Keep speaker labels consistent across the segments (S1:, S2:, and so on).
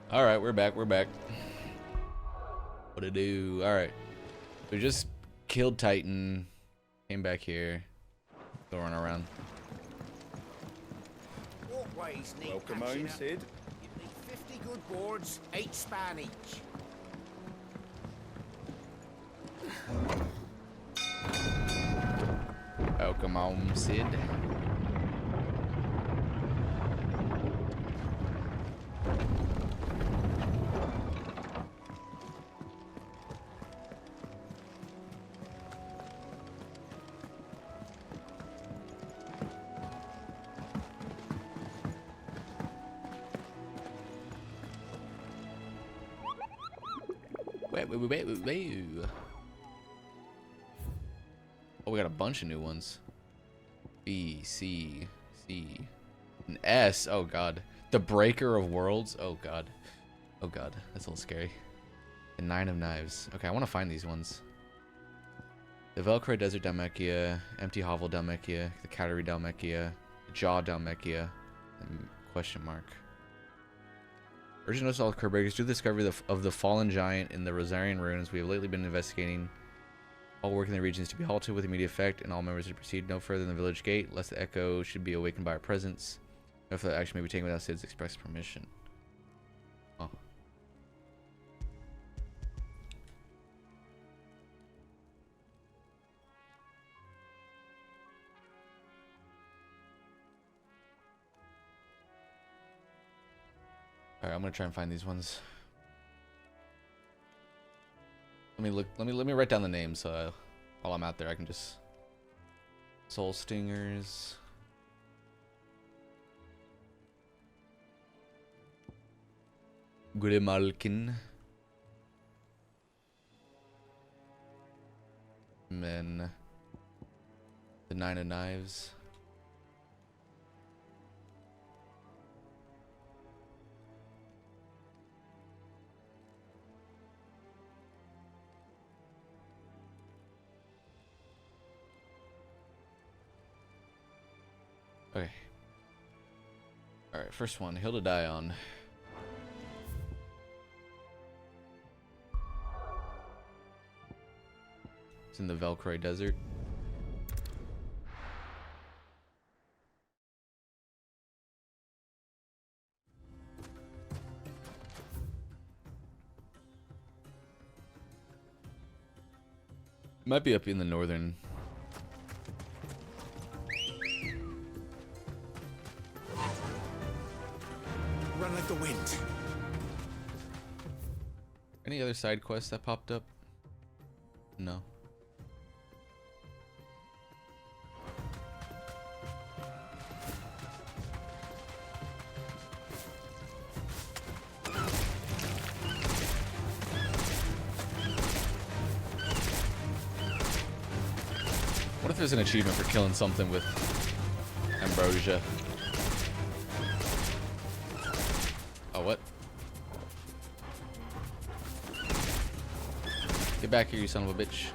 S1: All right, we're back. We're back. What to do? All right. We just killed Titan. Came back here. Still running around.
S2: Walkways need
S3: Welcome
S2: patching
S3: home,
S2: up.
S3: Sid.
S2: You need 50 good boards, 8 span each.
S1: Welcome home, Sid. Wait. Oh, we got a bunch of new ones. B, C, C, and S. Oh god. The Breaker of Worlds. Oh god. Oh god. That's a little scary. The 9 of Knives. Okay, I want to find these ones. The Velcro Desert Dalmekia, Empty Hovel Dalmekia, the Calorie Dalmekia, the Jaw Dalmekia, and question mark. Original Assault Kerbreakers do the discovery of the fallen giant in the Rosarian ruins. We have lately been investigating. All work in the regions to be halted with immediate effect, and all members to proceed no further than the village gate, lest the echo should be awakened by our presence. No further action may be taken without Sid's express permission. Oh. Alright, I'm gonna try and find these ones. Let me write down the names so while I'm out there I can just Soul Stingers. Grimalkin. And then the 9 of Knives. Okay. Alright, first one, Hill to Die On. It's in the Velcro Desert. It might be up in the northern.
S2: Run like the wind.
S1: Any other side quests that popped up? No. What if there's an achievement for killing something with ambrosia? Oh, what? Get back here, you son of a bitch.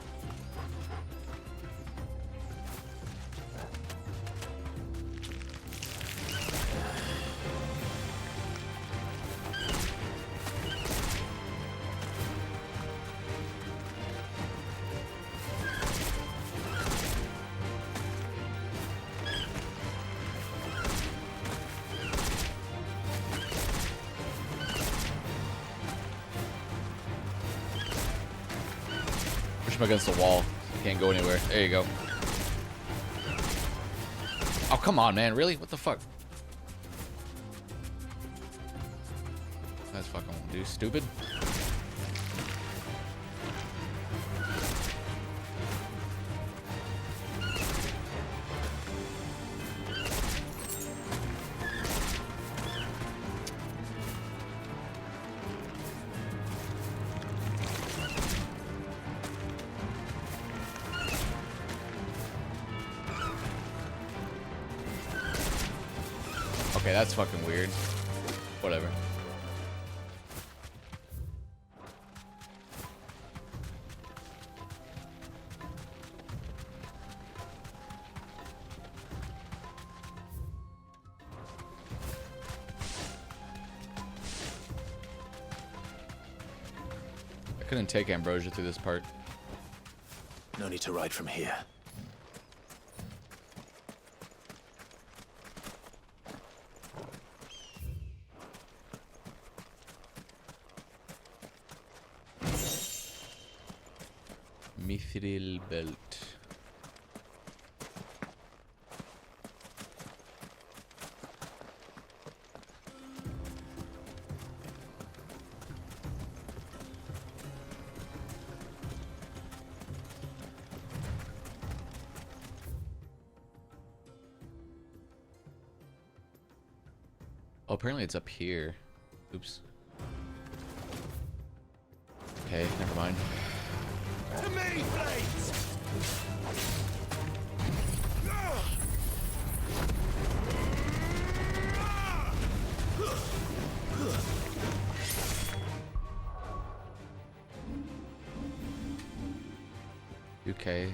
S1: Push him against the wall. Can't go anywhere. There you go. Oh, come on, man. Really? What the fuck? That's fucking won't do. Stupid. Okay, that's fucking weird. Whatever. Couldn't take ambrosia through this part.
S3: No need to ride from here.
S1: Mithril belt. Oh, apparently it's up here. Oops. Okay, never mind.
S2: To me, blades!
S1: Okay.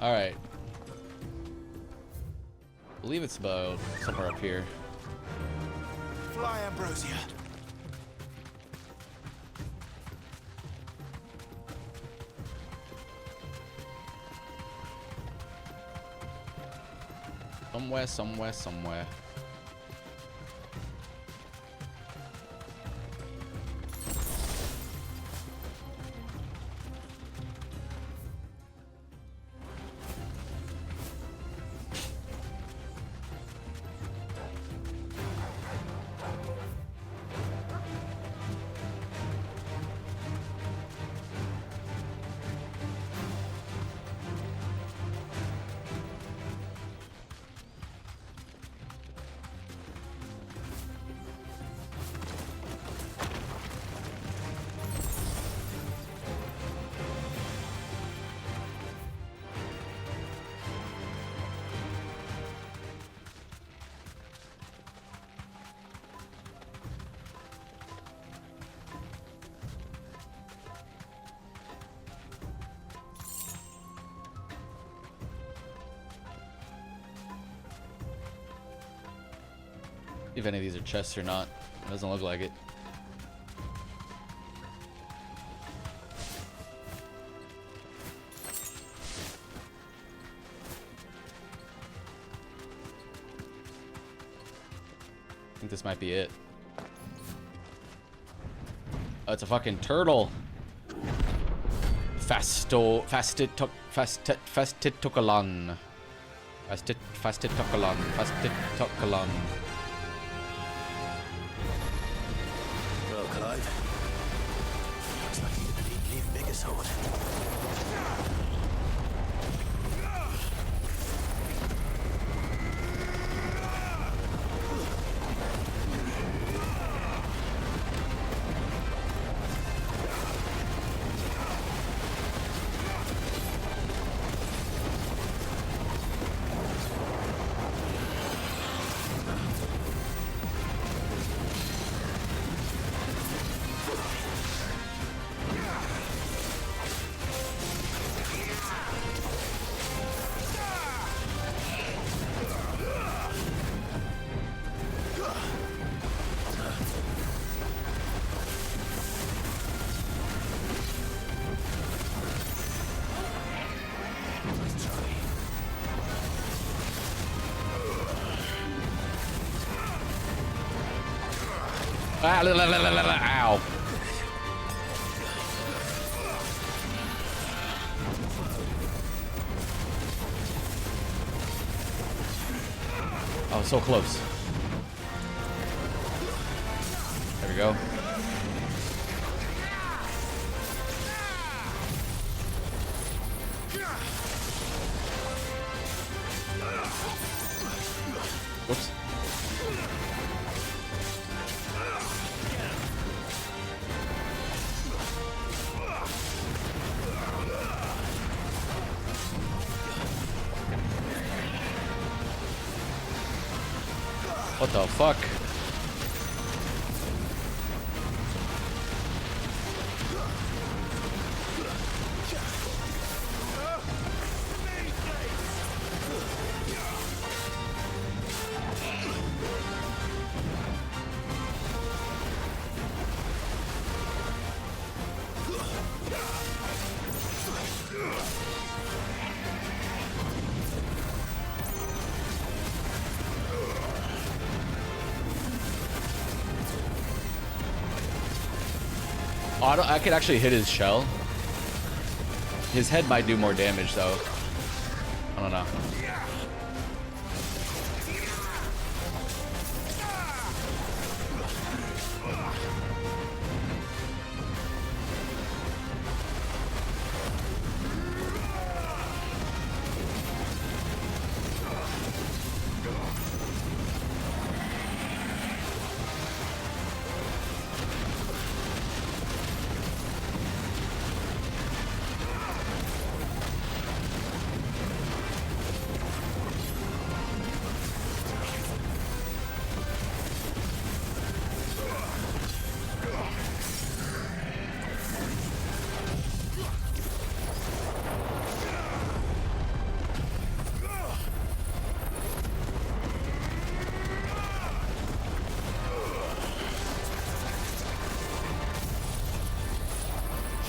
S1: All right. I believe it's about somewhere up here.
S3: Fly, Ambrosia.
S1: Somewhere. If any of these are chests or not. It doesn't look like it. I think this might be it. Oh, it's a fucking turtle. Fastitokalon.
S3: Well, Clive. Looks like you didn't leave bigger sword.
S1: Ah, ow. Oh, so close. There we go. Whoops. What the fuck? Oh, I could actually hit his shell. His head might do more damage, though. I don't know.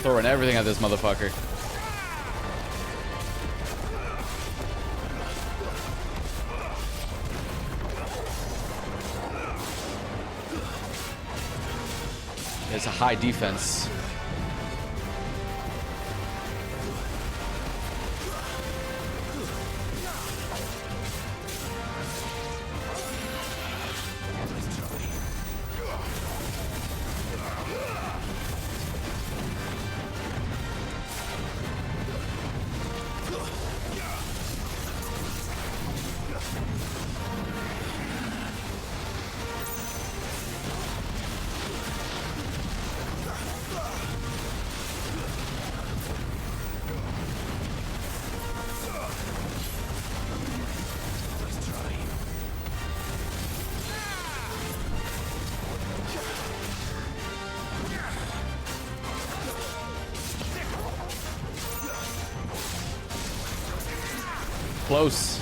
S1: Throwing everything at this motherfucker. It's a high defense. Close.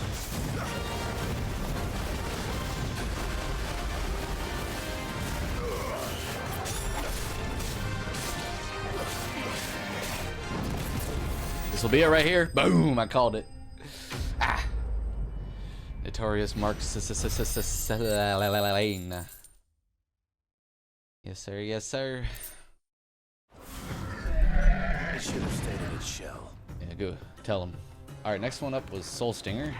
S1: This will be it right here. Boom! I called it. Ah. Notorious Mark Lane. Yes, sir. Yes, sir.
S3: It should have stayed in its shell.
S1: Yeah, go. Tell him. All right, next one up was Soul Stinger.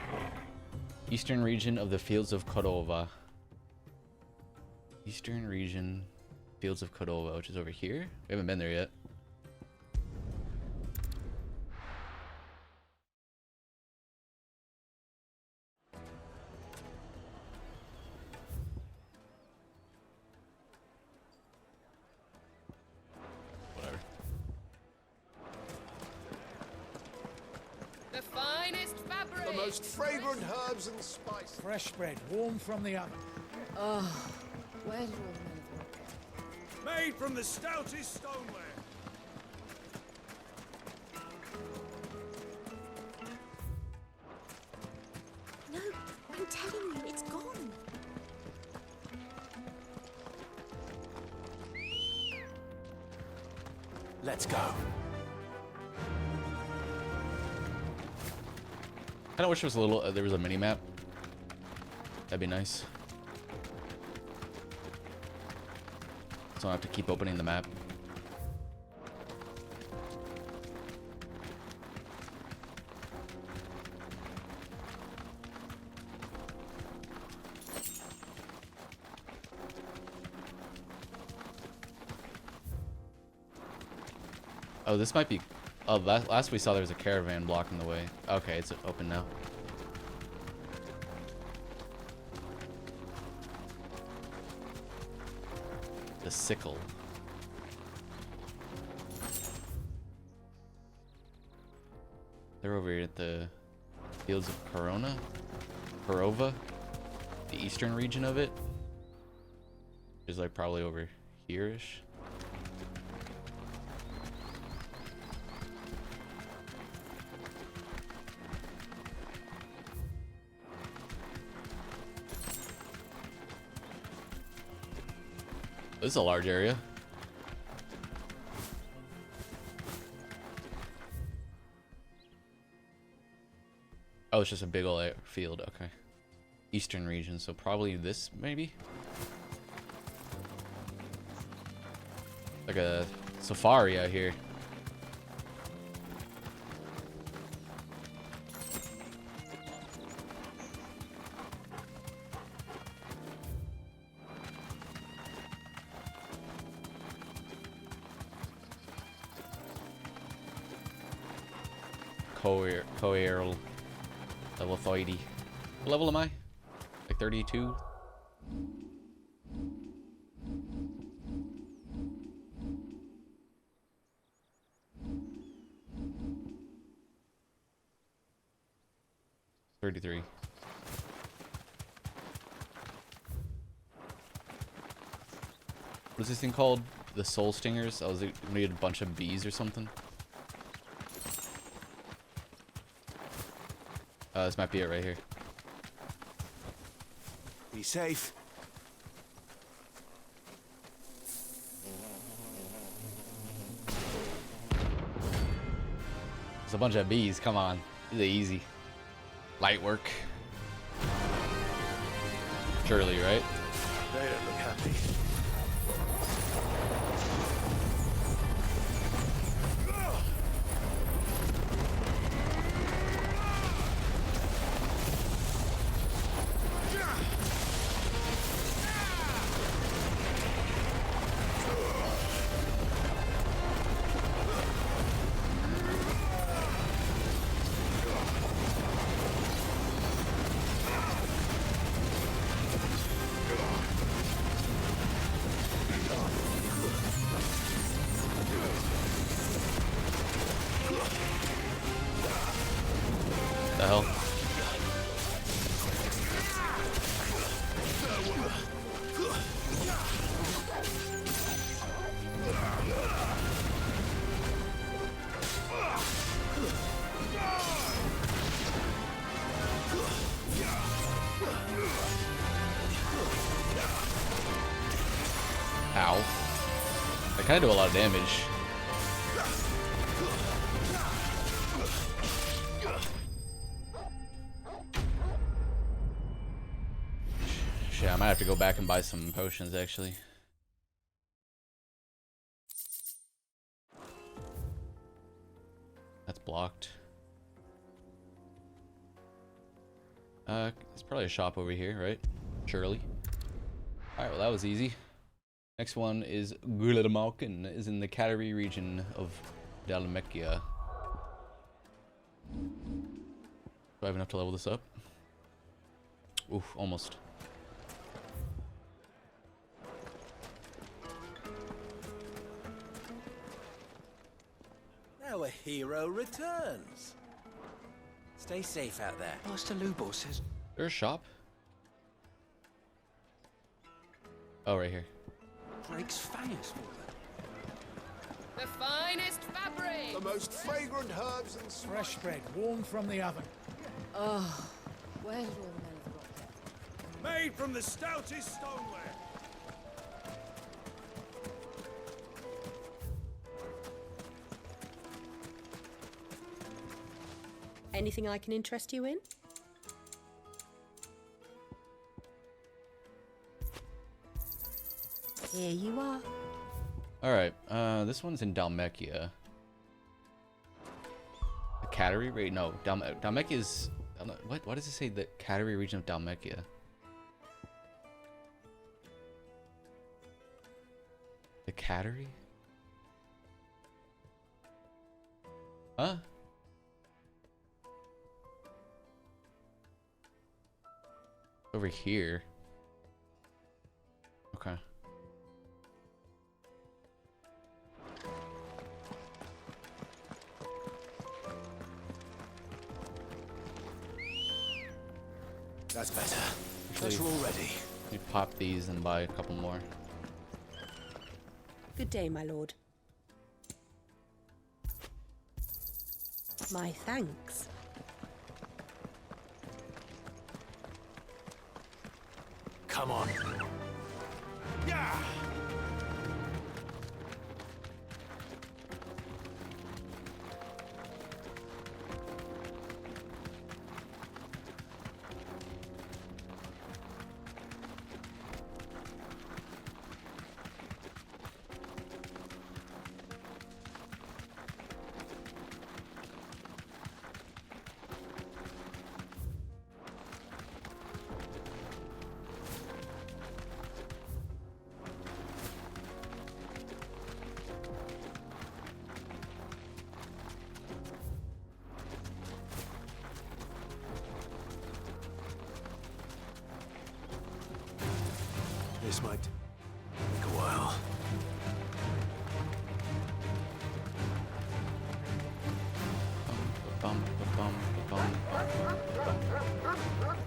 S1: Eastern region of the Fields of Cordova. Eastern region, Fields of Cordova, which is over here. We haven't been there yet. Whatever.
S4: The finest fabric.
S2: The most fragrant herbs and spices.
S5: Fresh bread, warm from the oven.
S4: Oh, where did all the men of work go?
S5: Made from the stoutest stoneware.
S4: No, I'm telling you, it's gone.
S3: Let's go.
S1: I wish there was a little. There was a mini map. That'd be nice. So I have to keep opening the map. Oh, this might be. Oh, last we saw there was a caravan blocking the way. Okay, it's open now. The sickle. They're over here at the Fields of Corona? Corova? the eastern region of it. Is like probably over here-ish. This is a large area. Oh, it's just a big old field. Okay. Eastern region, so probably this, maybe? Like a safari out here. Coeral level 30. What level am I? Like 32? $33. What is this thing called? The soul stingers? I was gonna get a bunch of bees or something. This might be it right here.
S3: Be safe.
S1: There's a bunch of bees. Come on. This is easy. Light work. Surely, right?
S3: They don't look happy.
S1: The hell? Ow. I kind of do a lot of damage. Shit, I might have to go back and buy some potions, actually. That's blocked. There's probably a shop over here, right? Surely. Alright, well that was easy. Next one is Gulamalkin, is in the Kateri region of Dalmatia. Do I have enough to level this up? Oof, almost.
S3: Now a hero returns. Stay safe out there.
S2: Master Lubor says
S1: There's a shop? Oh, right here.
S2: Drake's famous for that.
S4: The finest fabric!
S2: The most fragrant herbs and fresh bread, warm from the oven.
S4: Oh, where did all the men have got that?
S5: Made from the stoutest stoneware.
S6: Anything I can interest you in? Here you are.
S1: Alright, this one's in Dalmatia. The Kateri? Wait, no. Dalmatia is... What? Why does it say the Kateri region of Dalmatia? The Kateri? Huh? Over here. Okay.
S3: That's better.
S1: actually,
S3: Better already.
S1: let me pop these and buy a couple more.
S6: Good day, my lord. My thanks.
S3: Come on.
S5: Yeah!
S3: This might take a while.
S1: Bum, ba-bum, ba-bum, ba-bum, ba-bum.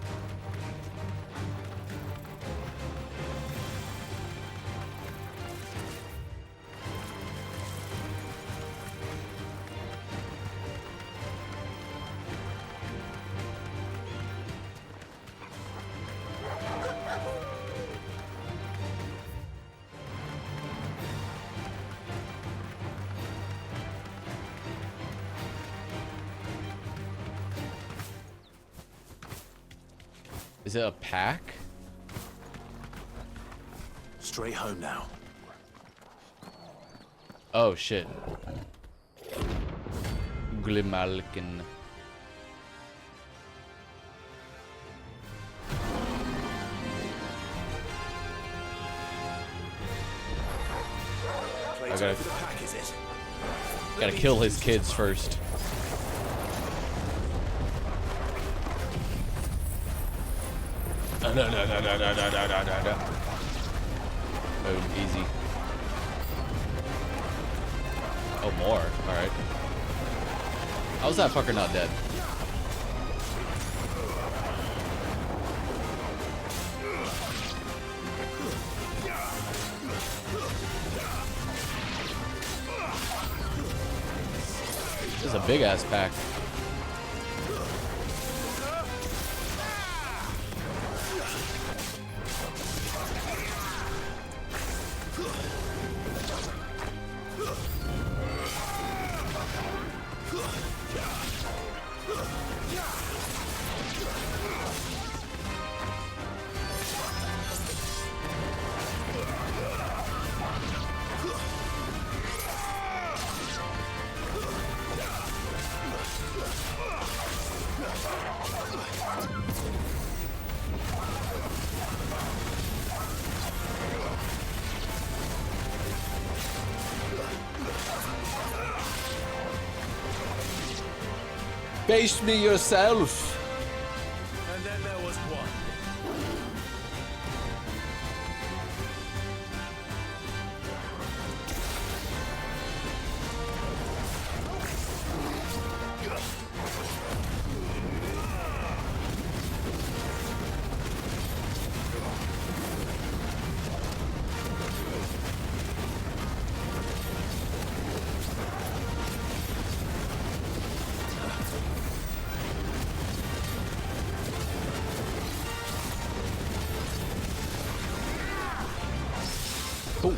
S1: Is it a pack?
S3: Straight home now.
S1: Oh shit. Glimalkin.
S3: Play
S1: I
S3: time
S1: gotta-
S3: for the pack, is it?
S1: Gotta kill his kids first. No. Oh, easy. Oh, more. Alright. How's that fucker not dead? This is a big ass pack. Face me yourself.
S3: And then there was one.
S1: Cool.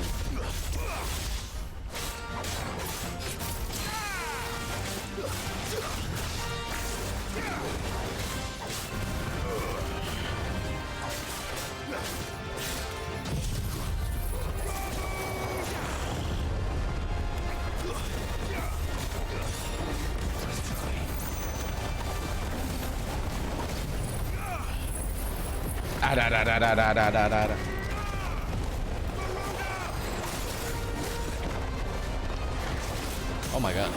S1: Ah, da, da, da, da, da, da, da, da. Oh my god.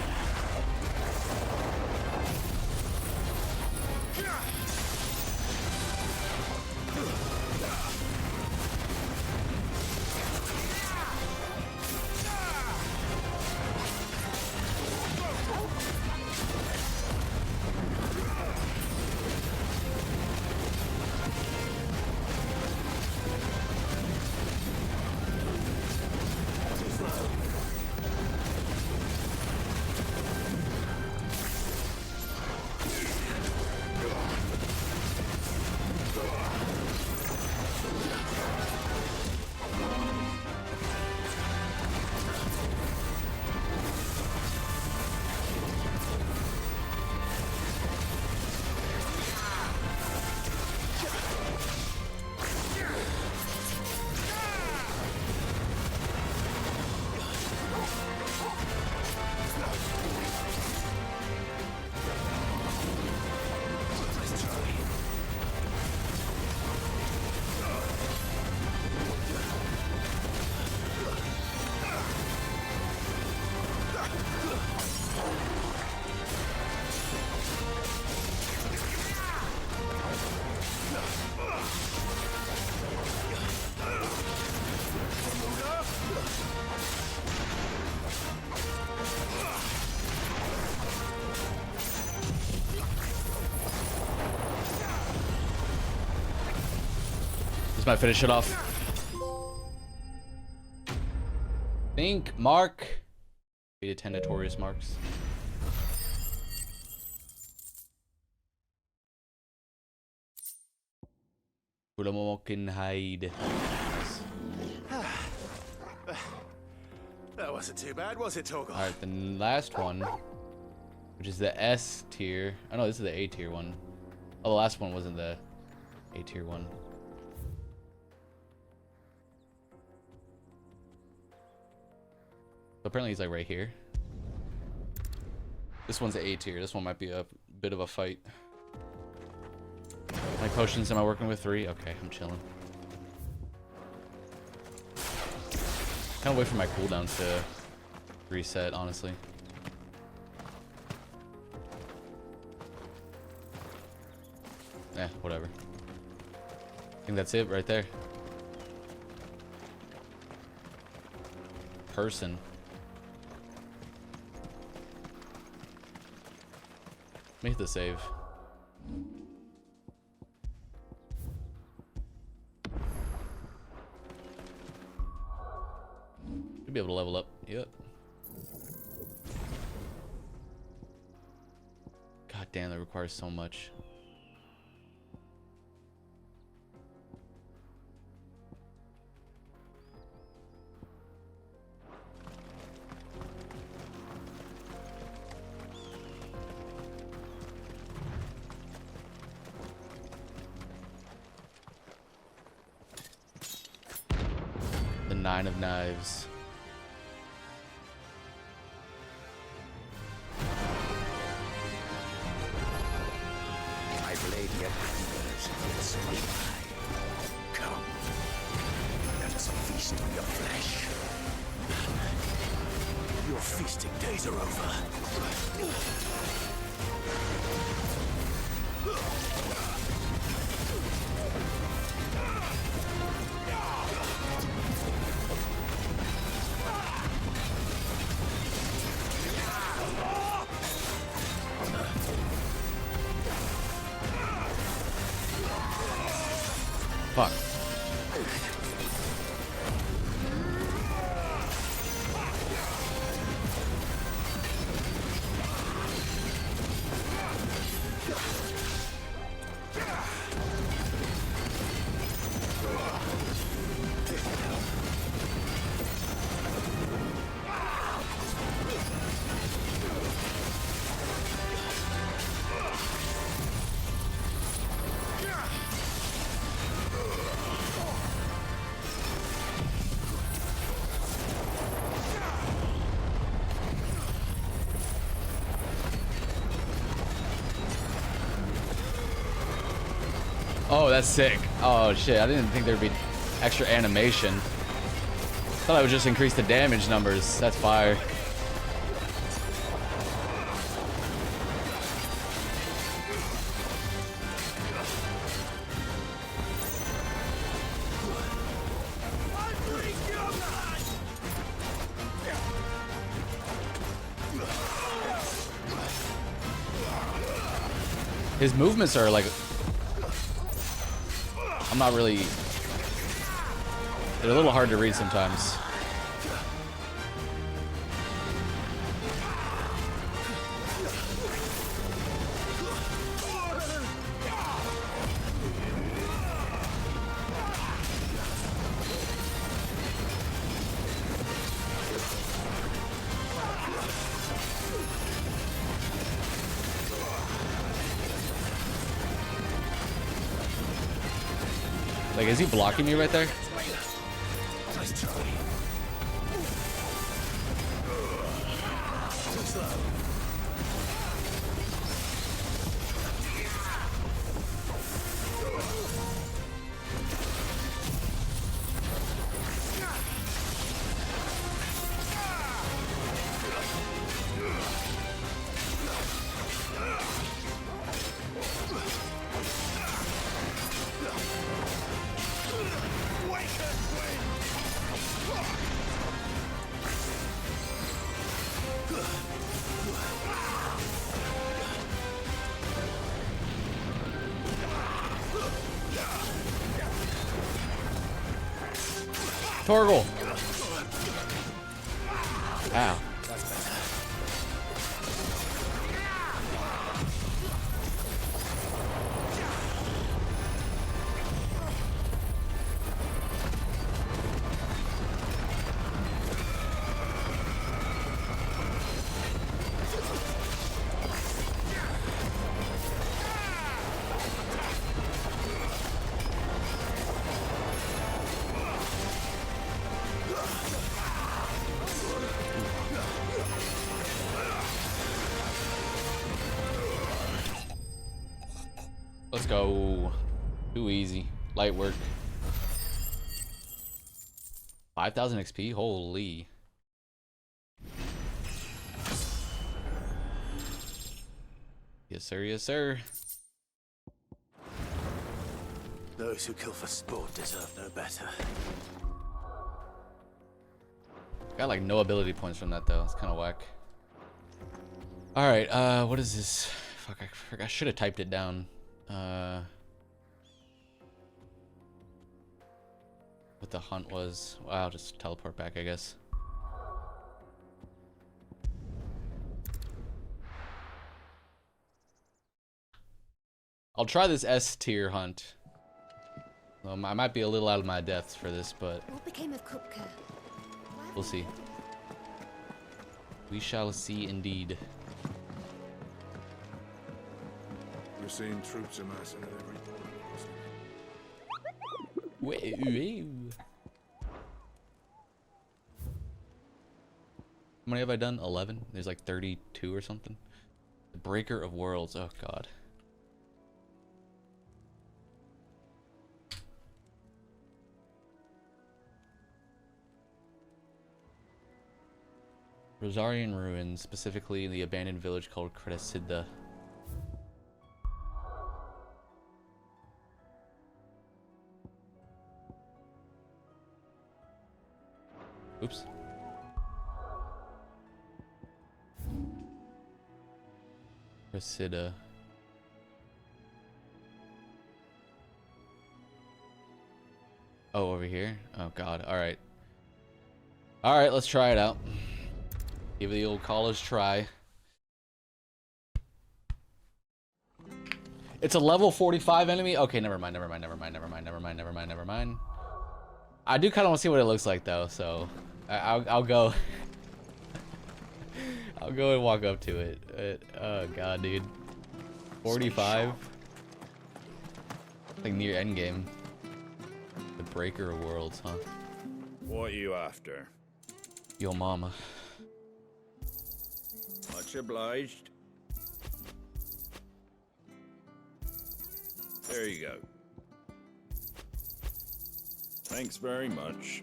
S1: This might finish it off. Think, Mark. Defeated 10 notorious marks. Hide.
S3: That wasn't too bad, was it, Torgal?
S1: Alright, the last one, which is the S tier. Oh no, this is the A tier one. Oh, the last one wasn't the A tier one. So apparently he's like right here. This one's the A tier. This one might be a bit of a fight. How many potions am I working with? 3? Okay, I'm chilling. Can't wait for my cooldowns to reset, honestly. Whatever. I think that's it right there. Person. Make the save. Should be able to level up. Yep. God damn, that requires so much. The 9 of Knives.
S2: My blade yet hungers, yet so do I. Come, let us feast on your flesh.
S3: Your feasting days are over.
S1: Fuck. Oh, that's sick. Oh shit, I didn't think there'd be extra animation. Thought I would just increase the damage numbers. That's fire. His movements are like, I'm not really, they're a little hard to read sometimes. Like, is he blocking me right there?
S3: Nice try. Too slow.
S1: Torgal. Ow.
S3: That's better.
S1: Let's go. Too easy. Light work. 5,000 XP? Holy. Yes, sir. Yes, sir.
S3: Those who kill for sport deserve no better.
S1: Got like no ability points from that though. It's kind of whack. All right. What is this? Fuck. I forgot. I should have typed it down. What the hunt was. Well, I'll just teleport back, I guess. I'll try this S tier hunt. I might be a little out of my depths for this, but
S4: What became of Kupka?
S1: we'll see. We shall see indeed.
S5: We're seeing troops amassing at every corner.
S1: How many have I done? 11? There's like 32 or something. The Breaker of Worlds. Oh god. Rosarian ruins, specifically the abandoned village called Crescida. Oops. Crescida. Oh, over here? Oh god. Alright. Alright, let's try it out. Give it the old college try. It's a level 45 enemy? Okay, never mind. I do kind of want to see what it looks like though, so I'll go. I'll go and walk up to it. Oh god, dude. 45? Like near endgame. The Breaker of Worlds, huh?
S5: What are you after?
S1: Yo mama.
S5: Much obliged. There you go. Thanks very much.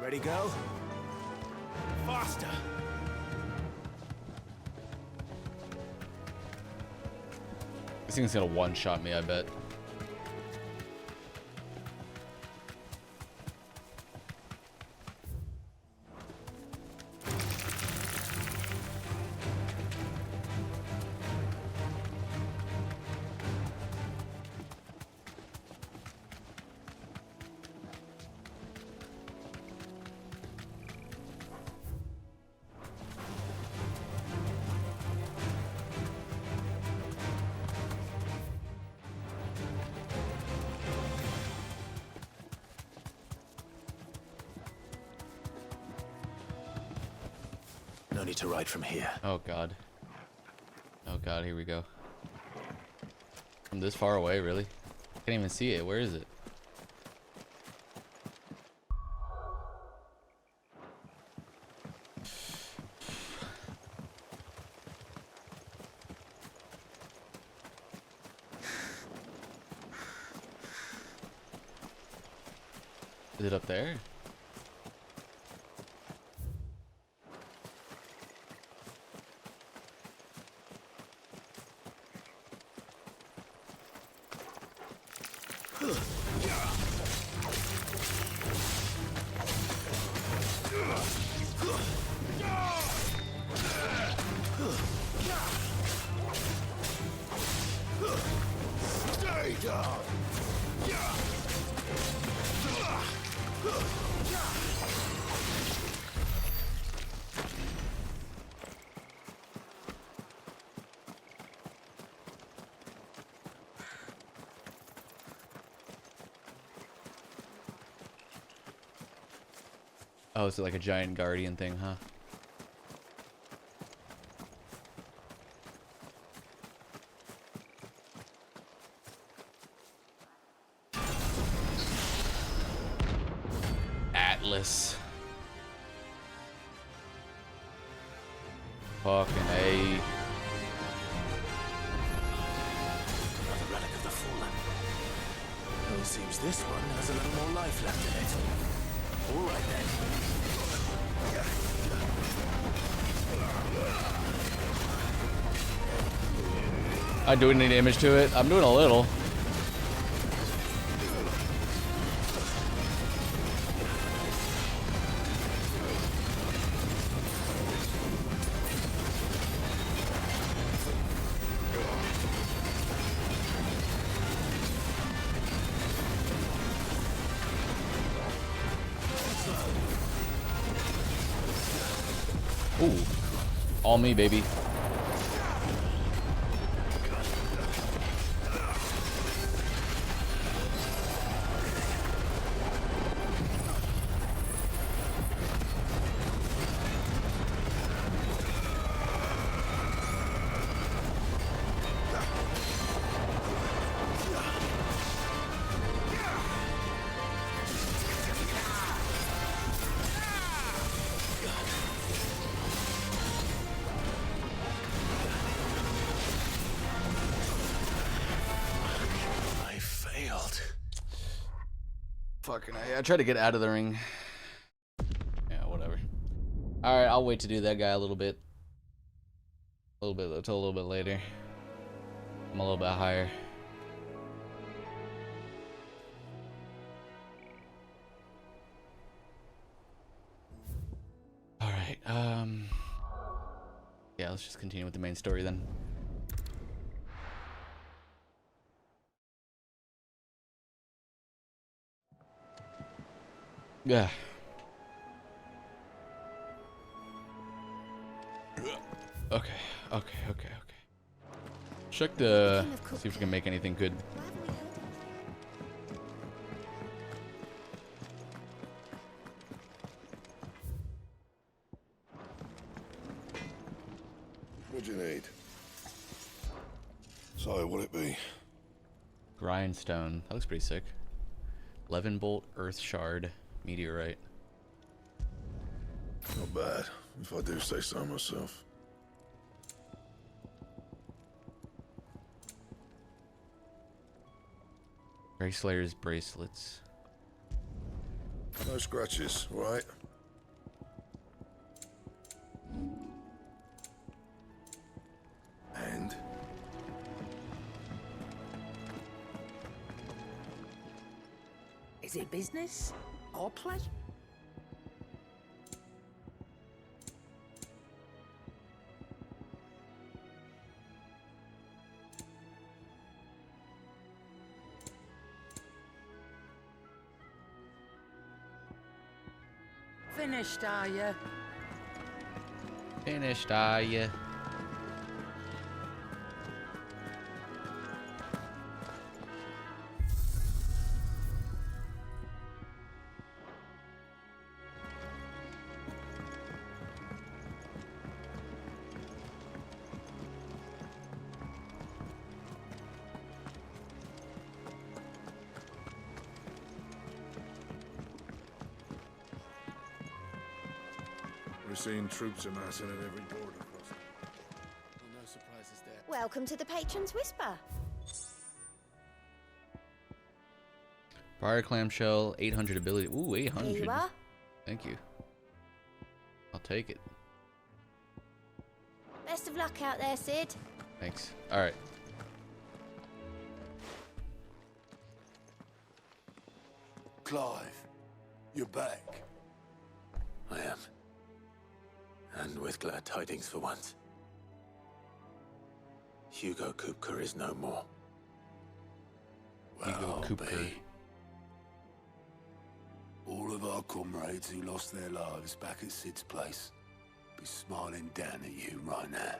S3: Ready, go? Faster!
S1: This thing's gonna one-shot me, I bet.
S3: No need to ride from here.
S1: Oh god. Oh god, here we go. From this far away, really? Can't even see it. Where is it? Is it up there?
S2: Stay down.
S1: Oh, is it like a giant guardian thing, huh? Atlas. Fucking A.
S3: Another relic of the fallen. Well, it seems this one has a little more life left in it. All right then.
S1: I do any damage to it. I'm doing a little. Ooh. All me, baby. Fucking I tried to get out of the ring. Yeah, whatever. Alright, I'll wait to do that guy a little bit. Until a little bit later. I'm a little bit higher. Alright, yeah, let's just continue with the main story then. Yeah. Okay. Check the... see if we can make anything good.
S5: What'd you need? So, what'd it be?
S1: Grindstone. That looks pretty sick. 11 bolt, earth shard, meteorite.
S5: Not bad, if I do say so myself.
S1: Grey Slayer's bracelets.
S5: No scratches, right? And?
S7: Is it business or pleasure? Finished, are you?
S1: Finished, are ya?
S5: We're seeing troops amassing at every border crossing.
S3: Well, no surprises there.
S4: Welcome to the Patron's Whisper.
S1: Fire clamshell, 800 ability. Ooh, 800.
S4: Here you are.
S1: Thank you. I'll take it.
S4: Best of luck out there, Sid.
S1: Thanks. Alright.
S5: Clive, you're back.
S3: I am. And with glad tidings for once. Hugo Kupka is no more.
S1: Hugo Kupka.
S5: Be. All of our comrades who lost their lives back at Sid's place be smiling down at you right now.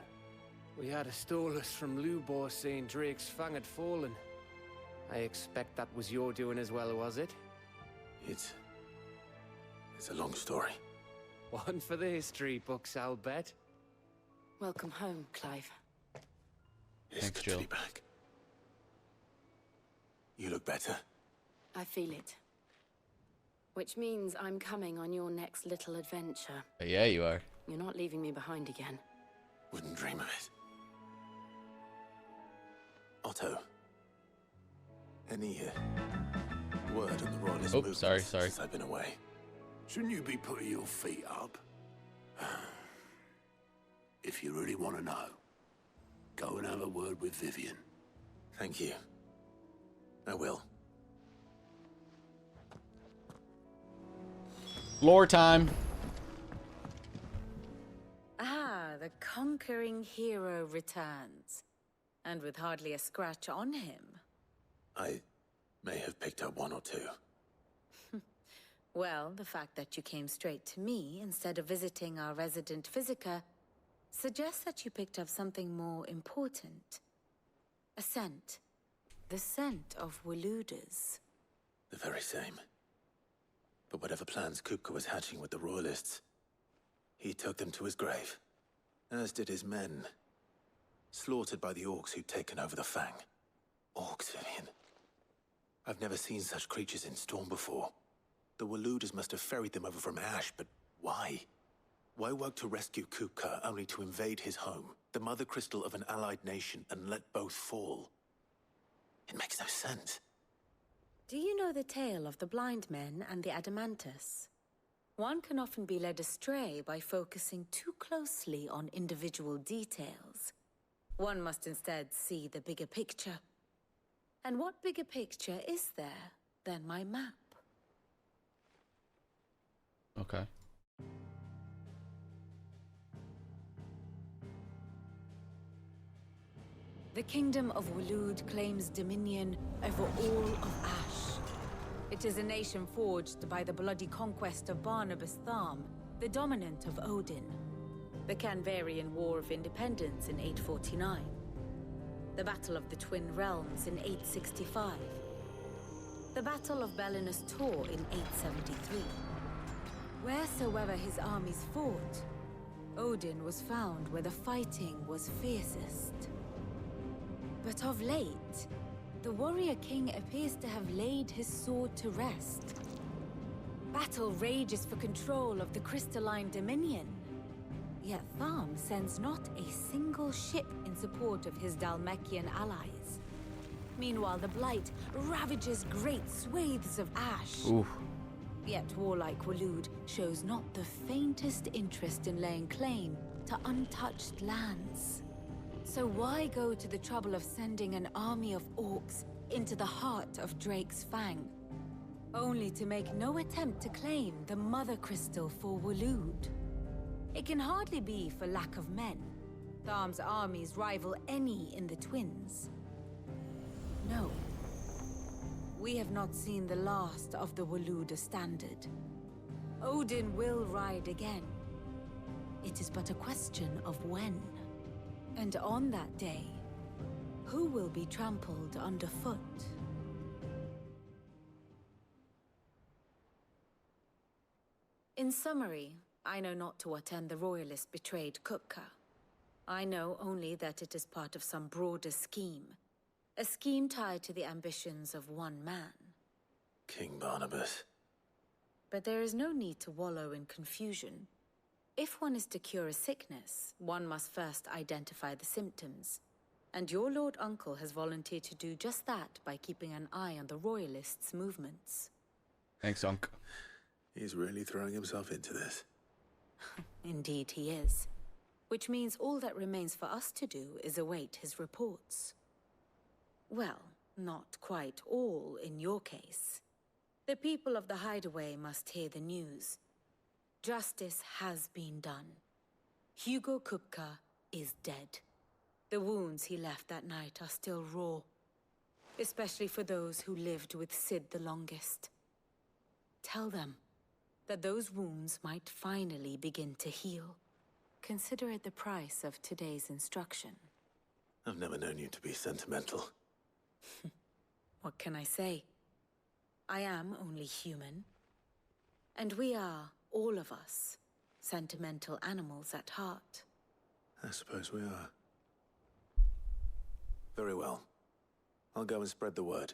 S8: We had a stolus from Lubor saying Drake's fang had fallen. I expect that was your doing as well, was it?
S3: It's a long story.
S8: One for the history books, I'll bet.
S4: Welcome home, Clive.
S3: It's
S1: Thanks,
S3: good to
S1: Jill.
S3: be back. You look better.
S4: I feel it. Which means I'm coming on your next little adventure.
S1: Yeah, you are.
S4: You're not leaving me behind again.
S3: Wouldn't dream of it. Otto. Any word on the Royalist movement
S1: sorry.
S3: since I've been away?
S5: Shouldn't you be putting your feet up? If you really want to know, go and have a word with Vivian.
S3: Thank you. I will.
S1: Lore time.
S9: Ah, the conquering hero returns. And with hardly a scratch on him.
S3: I may have picked up one or two.
S9: Well, the fact that you came straight to me instead of visiting our resident physiker suggests that you picked up something more important. A scent. The scent of Waludas.
S3: The very same. But whatever plans Kupka was hatching with the Royalists, he took them to his grave. As did his men. Slaughtered by the orcs who'd taken over the Fang. Orcs, Vivian. I've never seen such creatures in Storm before. The Waludas must have ferried them over from Ash, but why? Why work to rescue Kupka only to invade his home, the mother crystal of an allied nation, and let both fall? It makes no sense.
S9: Do you know the tale of the blind men and the Adamantus? One can often be led astray by focusing too closely on individual details. One must instead see the bigger picture. And what bigger picture is there than my map?
S1: Okay.
S9: The Kingdom of Waloed claims dominion over all of Ash. It is a nation forged by the bloody conquest of Barnabas Tharm, the dominant of Odin. The Canvarian War of Independence in 849. The Battle of the Twin Realms in 865. The Battle of Belinus Tor in 873. Wheresoever his armies fought, Odin was found where the fighting was fiercest. But of late, the warrior king appears to have laid his sword to rest. Battle rages for control of the crystalline dominion. Yet Tharm sends not a single ship in support of his Dhalmekian allies. Meanwhile, the Blight ravages great swathes of Ash.
S1: Ooh.
S9: Yet warlike Waloed shows not the faintest interest in laying claim to untouched lands. So why go to the trouble of sending an army of orcs into the heart of Drake's Fang, only to make no attempt to claim the Mother Crystal for Waloed? It can hardly be for lack of men. Tharm's armies rival any in the Twins. No. We have not seen the last of the Waluda standard. Odin will ride again. It is but a question of when. And on that day, who will be trampled underfoot? In summary, I know not to what end the Royalists betrayed Kupka. I know only that it is part of some broader scheme. A scheme tied to the ambitions of one man.
S3: King Barnabas.
S9: But there is no need to wallow in confusion. If one is to cure a sickness, one must first identify the symptoms. And your Lord Uncle has volunteered to do just that by keeping an eye on the Royalists' movements.
S1: Thanks, Unc.
S3: He's really throwing himself into this.
S9: Indeed he is. Which means all that remains for us to do is await his reports. Well, not quite all in your case. The people of the Hideaway must hear the news. Justice has been done. Hugo Kupka is dead. The wounds he left that night are still raw, especially for those who lived with Sid the longest. Tell them that those wounds might finally begin to heal. Consider it the price of today's instruction.
S3: I've never known you to be sentimental.
S9: What can I say? I am only human. And we are, all of us, sentimental animals at heart.
S3: I suppose we are. Very well. I'll go and spread the word.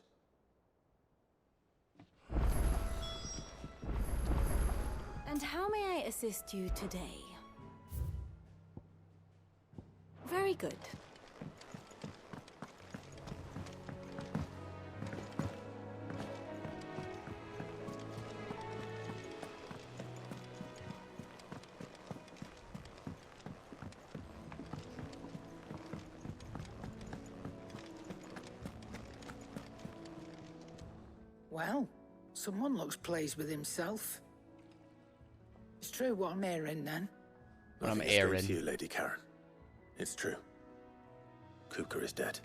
S9: And how may I assist you today? Very good.
S7: Well, someone looks pleased with himself. It's true what I'm hearing, then.
S1: I'm
S3: Nothing escapes
S1: Aaron.
S3: you, Lady Karen. It's true. Kupka is dead.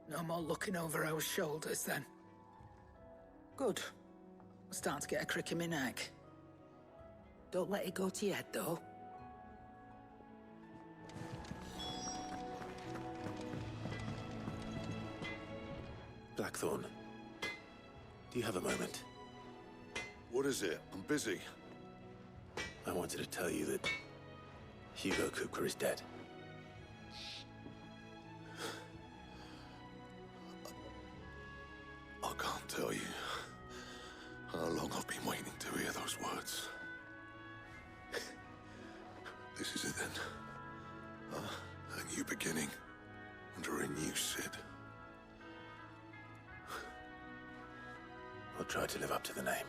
S7: No more looking over our shoulders, then. Good. I'm starting to get a crick in my neck. Don't let it go to your head, though.
S3: Blackthorn, do you have a moment?
S5: What is it? I'm busy.
S3: I wanted to tell you that Hugo Kupka is dead.
S5: I can't tell you how long I've been waiting to hear those words. This is it then. A new beginning under a new Sid.
S3: I'll try to live up to the name.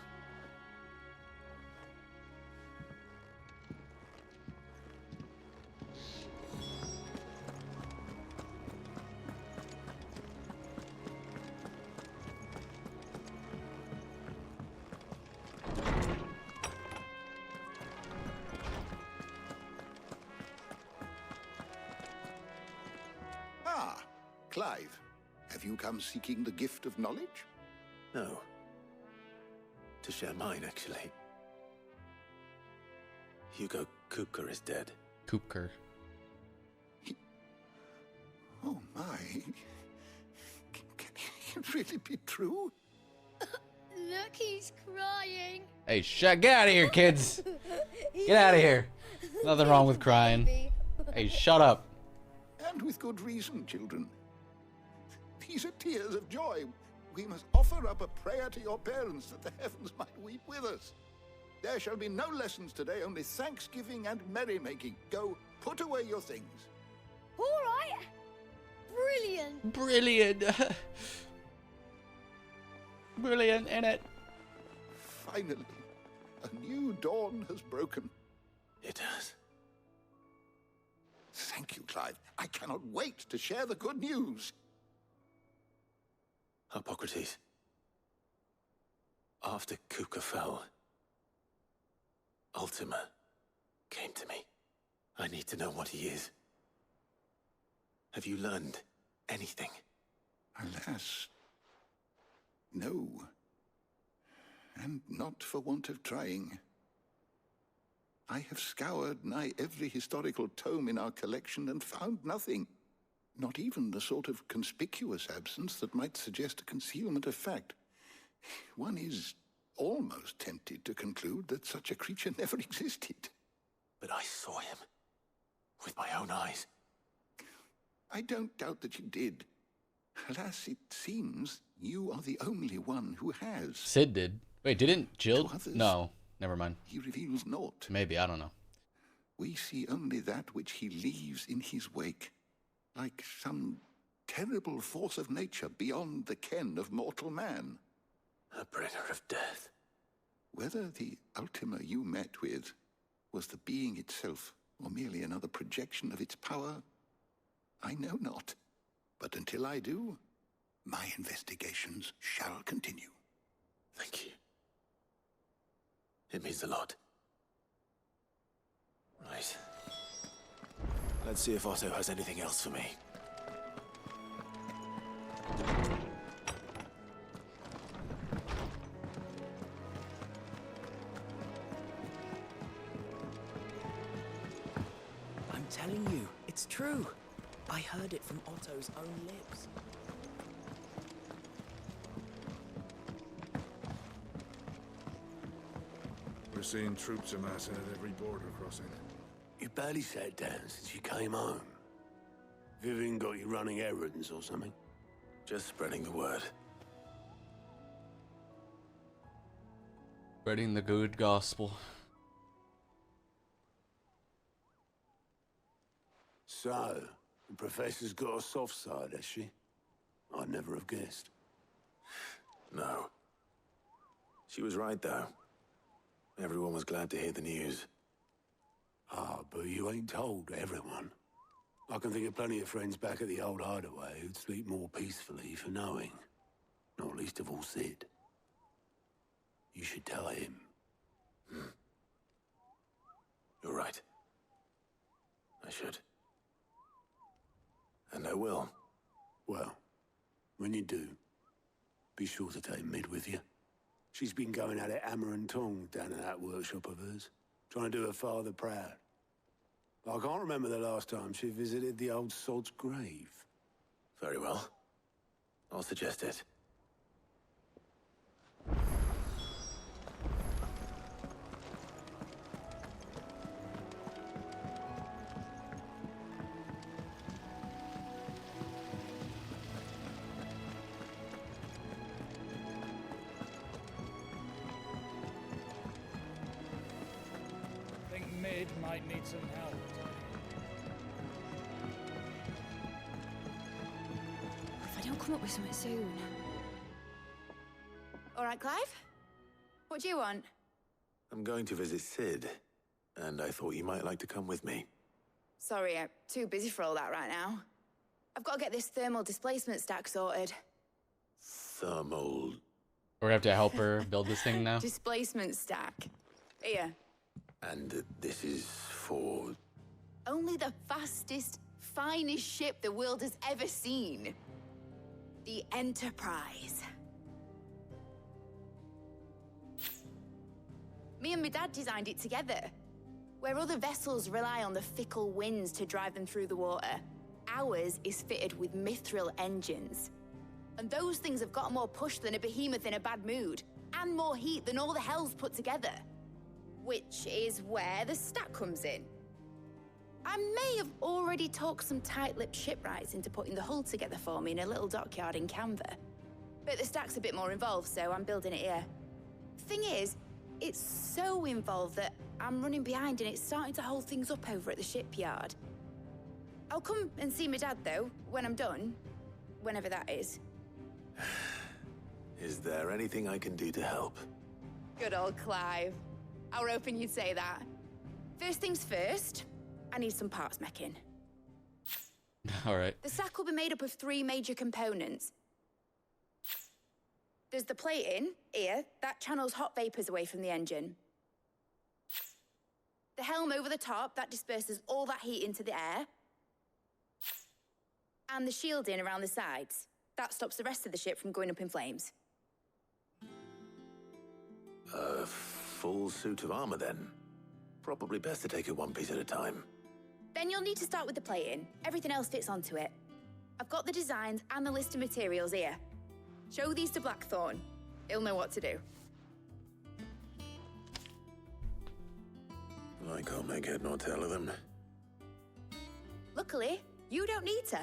S5: Ah, Clive. Have you come seeking the gift of knowledge?
S3: No. To share mine, actually. Hugo Kupka is dead.
S1: Kupker.
S5: Oh my. Can it really be true?
S10: Look, he's crying.
S1: Hey, get out of here, kids! Get out of here. Nothing wrong with crying. Hey, shut up.
S5: And with good reason, children. These are tears of joy. We must offer up a prayer to your parents that the heavens might weep with us. There shall be no lessons today, only thanksgiving and merrymaking. Go, put away your things.
S10: All right. Brilliant.
S1: Brilliant. Brilliant, innit?
S5: Finally, a new dawn has broken.
S3: It has.
S5: Thank you, Clive. I cannot wait to share the good news.
S3: Hippocrates. After Kupka fell, Ultima came to me. I need to know what he is. Have you learned anything?
S5: Alas, no. And not for want of trying. I have scoured nigh every historical tome in our collection and found nothing. Not even the sort of conspicuous absence that might suggest a concealment of fact. One is almost tempted to conclude that such a creature never existed.
S3: But I saw him. With my own eyes.
S5: I don't doubt that you did. Alas, it seems you are the only one who has.
S1: Sid did. Wait, didn't Jill?
S5: To others,
S1: No, never mind.
S5: He reveals naught.
S1: Maybe, I don't know.
S5: We see only that which he leaves in his wake, like some terrible force of nature beyond the ken of mortal man.
S3: A bringer of death.
S5: Whether the Ultima you met with was the being itself, or merely another projection of its power, I know not. But until I do, My investigations shall continue.
S3: Thank you. It means a lot. Right. Let's see if Otto has anything else for me.
S11: I'm telling you, it's true. I heard it from Otto's own lips.
S12: We're seeing troops amassing at every border crossing.
S2: You barely sat down since you came home. Vivian got you running errands or something?
S3: Just spreading the word.
S1: Spreading the good gospel.
S2: So, the professor's got a soft side, has she? I'd never have guessed.
S3: No. She was right, though. Everyone was glad to hear the news.
S2: Ah, but you ain't told everyone. I can think of plenty of friends back at the old hideaway who'd sleep more peacefully for knowing. Not least of all Sid. You should tell him.
S3: You're right. I should. And I will.
S2: Well, when you do, be sure to take Mid with you. She's been going at it hammer and tongs down in that workshop of hers, trying to do her father proud. I can't remember the last time she visited the old sod's grave.
S3: Very well. I'll suggest it.
S13: Think Mid might need some help.
S14: If I don't come up with something soon. All right, Clive? What do you want?
S3: I'm going to visit Sid, and I thought you might like to come with me.
S14: Sorry, I'm too busy for all that right now. I've got to get this thermal displacement stack sorted.
S3: Thermal...
S1: We're gonna have to help her build this thing now.
S14: Displacement stack. Here.
S3: And this is for...
S14: Only the fastest, finest ship the world has ever seen. The Enterprise. Me and my dad designed it together. Where other vessels rely on the fickle winds to drive them through the water, ours is fitted with mithril engines. And those things have got more push than a behemoth in a bad mood, and more heat than all the hells put together. Which is where the stack comes in. I may have already talked some tight-lipped shipwrights into putting the hull together for me in a little dockyard in Canva. But the stack's a bit more involved, so I'm building it here. Thing is, it's so involved that I'm running behind and it's starting to hold things up over at the shipyard. I'll come and see my dad, though, when I'm done. Whenever that is.
S3: Is there anything I can do to help?
S14: Good old Clive. I were hoping you'd say that. First things first, I need some parts meching.
S1: All right.
S14: The stack will be made up of 3 major components. There's the plating, here, that channels hot vapors away from the engine. The helm over the top, that disperses all that heat into the air. And the shielding around the sides. That stops the rest of the ship from going up in flames.
S3: A full suit of armor, then. Probably best to take it one piece at a time.
S14: Then you'll need to start with the plating. Everything else fits onto it. I've got the designs and the list of materials here. Show these to Blackthorn. He'll know what to do.
S3: I can't make head nor tail of them.
S14: Luckily, you don't need to.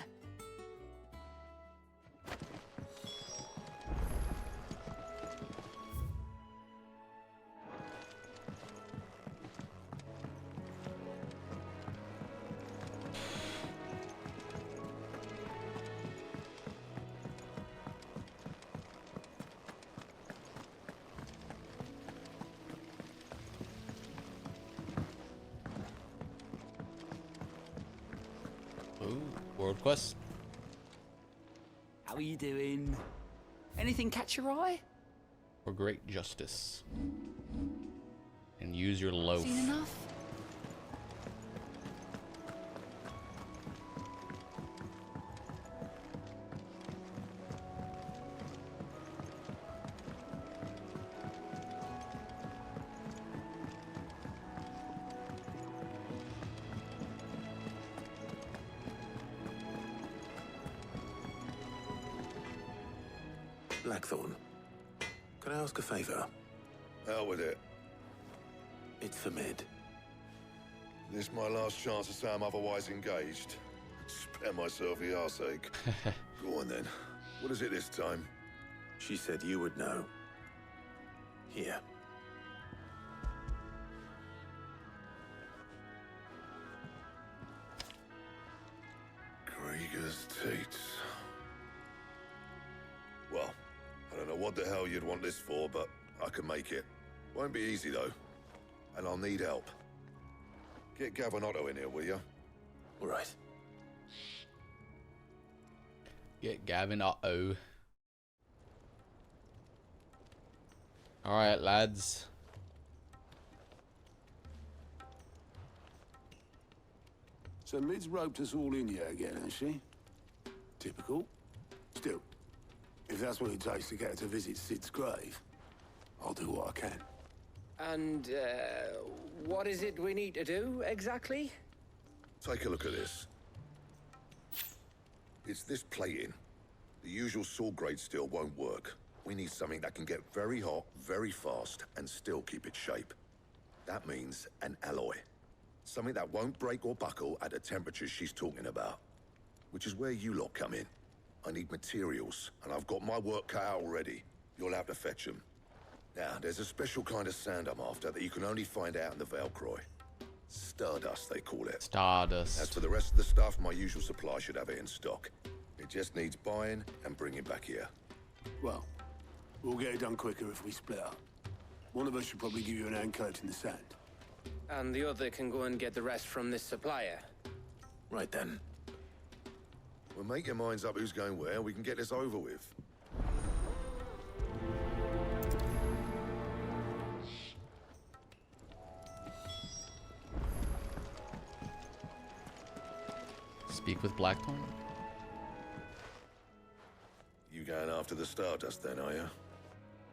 S1: Ooh, world quest.
S11: How are you doing? Anything catch your eye?
S1: For great justice. And use your loaf.
S11: Seen enough?
S3: Blackthorn, can I ask a favor?
S12: Out with it.
S3: It's for Mid.
S12: This my last chance to say I'm otherwise engaged. Spare myself the arseache. Go on then. What is it this time?
S3: She said you would know. Here.
S12: Krieger's Tates. Well, I don't know what the hell you'd want this for, but I can make it. Won't be easy though. And I'll need help. Get Gavin Otto in here, will you?
S3: All right.
S1: Get Gavin Otto. Alright, lads.
S2: So Mid's roped us all in here again, has she? Typical. Still, if that's what it takes to get her to visit Sid's grave, I'll do what I can.
S8: And, what is it we need to do, exactly?
S12: Take a look at this. It's this plating. The usual saw grade steel won't work. We need something that can get very hot, very fast, and still keep its shape. That means an alloy. Something that won't break or buckle at the temperatures she's talking about. Which is where you lot come in. I need materials, and I've got my work cut out already. You'll have to fetch them. Now, there's a special kind of sand I'm after that you can only find out in the Velcroy. Stardust, they call it.
S1: Stardust.
S12: As for the rest of the stuff, my usual supply should have it in stock. It just needs buying and bringing back here.
S2: Well, we'll get it done quicker if we split up. One of us should probably give you an hand coat in the sand.
S8: And the other can go and get the rest from this supplier.
S3: Right then.
S12: Well, make your minds up who's going where, we can get this over with.
S1: Speak with Blackthorn?
S12: You going after the Stardust then, are you?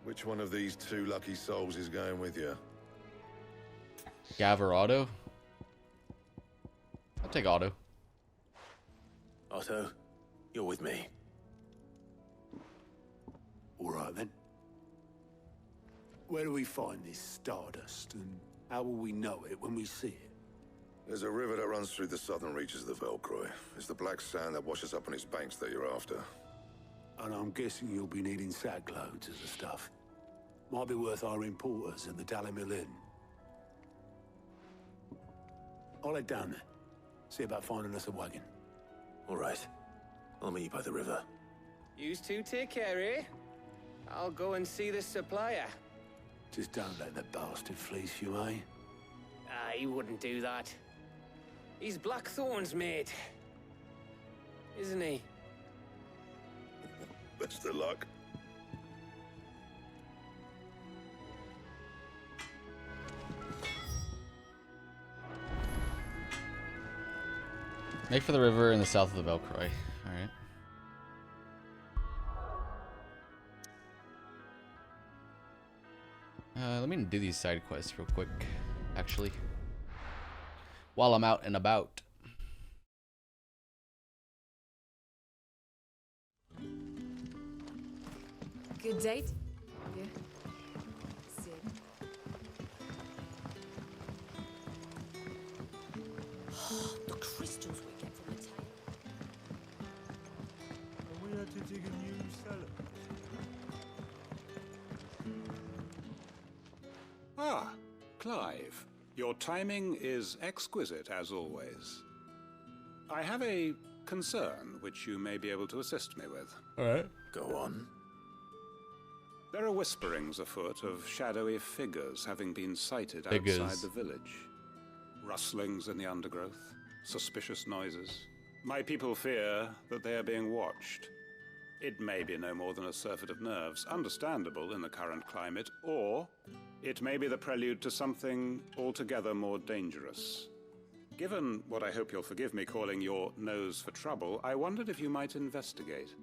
S12: Which one of these two lucky souls is going with you?
S1: Gav or Otto? I'll take Otto.
S3: Otto, you're with me.
S2: All right then. Where do we find this Stardust, and how will we know it when we see it?
S12: There's a river that runs through the southern reaches of the Velcroy. It's the black sand that washes up on its banks that you're after.
S2: And I'm guessing you'll be needing sack loads of the stuff. Might be worth hiring porters at the Dalimil Inn. I'll head down there. See about finding us a wagon.
S3: All right. I'll meet you by the river.
S8: Yous two take care, eh? I'll go and see this supplier.
S2: Just don't let the bastard fleece you, eh?
S8: He wouldn't do that. He's Blackthorn's mate. Isn't he?
S12: Best of luck.
S1: Make for the river in the south of the Velcroy. Alright. Let me do these side quests real quick, actually. While I'm out and about.
S9: Good date? Yeah. Sid.
S11: The crystals we get from the tail.
S15: We had to dig a new cellar.
S16: Ah, Clive. Your timing is exquisite, as always. I have a concern which you may be able to assist me with.
S1: Alright.
S3: Go on.
S16: There are whisperings afoot of shadowy figures having been sighted
S1: Figures.
S16: outside the village. Rustlings in the undergrowth, suspicious noises. My people fear that they are being watched. It may be no more than a surfeit of nerves, understandable in the current climate, or it may be the prelude to something altogether more dangerous. Given what I hope you'll forgive me calling your nose for trouble, I wondered if you might investigate.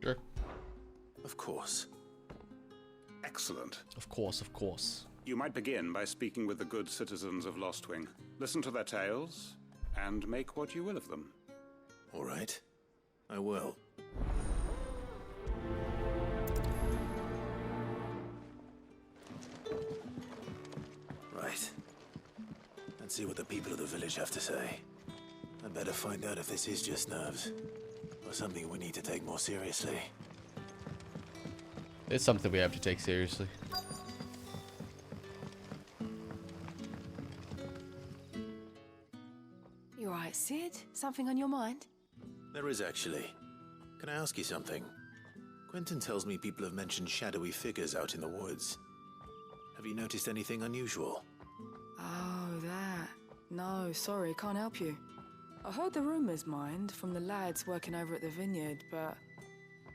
S1: Sure.
S3: Of course.
S16: Excellent.
S1: Of course, of course.
S16: You might begin by speaking with the good citizens of Lostwing. Listen to their tales, and make what you will of them.
S3: All right. I will. Right. Let's see what the people of the village have to say. I'd better find out if this is just nerves, or something we need to take more seriously.
S1: It's something we have to take seriously.
S17: You all right, Sid? Something on your mind?
S3: There is actually. Can I ask you something? Quentin tells me people have mentioned shadowy figures out in the woods. Have you noticed anything unusual?
S17: Oh, that. No, sorry, can't help you. I heard the rumours, mind, from the lads working over at the vineyard, but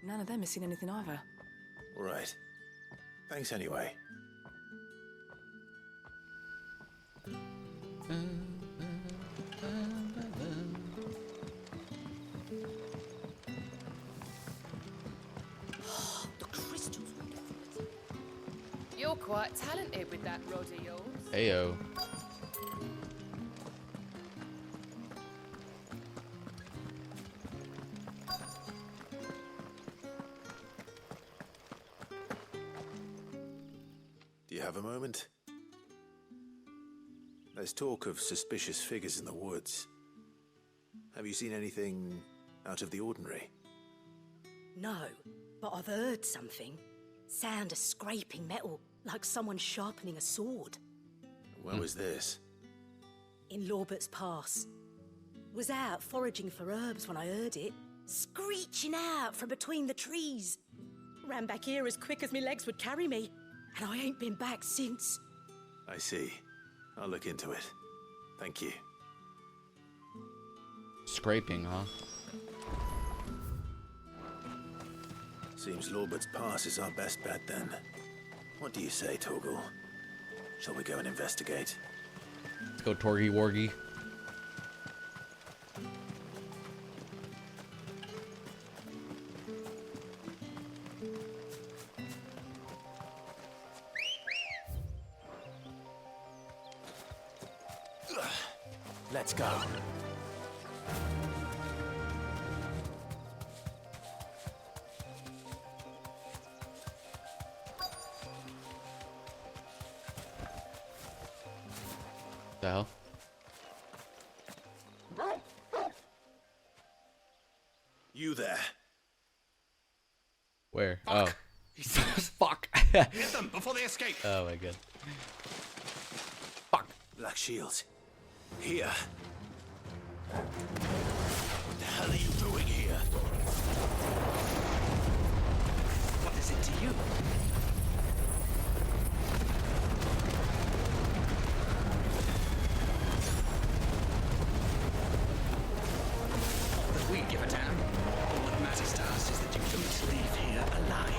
S17: none of them has seen anything either.
S3: All right. Thanks anyway.
S10: The crystals.
S18: You're quite talented with that rod of yours.
S1: Heyo.
S3: Do you have a moment? There's talk of suspicious figures in the woods. Have you seen anything out of the ordinary?
S6: No, but I've heard something. Sound of scraping metal, like someone sharpening a sword.
S3: Where was this?
S6: In Lorbert's Pass. Was out foraging for herbs when I heard it, screeching out from between the trees. Ran back here as quick as my legs would carry me, and I ain't been back since.
S3: I see. I'll look into it. Thank you.
S1: Scraping, huh?
S3: Seems Lorbert's Pass is our best bet then. What do you say, Torgal? Shall we go and investigate?
S1: Let's go, Torgy Wargy.
S3: Let's go.
S1: The hell?
S3: You there.
S1: Where? Oh. Fuck.
S3: Get them before they escape.
S1: Oh my god.
S3: Black Shields. Here. What the hell are you doing here?
S11: What is it to you? Not that we give a damn. All that matters to us is that you don't leave here alive.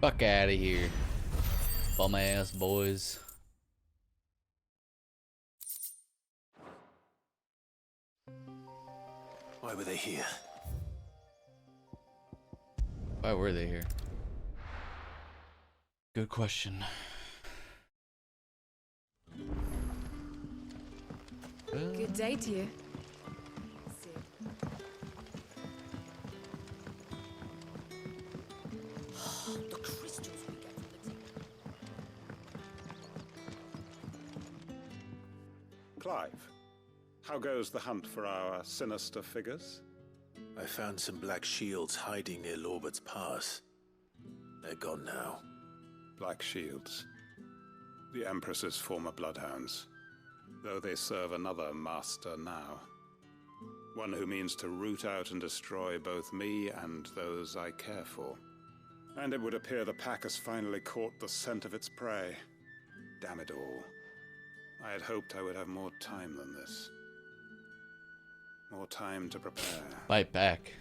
S1: Fuck out of here. Bum ass boys.
S3: Why were they here?
S1: Why were they here? Good question.
S9: Good day to you.
S6: The crystals we get from the
S16: Clive, how goes the hunt for our sinister figures?
S3: I found some black shields hiding near Lorbert's Pass. They're gone now.
S16: Black Shields. The Empress's former bloodhounds. Though they serve another master now. One who means to root out and destroy both me and those I care for. And it would appear the pack has finally caught the scent of its prey. Damn it all. I had hoped I would have more time than this. More time to prepare.
S1: Bite back.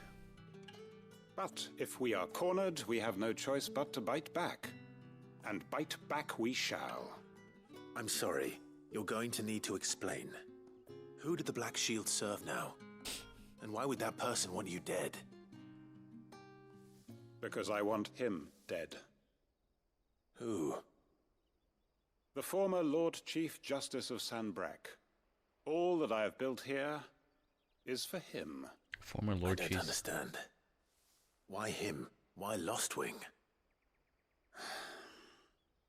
S16: But if we are cornered, we have no choice but to bite back. And bite back we shall.
S3: I'm sorry. You're going to need to explain. Who did the Black Shield serve now? And why would that person want you dead?
S16: Because I want him dead.
S3: Who?
S16: The former Lord Chief Justice of Sanbreque. All that I have built here is for him.
S1: Former Lord Chief.
S3: I don't understand. Why him? Why Lostwing?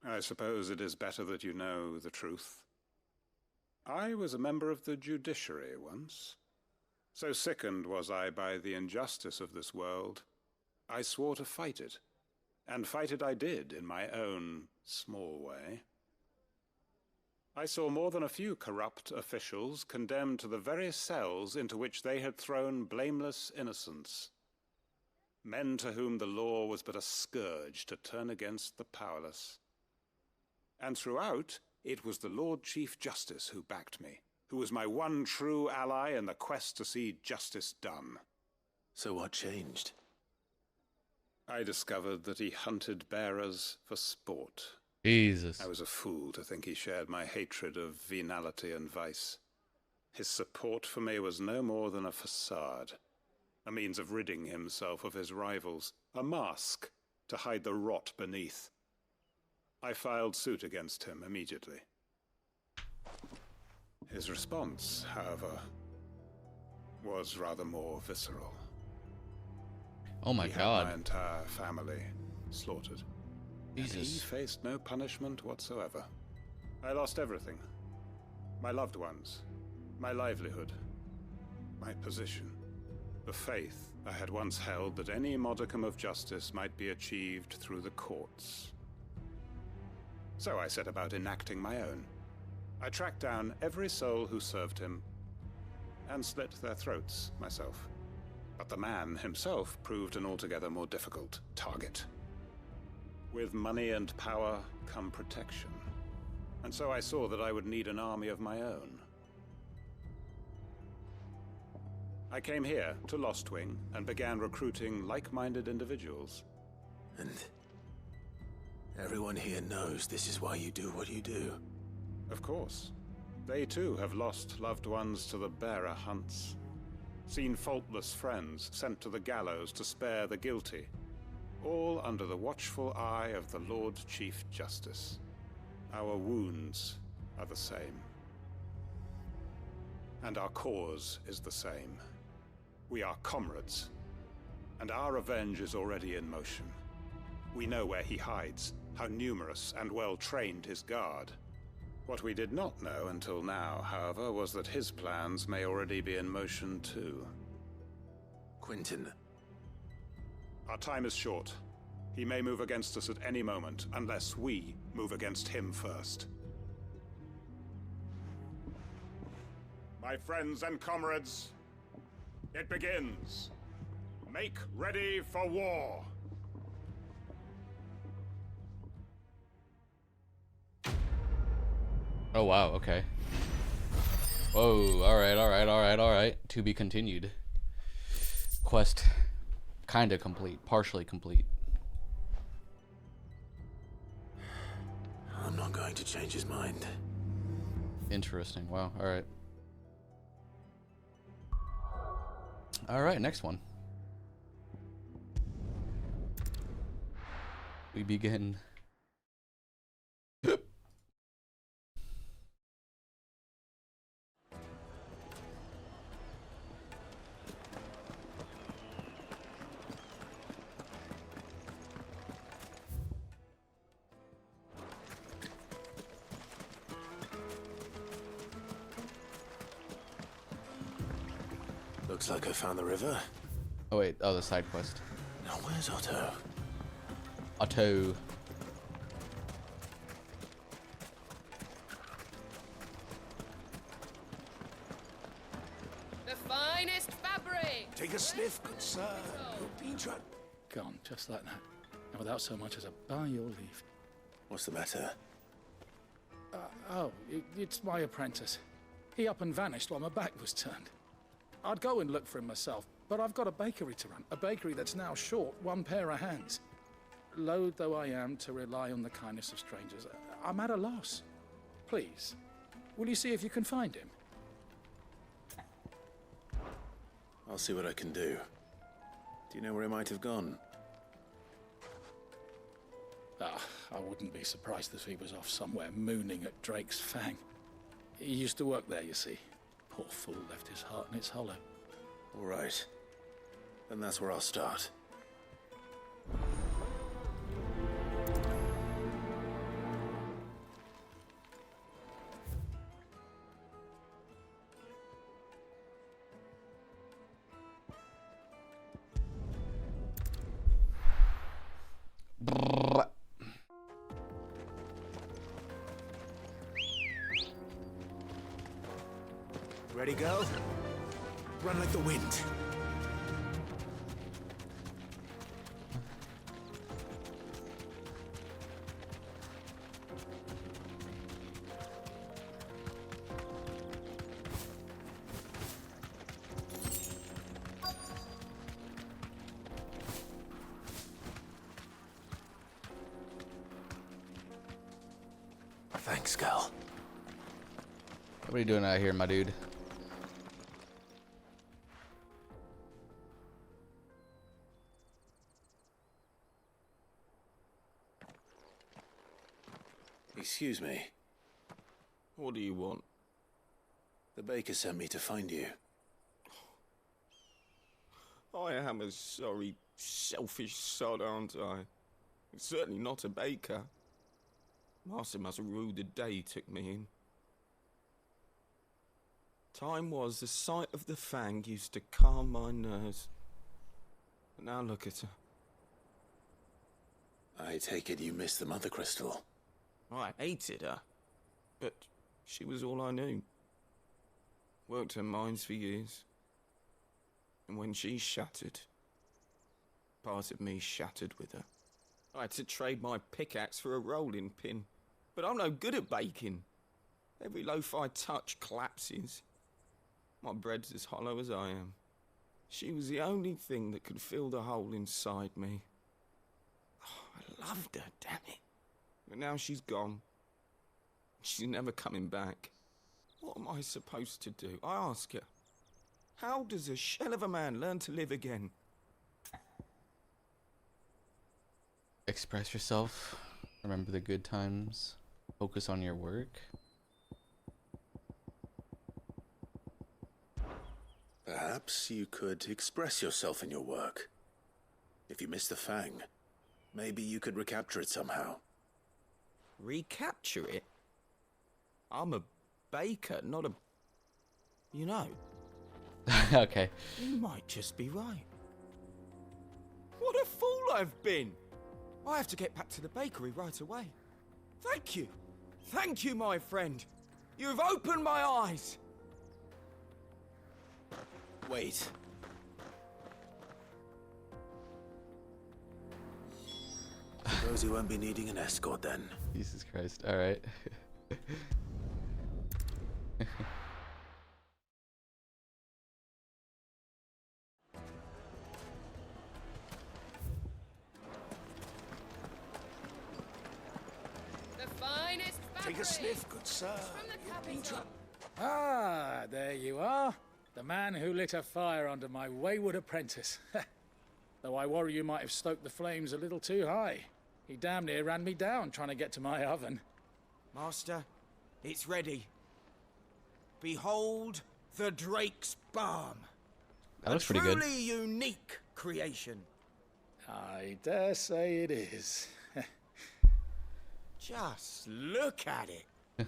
S16: I suppose it is better that you know the truth. I was a member of the judiciary once. So sickened was I by the injustice of this world, I swore to fight it. And fight it I did in my own small way. I saw more than a few corrupt officials condemned to the very cells into which they had thrown blameless innocents. Men to whom the law was but a scourge to turn against the powerless. And throughout, it was the Lord Chief Justice who backed me, who was my one true ally in the quest to see justice done.
S3: So what changed?
S16: I discovered that he hunted bearers for sport.
S1: Jesus.
S16: I was a fool to think he shared my hatred of venality and vice. His support for me was no more than a facade, a means of ridding himself of his rivals, a mask to hide the rot beneath. I filed suit against him immediately. His response, however, was rather more visceral.
S1: Oh my
S16: He
S1: God.
S16: had my entire family slaughtered.
S1: Jesus.
S16: And he faced no punishment whatsoever. I lost everything. My loved ones, my livelihood, my position, the faith I had once held that any modicum of justice might be achieved through the courts. So I set about enacting my own. I tracked down every soul who served him and slit their throats myself. But the man himself proved an altogether more difficult target. With money and power come protection. And so I saw that I would need an army of my own. I came here to Lostwing and began recruiting like-minded individuals.
S3: And everyone here knows this is why you do what you do.
S16: Of course. They too have lost loved ones to the bearer hunts. Seen faultless friends sent to the gallows to spare the guilty. All under the watchful eye of the Lord Chief Justice. Our wounds are the same. And our cause is the same. We are comrades. And our revenge is already in motion. We know where he hides, how numerous and well-trained his guard. What we did not know until now, however, was that his plans may already be in motion too.
S3: Quentin.
S16: Our time is short. He may move against us at any moment, unless we move against him first. My friends and comrades, it begins. Make ready for war.
S1: Oh wow, okay. Whoa, alright. To be continued. Quest kinda complete, partially complete.
S3: I'm not going to change his mind.
S1: Interesting. Wow. All right. All right. Next one. We begin.
S3: Looks like I found the river.
S1: Oh wait. Oh, the side quest.
S3: Now where's Otto?
S1: Otto.
S18: The finest fabric!
S2: Take a sniff, good sir. You'll be drunk.
S13: Gone, just like that. And without so much as a by your leave.
S3: What's the matter?
S13: It's my apprentice. He up and vanished while my back was turned. I'd go and look for him myself, but I've got a bakery to run. A bakery that's now short one pair of hands. Loath though I am to rely on the kindness of strangers, I'm at a loss. Please, will you see if you can find him?
S3: I'll see what I can do. Do you know where he might have gone?
S13: I wouldn't be surprised if he was off somewhere mooning at Drake's Fang. He used to work there, you see. Poor fool left his heart in its hollow.
S3: All right. Then that's where I'll start. Ready, go? Run like the wind. Thanks, Gal.
S1: What are you doing out here, my dude?
S3: Excuse me.
S19: What do you want?
S3: The baker sent me to find you.
S19: I am a sorry, selfish sod, aren't I? Certainly not a baker. Master must have ruled the day he took me in. Time was the sight of the Fang used to calm my nerves. But now look at her.
S3: I take it you missed the Mother Crystal.
S19: I hated her, but she was all I knew. Worked her mines for years. And when she shattered, part of me shattered with her. I had to trade my pickaxe for a rolling pin, but I'm no good at baking. Every loaf I touch collapses. My bread's as hollow as I am. She was the only thing that could fill the hole inside me. Oh, I loved her, damn it. But now she's gone. She's never coming back. What am I supposed to do? I ask her. How does a shell of a man learn to live again?
S1: Express yourself. Remember the good times. Focus on your work.
S3: Perhaps you could express yourself in your work. If you miss the Fang, maybe you could recapture it somehow.
S19: Recapture it? I'm a baker, not a... You know.
S1: Okay.
S19: You might just be right. What a fool I've been! I have to get back to the bakery right away. Thank you. Thank you, my friend. You've opened my eyes.
S3: Wait. Suppose you won't be needing an escort then.
S1: Jesus Christ. All right.
S18: The finest
S15: take a sniff, good sir.
S13: Ah, there you are. The man who lit a fire under my wayward apprentice. Though I worry you might have stoked the flames a little too high. He damn near ran me down trying to get to my oven.
S19: Master, it's ready. Behold the Drake's Balm.
S1: That looks pretty good.
S19: Truly unique creation.
S13: I dare say it is.
S19: Just look at it.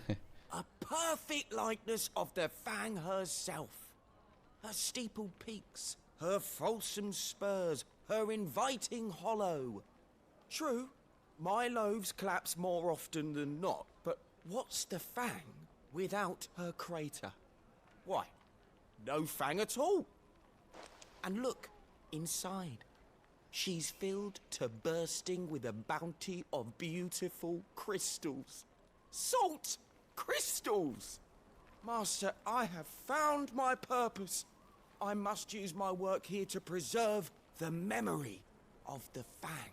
S19: A perfect likeness of the Fang herself. Her steeple peaks, her fulsome spurs, her inviting hollow. True, my loaves collapse more often than not, but what's the Fang without her crater? Why, no Fang at all. And look, inside. She's filled to bursting with a bounty of beautiful crystals. Salt crystals! Master, I have found my purpose. I must use my work here to preserve the memory of the Fang.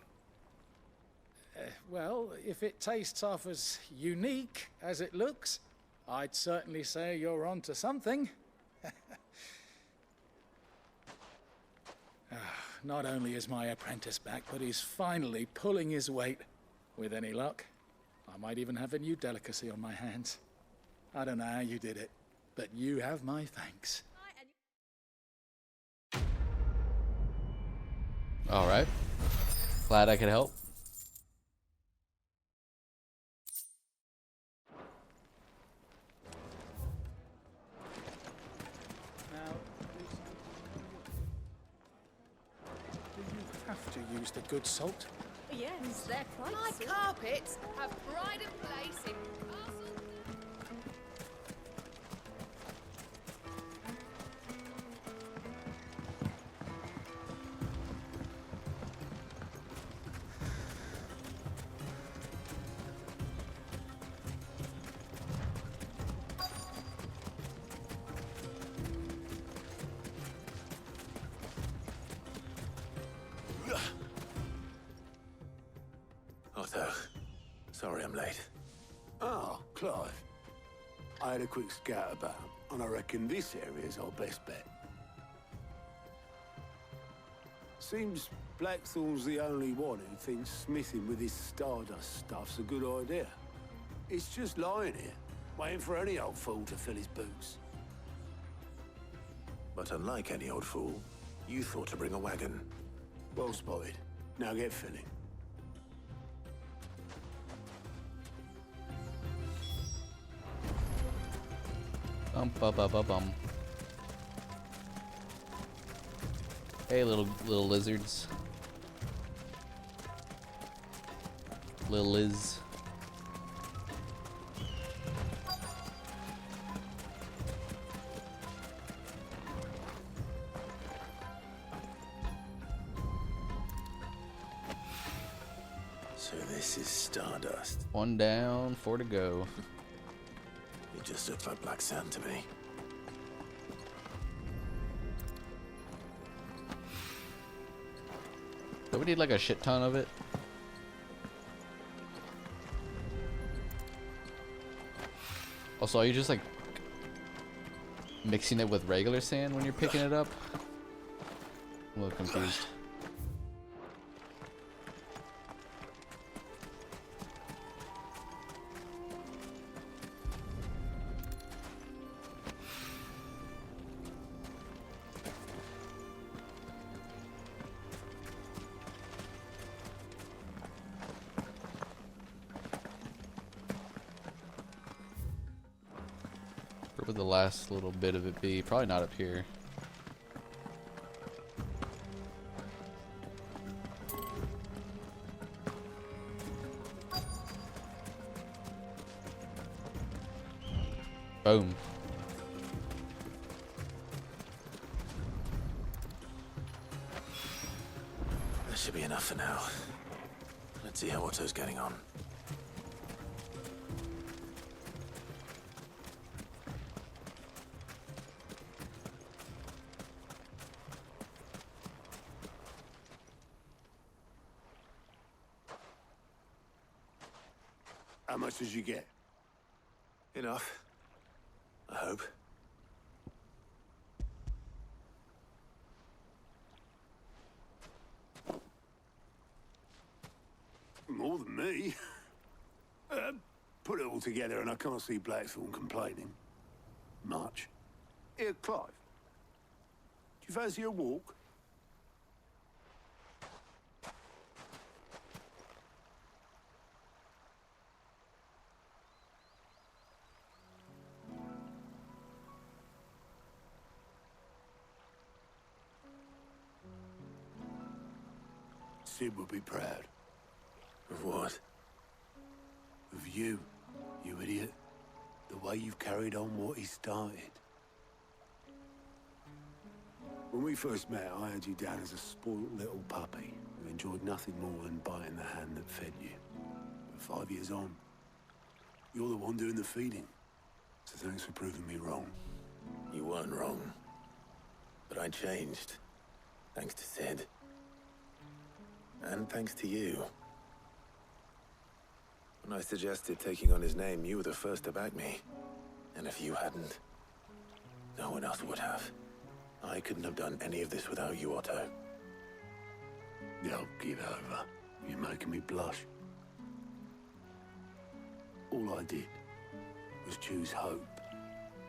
S13: Well, if it tastes half as unique as it looks, I'd certainly say you're onto something. Not only is my apprentice back, but he's finally pulling his weight. With any luck, I might even have a new delicacy on my hands. I don't know how you did it, but you have my thanks.
S1: All right. Glad I could help.
S13: Have to use the good salt.
S18: Yes, they're quite My carpets have pride of place in castles.
S3: Otto, sorry I'm late.
S2: Oh, Clive. I had a quick scout about, and I reckon this area's our best bet. Seems Blackthorn's the only one who thinks smithing with this Stardust stuff's a good idea. It's just lying here, waiting for any old fool to fill his boots.
S3: But unlike any old fool, you thought to bring a wagon.
S2: Well spotted. Now get filling.
S1: Bum. Hey, little lizards. Little Liz.
S3: So this is Stardust.
S1: One down, 4 to go.
S3: It just looked like black sand to me.
S1: Do we need like a shit ton of it? Also, are you just like mixing it with regular sand when you're picking it up? I'm a little confused. Where would the last little bit of it be? Probably not up here. Boom.
S3: That should be enough for now. Let's see how Otto's getting on.
S2: How much did you get?
S3: Enough. I hope.
S2: More than me. Put it all together and I can't see Blackthorn complaining. Much. Here, Clive. Do you fancy a walk? Sid would be proud.
S3: Of what?
S2: Of you, you idiot. The way you've carried on what he started. When we first met, I had you down as a spoiled little puppy who enjoyed nothing more than biting the hand that fed you. But 5 years on, you're the one doing the feeding. So thanks for proving me wrong.
S3: You weren't wrong. But I changed. Thanks to Sid. And thanks to you. When I suggested taking on his name, you were the first to back me. And if you hadn't, no one else would have. I couldn't have done any of this without you, Otto.
S2: Don't give over. You're making me blush. All I did was choose hope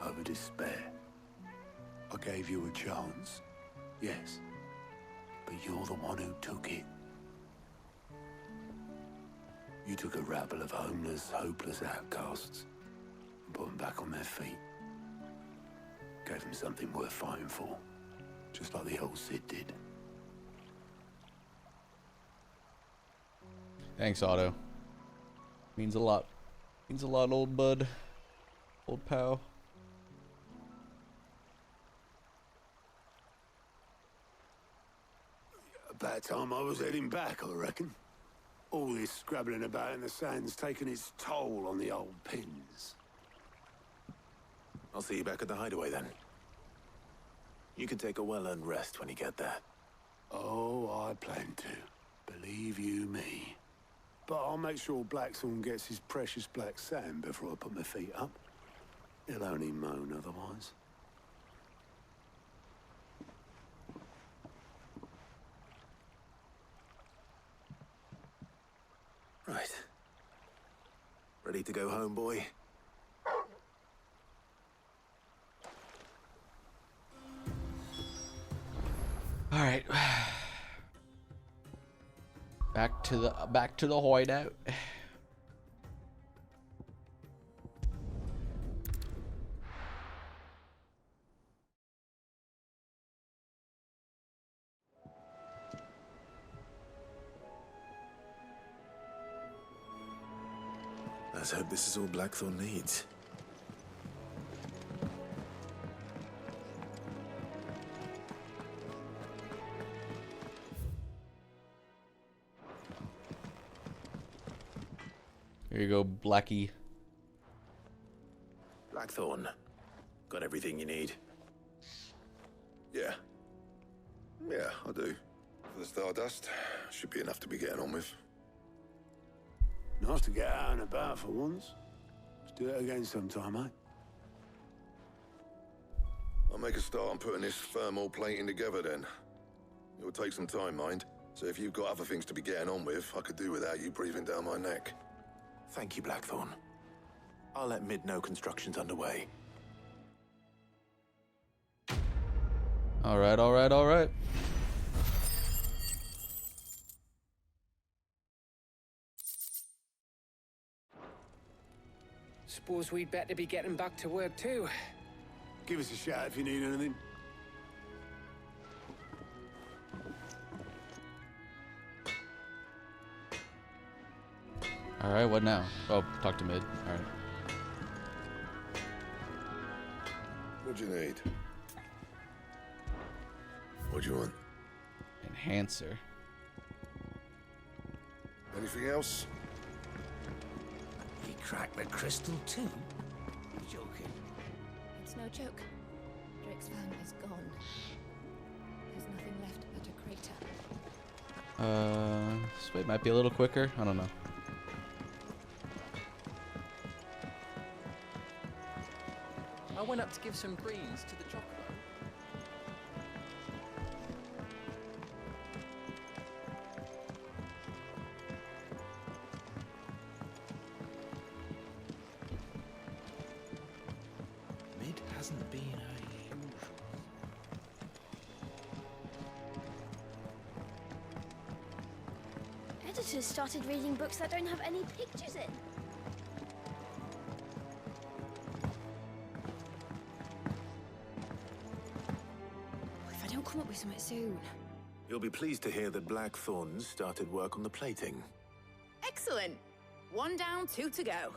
S2: over despair. I gave you a chance, yes, but you're the one who took it. You took a rabble of homeless, hopeless outcasts and put them back on their feet. Gave them something worth fighting for, just like the old Sid did.
S1: Thanks, Otto. Means a lot. Means a lot, old bud. Old pal.
S2: About time I was heading back, I reckon. All this scrabbling about in the sand's taken its toll on the old pins.
S3: I'll see you back at the hideaway then. You can take a well-earned rest when you get there.
S2: Oh, I plan to. Believe you me. But I'll make sure Blackthorn gets his precious black sand before I put my feet up. He'll only moan otherwise.
S3: Right. Ready to go home, boy?
S1: All right. Back to the hideout.
S3: Let's hope this is all Blackthorn needs.
S1: Here you go, Blackie.
S3: Blackthorn, got everything you need?
S12: Yeah. Yeah, I do. For the Stardust, should be enough to be getting on with.
S2: Nice to get out and about for once. Let's do it again sometime, eh?
S12: I'll make a start on putting this thermal plating together then. It will take some time, mind. So if you've got other things to be getting on with, I could do without you breathing down my neck.
S3: Thank you, Blackthorn. I'll let Mid know construction's underway.
S1: All right, all right, all right.
S8: Suppose we'd better be getting back to work too.
S2: Give us a shout if you need anything.
S1: All right, what now? Oh, talk to Mid. All right.
S12: What do you need? What do you want?
S1: Enhancer.
S12: Anything else?
S11: He cracked the crystal too? You're joking.
S4: It's no joke. Drake's fang is gone. There's nothing left but a crater.
S1: This way might be a little quicker. I don't know.
S20: Let's give some greens to the chocolate.
S3: Mid hasn't been her usual.
S10: Editors started reading books that don't have any pictures in.
S6: If I don't come up with something soon.
S3: You'll be pleased to hear that Blackthorn's started work on the plating.
S14: Excellent. 1 down, 2 to go.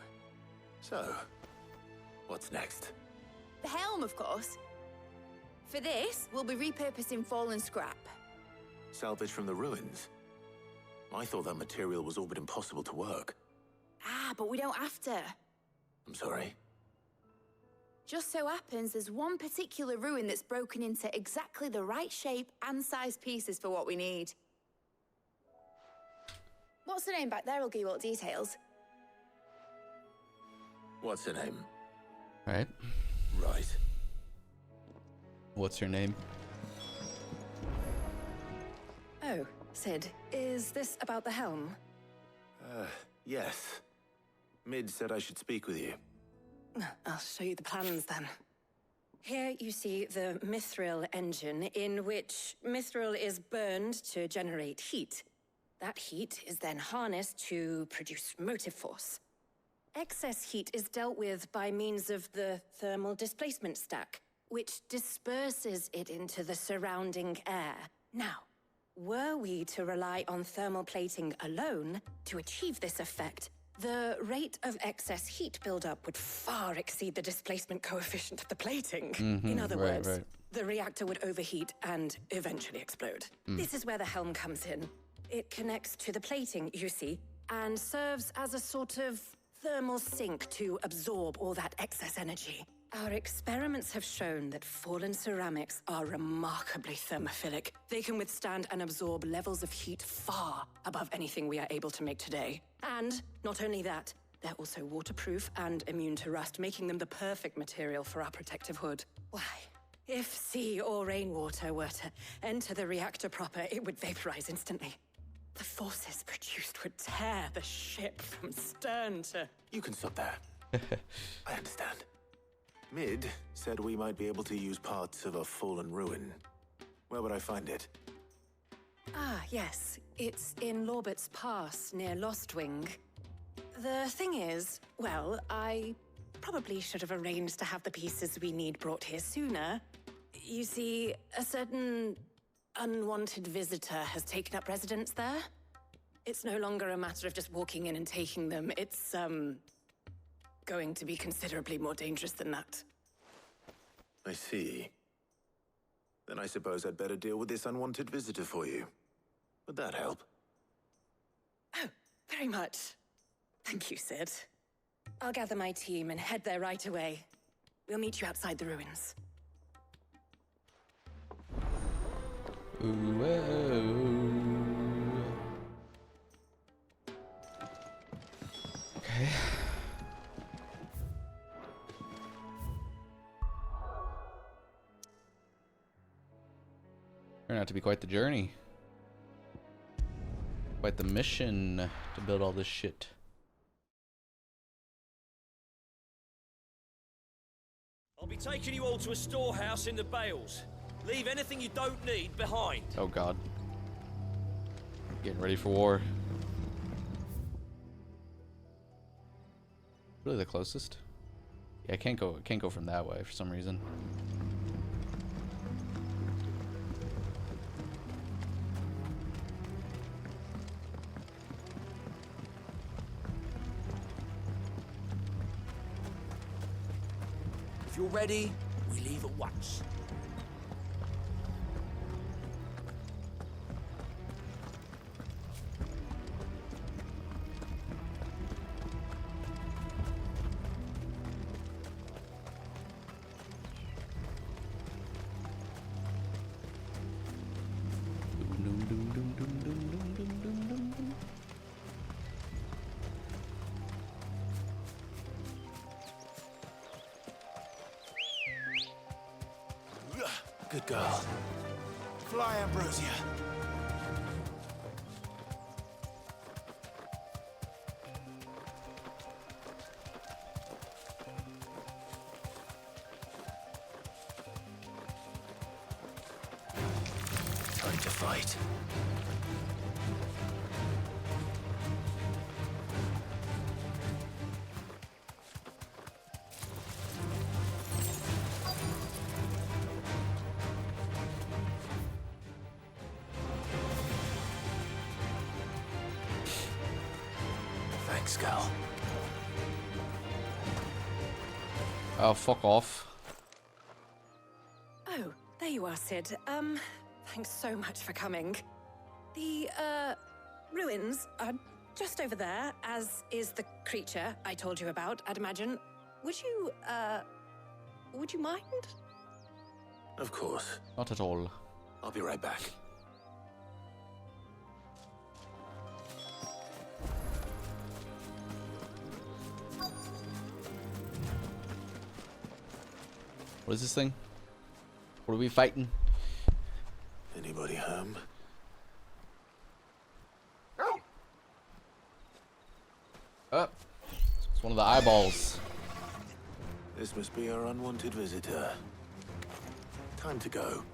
S3: So, what's next?
S14: The helm, of course. For this, we'll be repurposing fallen scrap.
S3: Salvage from the ruins? I thought that material was all but impossible to work.
S14: Ah, but we don't have to.
S3: I'm sorry.
S14: Just so happens there's one particular ruin that's broken into exactly the right shape and size pieces for what we need. What's the name back there? I'll give you all details.
S3: What's her name?
S1: Right.
S3: Right.
S1: What's her name?
S6: Oh, Sid, is this about the helm?
S3: Yes. Mid said I should speak with you.
S6: I'll show you the plans then. Here you see the mithril engine, in which mithril is burned to generate heat. That heat is then harnessed to produce motive force. Excess heat is dealt with by means of the thermal displacement stack, which disperses it into the surrounding air. Now, were we to rely on thermal plating alone to achieve this effect, the rate of excess heat buildup would far exceed the displacement coefficient of the plating. In other words, the reactor would overheat and eventually explode. This is where the helm comes in. It connects to the plating, you see, and serves as a sort of thermal sink to absorb all that excess energy. Our experiments have shown that fallen ceramics are remarkably thermophilic. They can withstand and absorb levels of heat far above anything we are able to make today. And not only that, they're also waterproof and immune to rust, making them the perfect material for our protective hood. Why, if sea or rainwater were to enter the reactor proper, it would vaporize instantly. The forces produced would tear the ship from stern to...
S3: You can stop there. I understand. Mid said we might be able to use parts of a fallen ruin. Where would I find it?
S6: Ah, yes. It's in Lorbert's Pass, near Lostwing. The thing is, well, I probably should have arranged to have the pieces we need brought here sooner. You see, a certain unwanted visitor has taken up residence there. It's no longer a matter of just walking in and taking them. It's, going to be considerably more dangerous than that.
S3: I see. Then I suppose I'd better deal with this unwanted visitor for you. Would that help?
S6: Oh, very much. Thank you, Sid. I'll gather my team and head there right away. We'll meet you outside the ruins.
S1: Okay. Turned out to be quite the journey. Quite the mission to build all this shit.
S21: I'll be taking you all to a storehouse in the Bales. Leave anything you don't need behind.
S1: Oh god. Getting ready for war. Really the closest? Yeah, I can't go from that way for some reason.
S21: If you're ready, we leave at once.
S3: Good girl.
S11: Fly, Ambrosia.
S3: Time to fight. Thanks, girl.
S1: Oh, fuck off.
S6: Oh, there you are, Sid. Thanks so much for coming. The, ruins are just over there, as is the creature I told you about, I'd imagine. Would you mind?
S3: Of course.
S1: Not at all.
S3: I'll be right back.
S1: What is this thing? What are we fighting?
S3: Anybody home?
S1: Oh, it's one of the eyeballs.
S3: This must be our unwanted visitor. Time to go.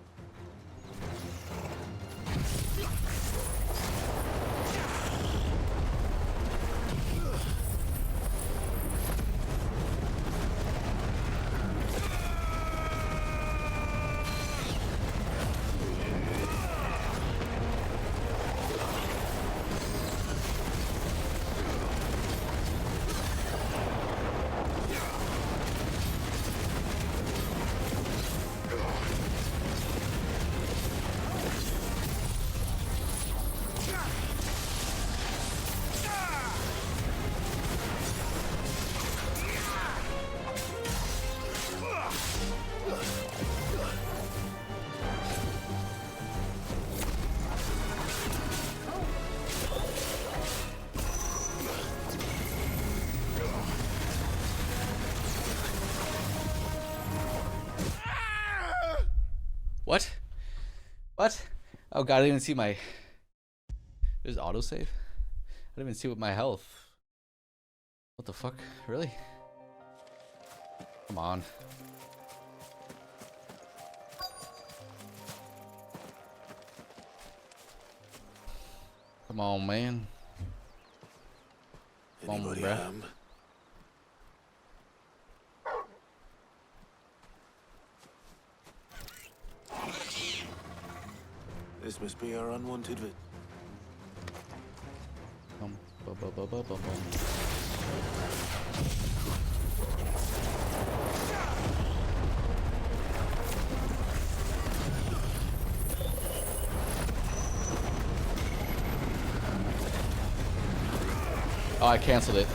S1: What? What? Oh god, I didn't even see my... There's autosave? I didn't even see what my health... What the fuck? Really? Come on. Come on, man. Come on,
S3: Anybody
S1: bruh.
S3: home? This must be our unwanted vid.
S1: Bum. Oh, I canceled it.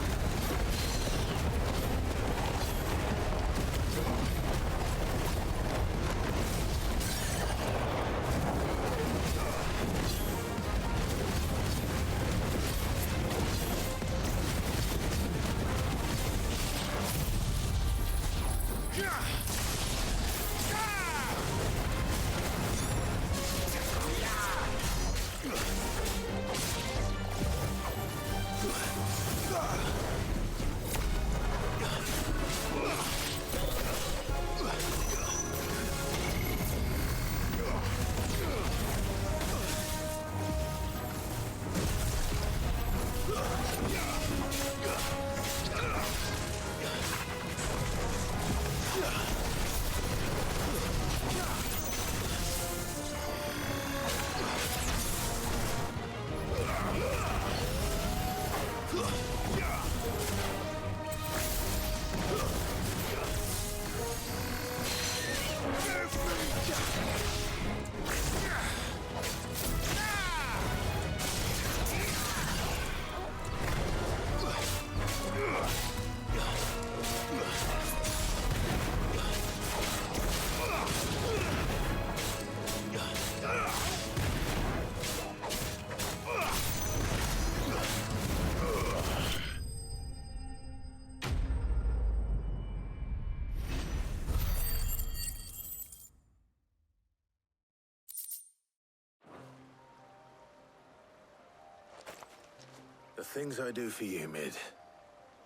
S3: The things I do for you, Mid.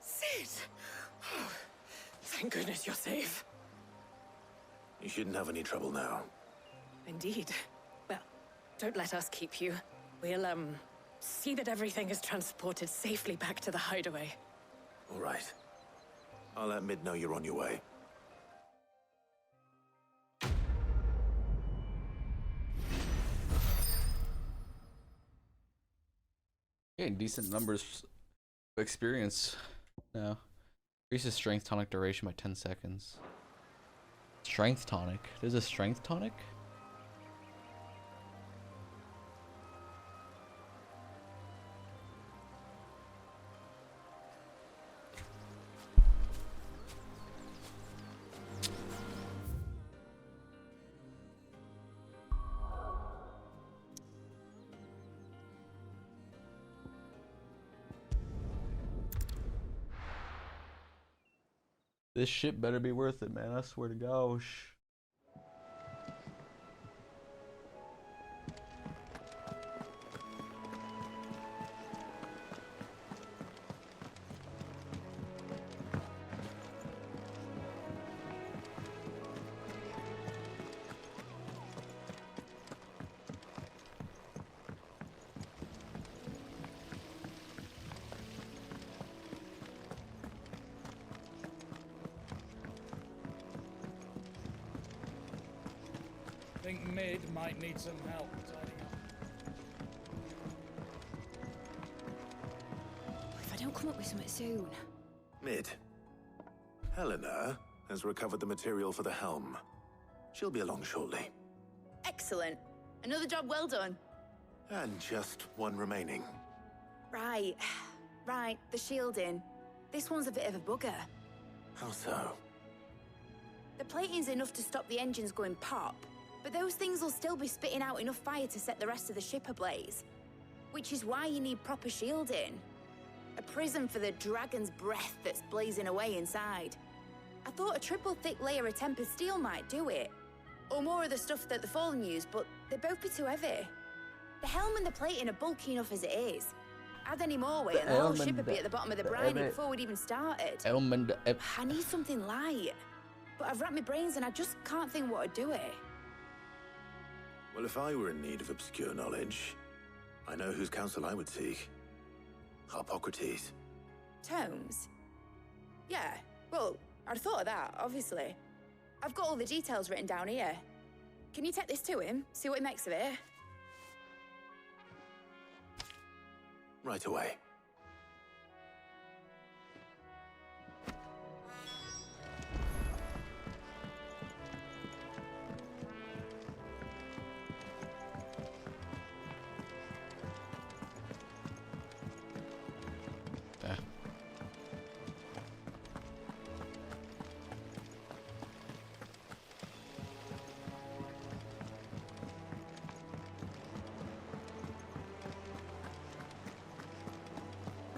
S6: Sid! Oh, thank goodness you're safe.
S3: You shouldn't have any trouble now.
S6: Indeed. Well, don't let us keep you. We'll, see that everything is transported safely back to the hideaway.
S3: All right. I'll let Mid know you're on your way.
S1: Getting decent numbers of experience now. Increases strength tonic duration by 10 seconds. Strength tonic. There's a strength tonic? This shit better be worth it, man. I swear to gosh.
S13: I think Mid might need some help tidying up.
S4: If I don't come up with something soon.
S3: Mid. Helena has recovered the material for the helm. She'll be along shortly.
S14: Excellent. Another job well done.
S3: And just one remaining.
S14: Right. Right, the shielding. This one's a bit of a bugger.
S3: How so?
S14: The plating's enough to stop the engines going pop, but those things will still be spitting out enough fire to set the rest of the ship ablaze. Which is why you need proper shielding. A prism for the dragon's breath that's blazing away inside. I thought a triple thick layer of tempered steel might do it. Or more of the stuff that the Fallen use, but they'd both be too heavy. The helm and the plating are bulky enough as it is. Add any more weight and the whole ship would be at the bottom of the briny before we'd even started. I need something light. But I've racked my brains and I just can't think what would do it.
S3: Well, if I were in need of obscure knowledge, I know whose counsel I would seek. Hippocrates.
S14: Tomes? Yeah, well, I'd thought of that, obviously. I've got all the details written down here. Can you take this to him, see what he makes of it?
S3: Right away.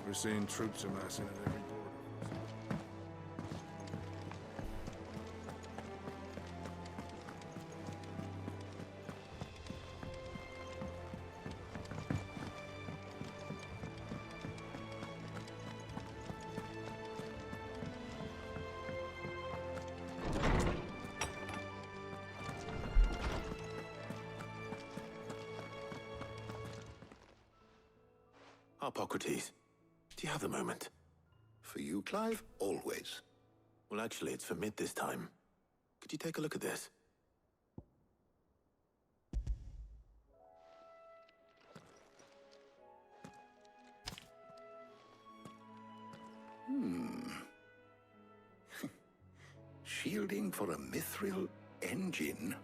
S15: We're seeing troops amassing at every border.
S3: Hippocrates, do you have a moment?
S5: For you, Clive? Always.
S3: Well, actually, it's for Mid this time. Could you take a look at this?
S5: Shielding for a mithril engine.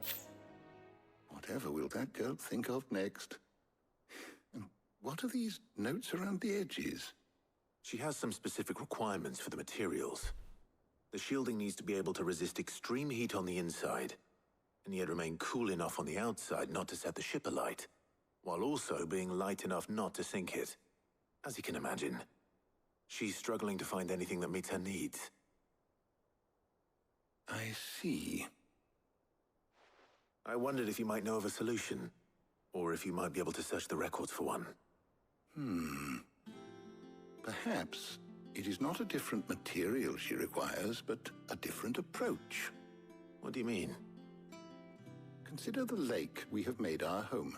S5: Whatever will that girl think of next? And what are these notes around the edges?
S3: She has some specific requirements for the materials. The shielding needs to be able to resist extreme heat on the inside, and yet remain cool enough on the outside not to set the ship alight, while also being light enough not to sink it. As you can imagine, she's struggling to find anything that meets her needs.
S5: I see.
S3: I wondered if you might know of a solution, or if you might be able to search the records for one.
S5: perhaps it is not a different material she requires, but a different approach.
S3: What do you mean?
S5: Consider the lake we have made our home.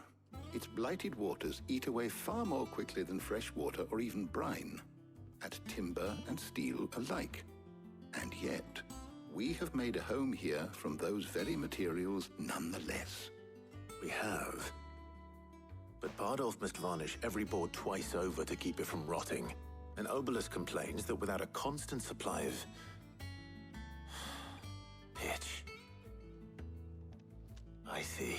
S5: Its blighted waters eat away far more quickly than fresh water or even brine, at timber and steel alike. And yet, we have made a home here from those very materials nonetheless.
S3: We have. But Bardolph must varnish every board twice over to keep it from rotting. And Obelus complains that without a constant supply of pitch. I see.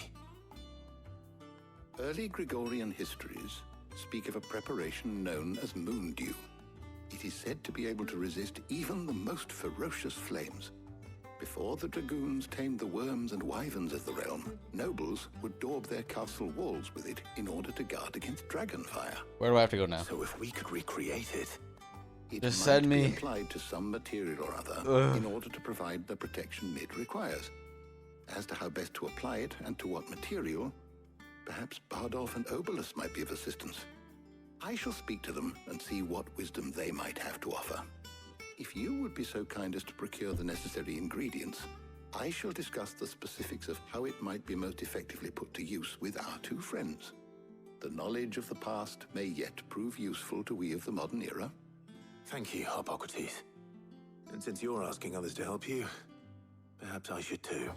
S5: Early Gregorian histories speak of a preparation known as moon dew. It is said to be able to resist even the most ferocious flames. Before the dragoons tamed the worms and wyverns of the realm, nobles would daub their castle walls with it in order to guard against dragon fire.
S1: Where do I have to go now?
S3: So if we could recreate it...
S5: It
S1: Just
S5: might
S1: send
S5: be
S1: me.
S5: applied to some material or other in order to provide the protection it requires. As to how best to apply it and to what material, perhaps Bardolph and Obelus might be of assistance. I shall speak to them and see what wisdom they might have to offer. If you would be so kind as to procure the necessary ingredients, I shall discuss the specifics of how it might be most effectively put to use with our two friends. The knowledge of the past may yet prove useful to we of the modern era.
S3: Thank you, Hippocrates. And since you're asking others to help you, perhaps I should too.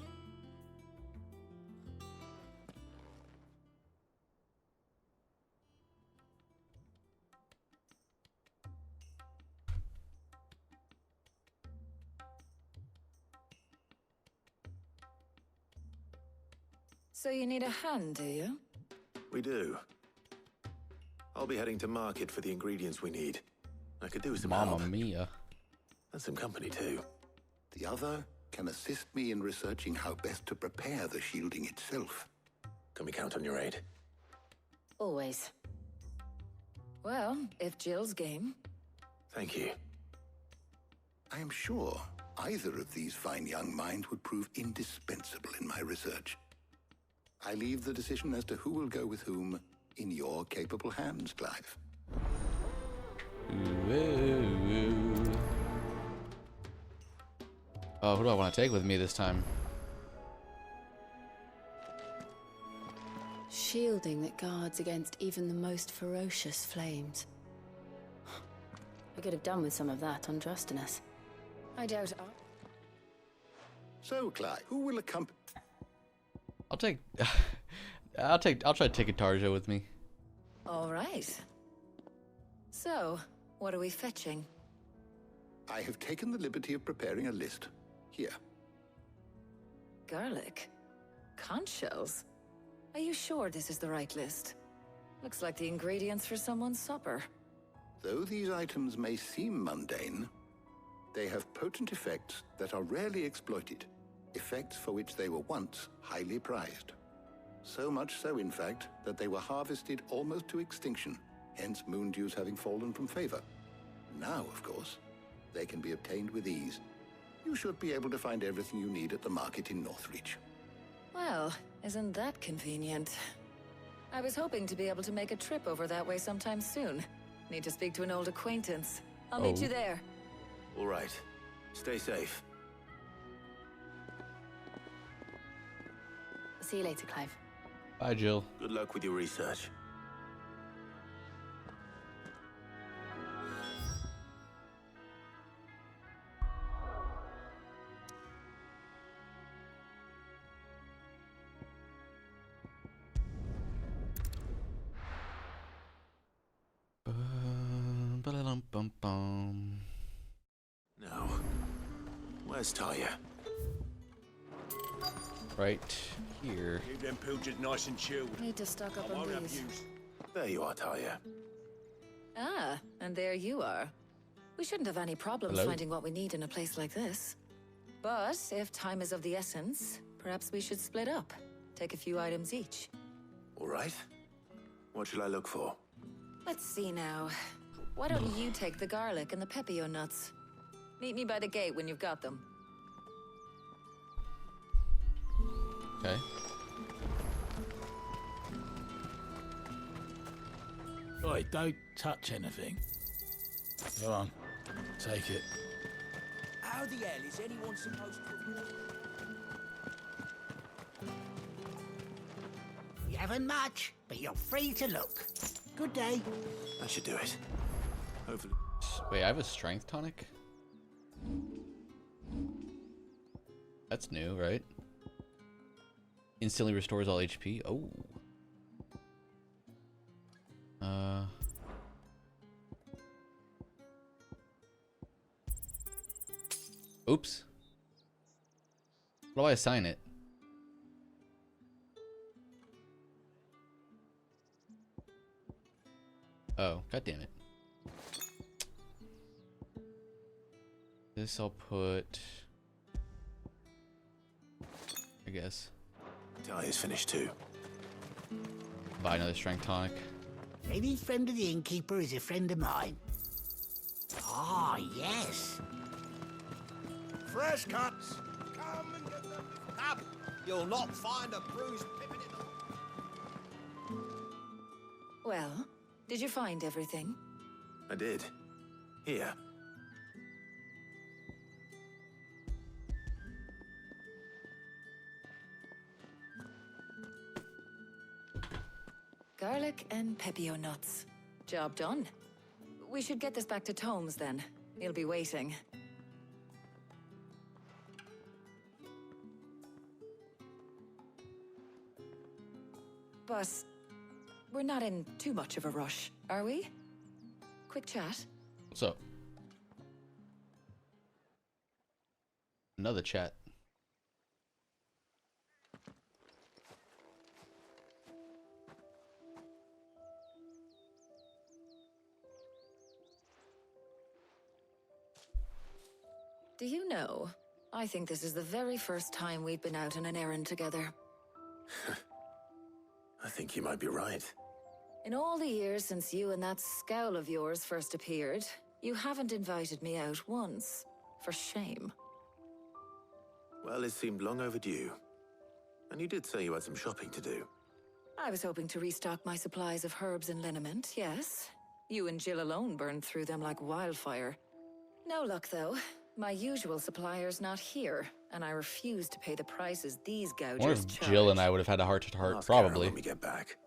S17: So you need a hand, do you?
S3: We do. I'll be heading to market for the ingredients we need. I could do with some help.
S1: Mamma mia.
S3: And some company too.
S5: The other can assist me in researching how best to prepare the shielding itself.
S3: Can we count on your aid?
S17: Always. Well, if Jill's game.
S3: Thank you.
S5: I am sure either of these fine young minds would prove indispensable in my research. I leave the decision as to who will go with whom in your capable hands, Clive.
S1: Oh, who do I want to take with me this time?
S4: Shielding that guards against even the most ferocious flames. I could have done with some of that on Drustinus. I doubt
S5: So, Clive, who will accompany...
S1: I'll try to take a Tarja with me.
S17: All right. So, what are we fetching?
S5: I have taken the liberty of preparing a list. Here.
S17: Garlic? Conch shells? Are you sure this is the right list? Looks like the ingredients for someone's supper.
S5: Though these items may seem mundane, they have potent effects that are rarely exploited. Effects for which they were once highly prized. So much so, in fact, that they were harvested almost to extinction, hence moon dews having fallen from favor. Now, of course, they can be obtained with ease. You should be able to find everything you need at the market in Northreach.
S17: Well, isn't that convenient? I was hoping to be able to make a trip over that way sometime soon. Need to speak to an old acquaintance. I'll meet you there.
S3: All right. Stay safe.
S4: See you later, Clive.
S1: Bye, Jill.
S3: Good luck with your research. Now, where's Talia?
S1: Right here.
S11: Keep them pilgers nice and chilled.
S17: Need to stock up
S11: I
S17: on
S11: won't
S17: these.
S11: abuse.
S3: There you are, Talia.
S17: Ah, and there you are. We shouldn't have any problems
S1: Hello?
S17: finding what we need in a place like this. But if time is of the essence, perhaps we should split up. Take a few items each.
S3: All right. What shall I look for?
S17: Let's see now. Why don't you take the garlic and the pepio nuts? Meet me by the gate when you've got them.
S1: Okay.
S13: Oi, don't touch anything. Go on, take it.
S11: How the hell is anyone supposed to...
S20: You haven't much, but you're free to look. Good day.
S3: That should do it. Hopefully.
S1: Wait, I have a strength tonic? That's new, right? Instantly restores all HP. Oh. Oops. How do I assign it? Oh, god damn it. This I'll put, I guess.
S3: Talia's finished too.
S1: Buy another strength tonic.
S20: Any friend of the innkeeper is a friend of mine. Ah, yes.
S11: Fresh cuts! Come and get them. Come! You'll not find a bruised pippin in the...
S17: Well, did you find everything?
S3: I did. Here.
S17: Garlic and pepio nuts. Job done. We should get this back to Tomes then. He'll be waiting. But we're not in too much of a rush, are we? Quick chat.
S1: What's up? Another chat.
S17: Do you know, I think this is the very first time we've been out on an errand together.
S3: I think you might be right.
S17: In all the years since you and that scowl of yours first appeared, you haven't invited me out once. For shame.
S3: Well, it seemed long overdue. And you did say you had some shopping to do.
S17: I was hoping to restock my supplies of herbs and liniment, yes. You and Jill alone burned through them like wildfire. No luck, though. My usual supplier's not here, and I refuse to pay the prices these
S1: I
S17: gougers
S1: wonder if
S17: charge.
S1: Jill and I would have had a heart-to-heart,
S3: Ask Karen
S1: probably.
S3: when we get back.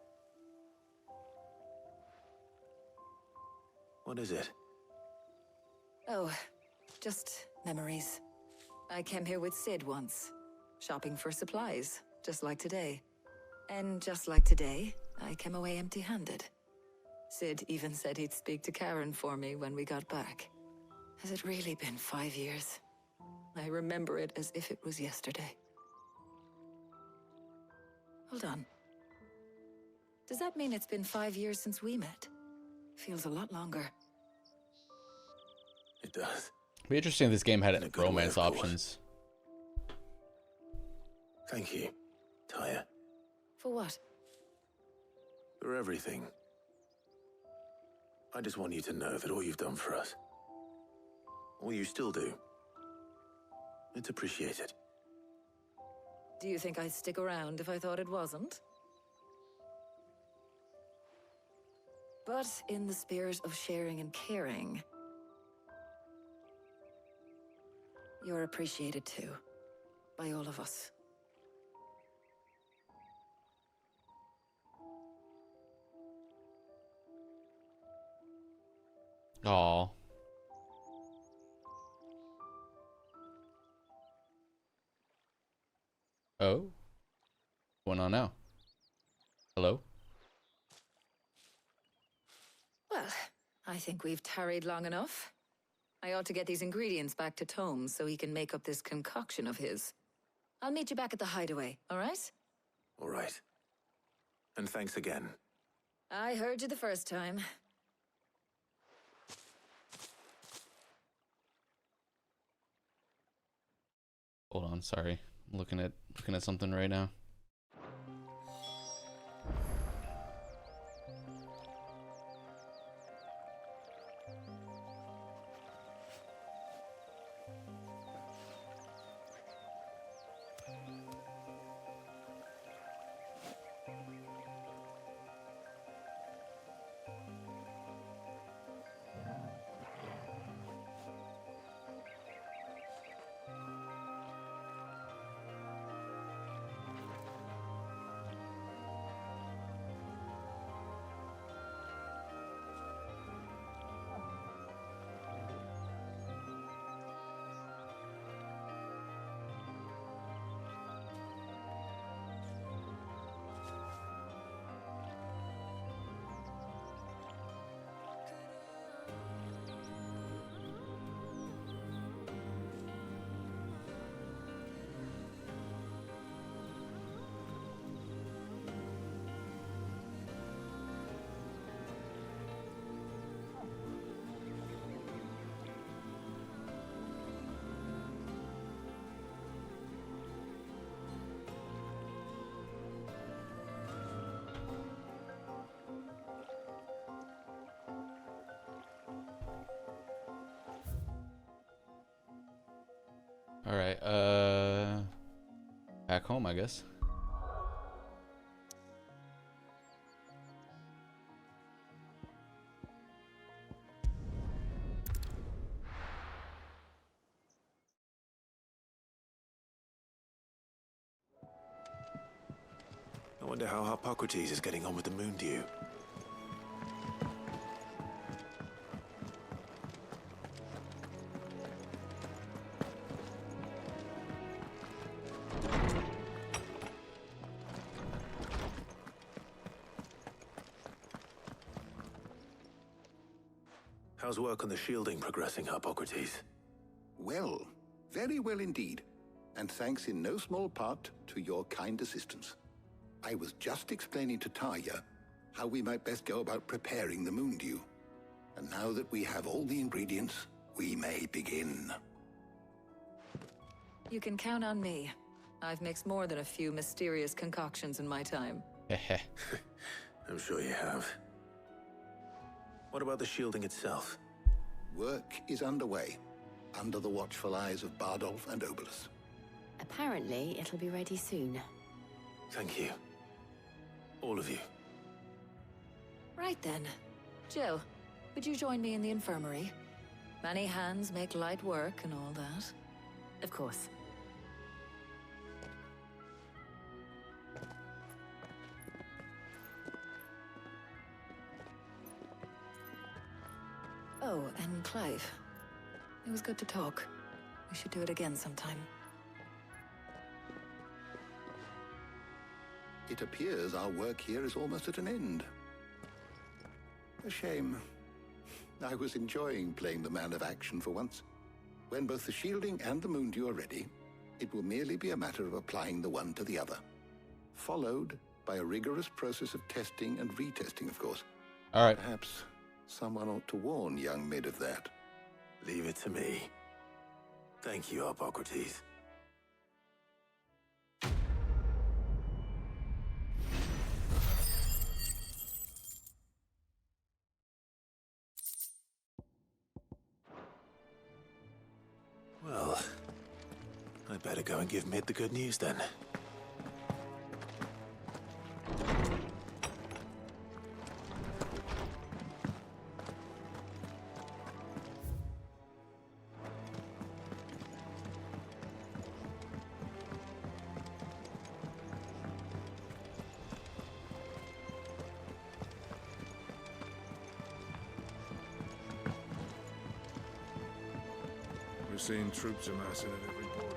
S3: What is it?
S17: Oh, just memories. I came here with Sid once, shopping for supplies, just like today. And just like today, I came away empty-handed. Sid even said he'd speak to Karen for me when we got back. Has it really been 5 years? I remember it as if it was yesterday. Hold on. Does that mean it's been 5 years since we met? Feels a lot longer.
S3: It does.
S1: It'd be interesting if this game had
S3: good way,
S1: romance
S3: of course.
S1: options.
S3: Thank you, Taya,
S17: For what?
S3: for everything. I just want you to know that all you've done for us, all you still do, it's appreciated.
S17: Do you think I'd stick around if I thought it wasn't? But in the spirit of sharing and caring, you're appreciated too, by all of us.
S1: Aw. Oh? What's going on now? Hello?
S17: Well, I think we've tarried long enough. I ought to get these ingredients back to Tomes so he can make up this concoction of his. I'll meet you back at the hideaway, all right?
S3: All right. And thanks again.
S17: I heard you the first time.
S1: Hold on, sorry. I'm looking at something right now. Alright, back home, I guess.
S3: I wonder how Hippocrates is getting on with the moon dew. How's work on the shielding progressing, Hippocrates?
S5: Well, very well indeed. And thanks in no small part to your kind assistance. I was just explaining to Tarja how we might best go about preparing the moon dew. And now that we have all the ingredients, we may begin.
S17: You can count on me. I've mixed more than a few mysterious concoctions in my time.
S3: I'm sure you have. What about the shielding itself?
S5: Work is underway, under the watchful eyes of Bardolph and Obolus.
S7: Apparently, it'll be ready soon.
S3: Thank you. All of you.
S17: Right then. Jill, would you join me in the infirmary? Many hands make light work and all that.
S7: Of course.
S17: Oh, and Clive. It was good to talk. We should do it again sometime.
S5: It appears our work here is almost at an end. A shame. I was enjoying playing the man of action for once. When both the shielding and the moon dew are ready, it will merely be a matter of applying the one to the other. Followed by a rigorous process of testing and retesting, of course.
S1: All right.
S5: Perhaps someone ought to warn young Mid of that.
S3: Leave it to me. Thank you, Hippocrates. Well, I better go and give Mid the good news then.
S15: We're seeing troops amassing at every border.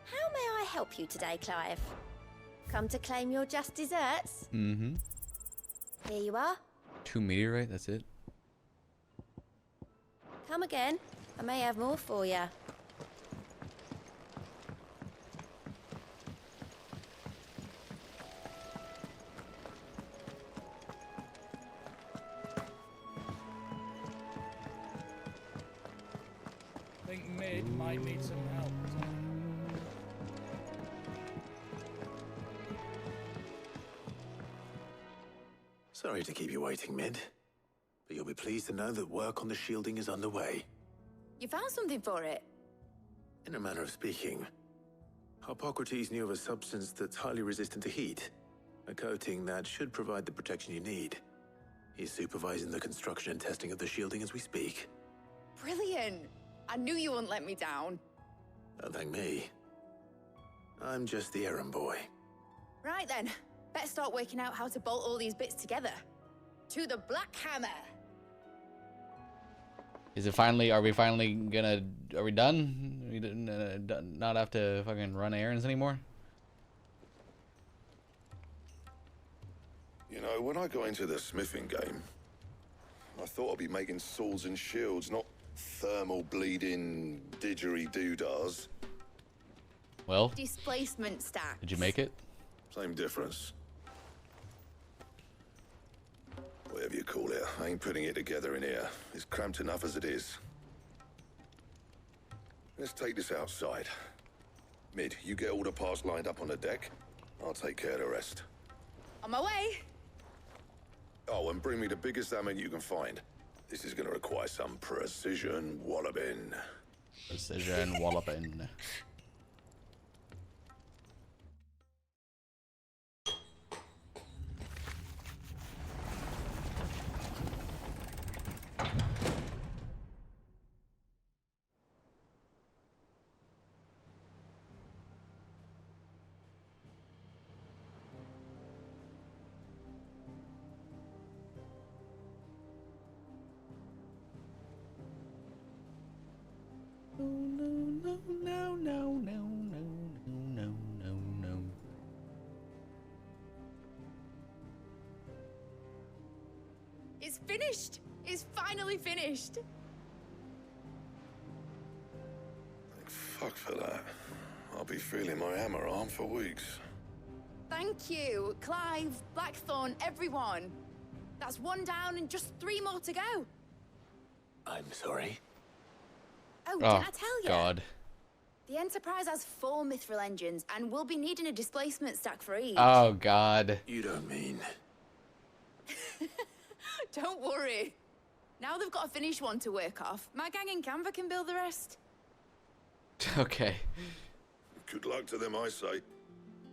S10: How may I help you today, Clive? Come to claim your just desserts?
S1: Mm-hmm.
S10: Here you are.
S1: 2 meteorite, that's it.
S10: Come again. I may have more for you.
S13: I think Mid might need some help.
S3: Sorry to keep you waiting, Mid. But you'll be pleased to know that work on the shielding is underway.
S14: You found something for it?
S3: In a manner of speaking, Hippocrates knew of a substance that's highly resistant to heat. A coating that should provide the protection you need. He's supervising the construction and testing of the shielding as we speak.
S14: Brilliant! I knew you wouldn't let me down.
S3: Don't thank me. I'm just the errand boy.
S14: Right then, better start working out how to bolt all these bits together. To the Black Hammer!
S1: Is it finally, are we finally gonna, are we done? We didn't, not have to fucking run errands anymore?
S12: You know, when I got into the smithing game, I thought I'd be making swords and shields, not thermal bleeding didgeridoo-dahs.
S1: Well,
S14: Displacement stack.
S1: did you make it?
S12: Same difference. Whatever you call it, I ain't putting it together in here. It's cramped enough as it is. Let's take this outside. Mid, you get all the parts lined up on the deck. I'll take care of the rest.
S14: On my way!
S12: Oh, and bring me the biggest hammer you can find. This is gonna require some precision walloping.
S1: Precision walloping. No.
S14: It's finished! It's finally finished!
S12: Thank fuck for that. I'll be feeling my hammer arm for weeks.
S14: Thank you, Clive, Blackthorn, everyone. That's one down and just 3 more to go.
S3: I'm sorry.
S14: Oh, did I tell you?
S1: God.
S14: The Enterprise has 4 mithril engines, and we'll be needing a displacement stack for each.
S1: Oh, God.
S3: You don't mean...
S14: Don't worry. Now they've got a finished one to work off. My gang in Canva can build the rest.
S1: Okay.
S12: Good luck to them, I say.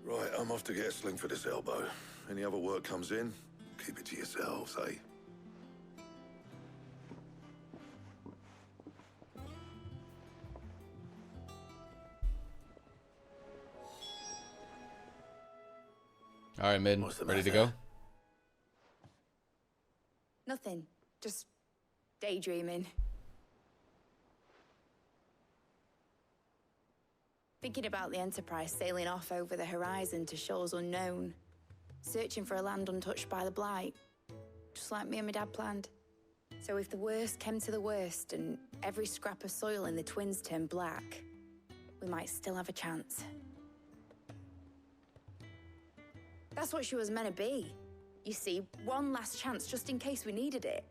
S12: Right, I'm off to get a sling for this elbow. Any other work comes in, keep it to yourselves, eh?
S1: All right, Mid. Ready to go?
S14: Nothing. Just daydreaming. Thinking about the Enterprise sailing off over the horizon to shores unknown, searching for a land untouched by the Blight, just like me and my dad planned. So if the worst came to the worst and every scrap of soil in the Twins turned black, we might still have a chance. That's what she was meant to be. You see, one last chance just in case we needed it.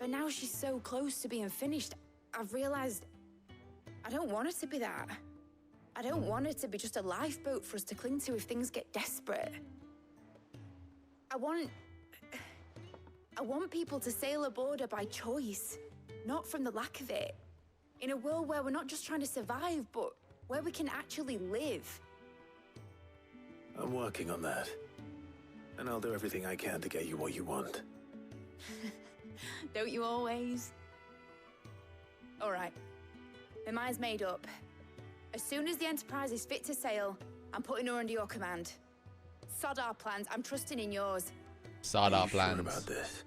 S14: But now she's so close to being finished, I've realized I don't want it to be that. I don't want it to be just a lifeboat for us to cling to if things get desperate. I want people to sail aboard her by choice, not from the lack of it. In a world where we're not just trying to survive, but where we can actually live.
S3: I'm working on that. And I'll do everything I can to get you what you want.
S14: Don't you always? All right. My mind's made up. As soon as the Enterprise is fit to sail, I'm putting her under your command. Sod our plans. I'm trusting in yours.
S1: Sod our plans.
S3: Sure about this?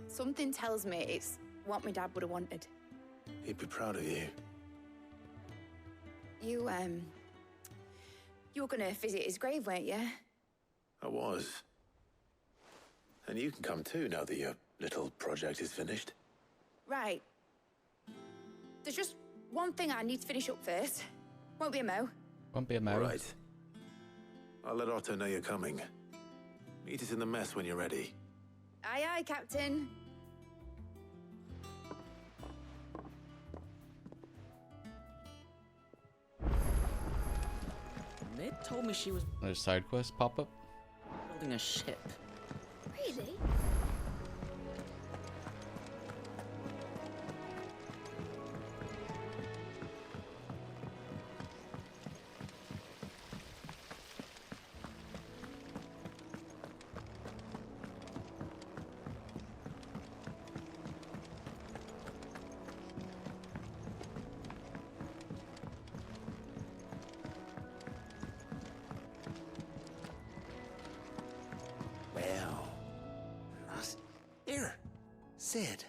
S14: Something tells me it's what my dad would have wanted.
S3: He'd be proud of you.
S14: You were gonna visit his grave, weren't you?
S3: I was. And you can come too now that your little project is finished.
S14: Right. There's just one thing I need to finish up first. Won't be a mo.
S1: Won't be a mo.
S3: All right. I'll let Otto know you're coming. Meet us in the mess when you're ready.
S14: Aye, aye, Captain.
S9: Mid told me she was
S1: There's side quest pop up.
S9: building a ship.
S10: Really?
S20: Sid,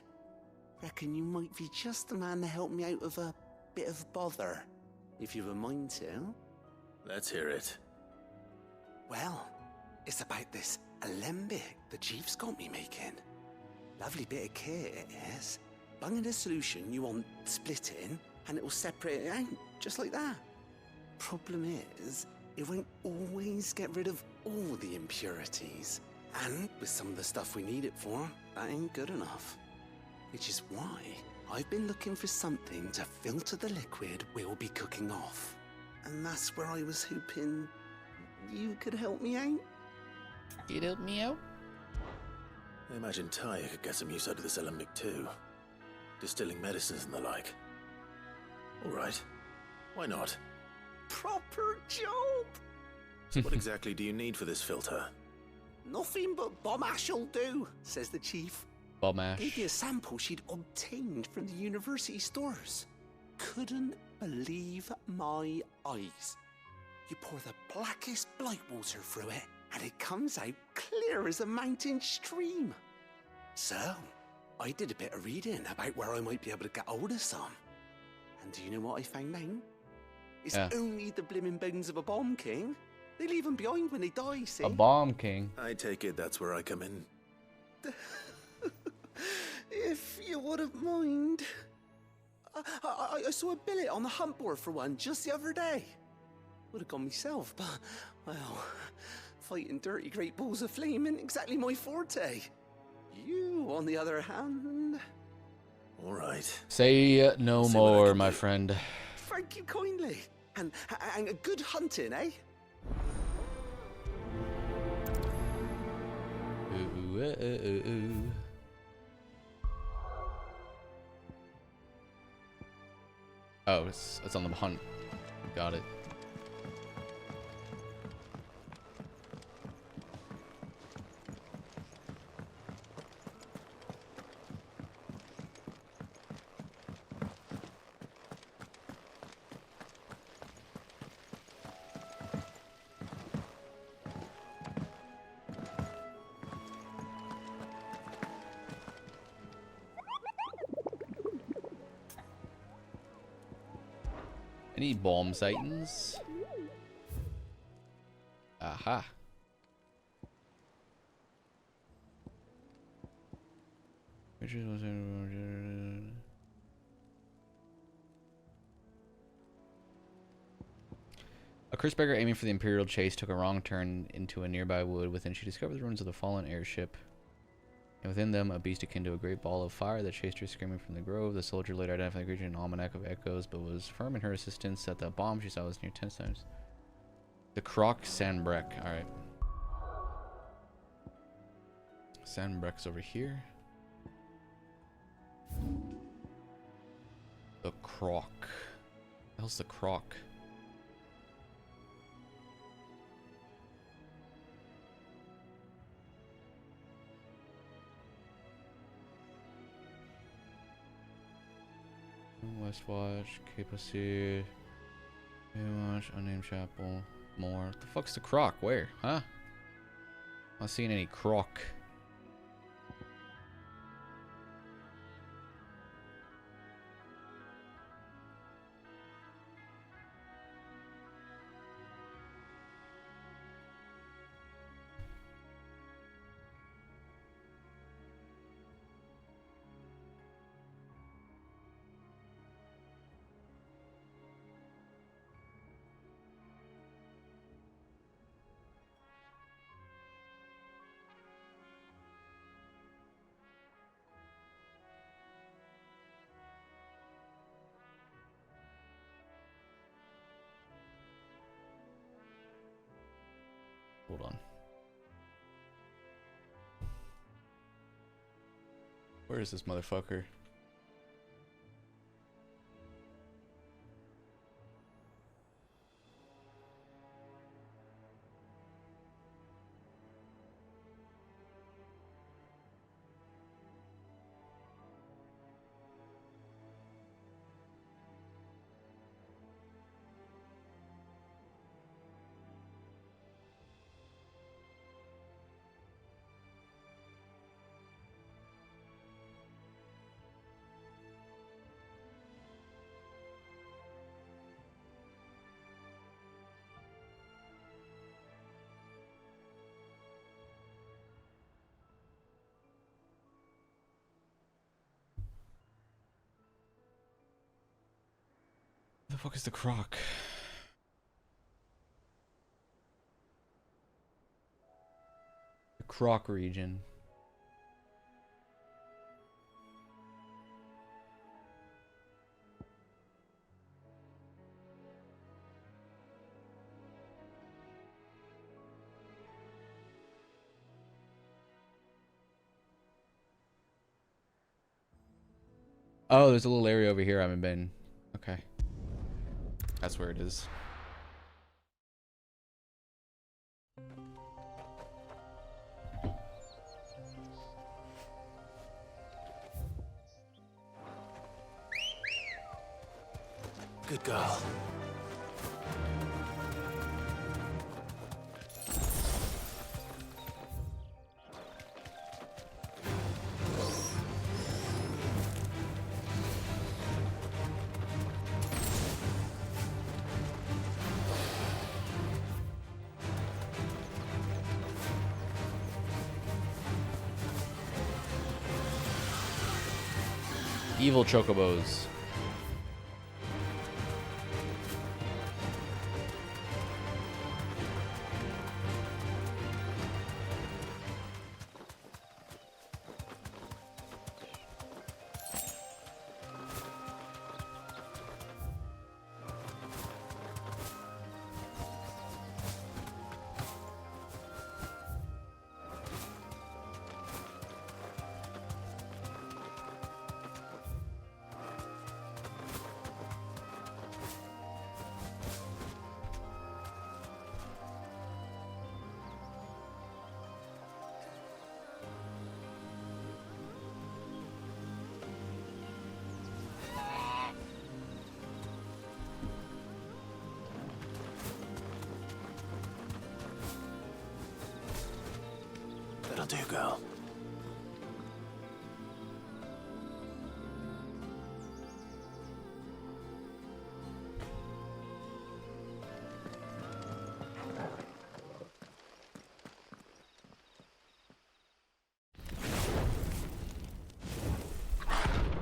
S20: reckon you might be just the man to help me out of a bit of bother, if you've a mind to.
S3: Let's hear it.
S20: Well, it's about this alembic the chief's got me making. Lovely bit of kit it is. Bunging a solution you want splitting, and it will separate it out, just like that. Problem is, it won't always get rid of all the impurities. And with some of the stuff we need it for, that ain't good enough. Which is why I've been looking for something to filter the liquid we'll be cooking off. And that's where I was hoping you could help me out.
S1: You'd help me out?
S3: I imagine Tyre could get some use out of this alembic too. Distilling medicines and the like. All right. Why not?
S20: Proper job!
S3: So what exactly do you need for this filter?
S20: Nothing but bomb ash'll do, says the chief.
S1: Bomb ash.
S20: Gave you a sample she'd obtained from the university stores. Couldn't believe my eyes. You pour the blackest blight water through it, and it comes out clear as a mountain stream. So, I did a bit of reading about where I might be able to get hold of some. And do you know what I found out? It's only the blimmin' bones of a bomb king. They leave them behind when they die, see?
S1: A bomb king.
S3: I take it that's where I come in.
S20: If you wouldn't mind. I saw a billet on the hunt board for one just the other day. Would have gone myself, but, well, fighting dirty great balls of flame ain't exactly my forte. You, on the other hand...
S3: All right.
S1: Say no more, my friend.
S20: Thank you kindly. And a good hunting, eh?
S1: Ooh. Oh, it's on the hunt. Got it. Any bomb sightings? Aha. A Crispberger aiming for the Imperial chase took a wrong turn into a nearby wood. Within, she discovered the ruins of the fallen airship. And within them, a beast akin to a great ball of fire that chased her screaming from the grove. The soldier later identified the creature in an almanac of echoes, but was firm in her insistence that the bomb she saw was near 10 times. The Croc Sandbreck. Alright. Sandbreck's over here. The Croc. What the hell's the Croc? Westwatch, Cape Seer, Watch, Unnamed Chapel, more. What the fuck's the Croc? Where? Huh? Not seeing any Croc. Hold on. Where is this motherfucker? Where the fuck is the Croc? The Croc region. Oh, there's a little area over here I haven't been. Okay. That's where it is.
S20: Good girl.
S1: Evil chocobos.
S20: That'll do, girl.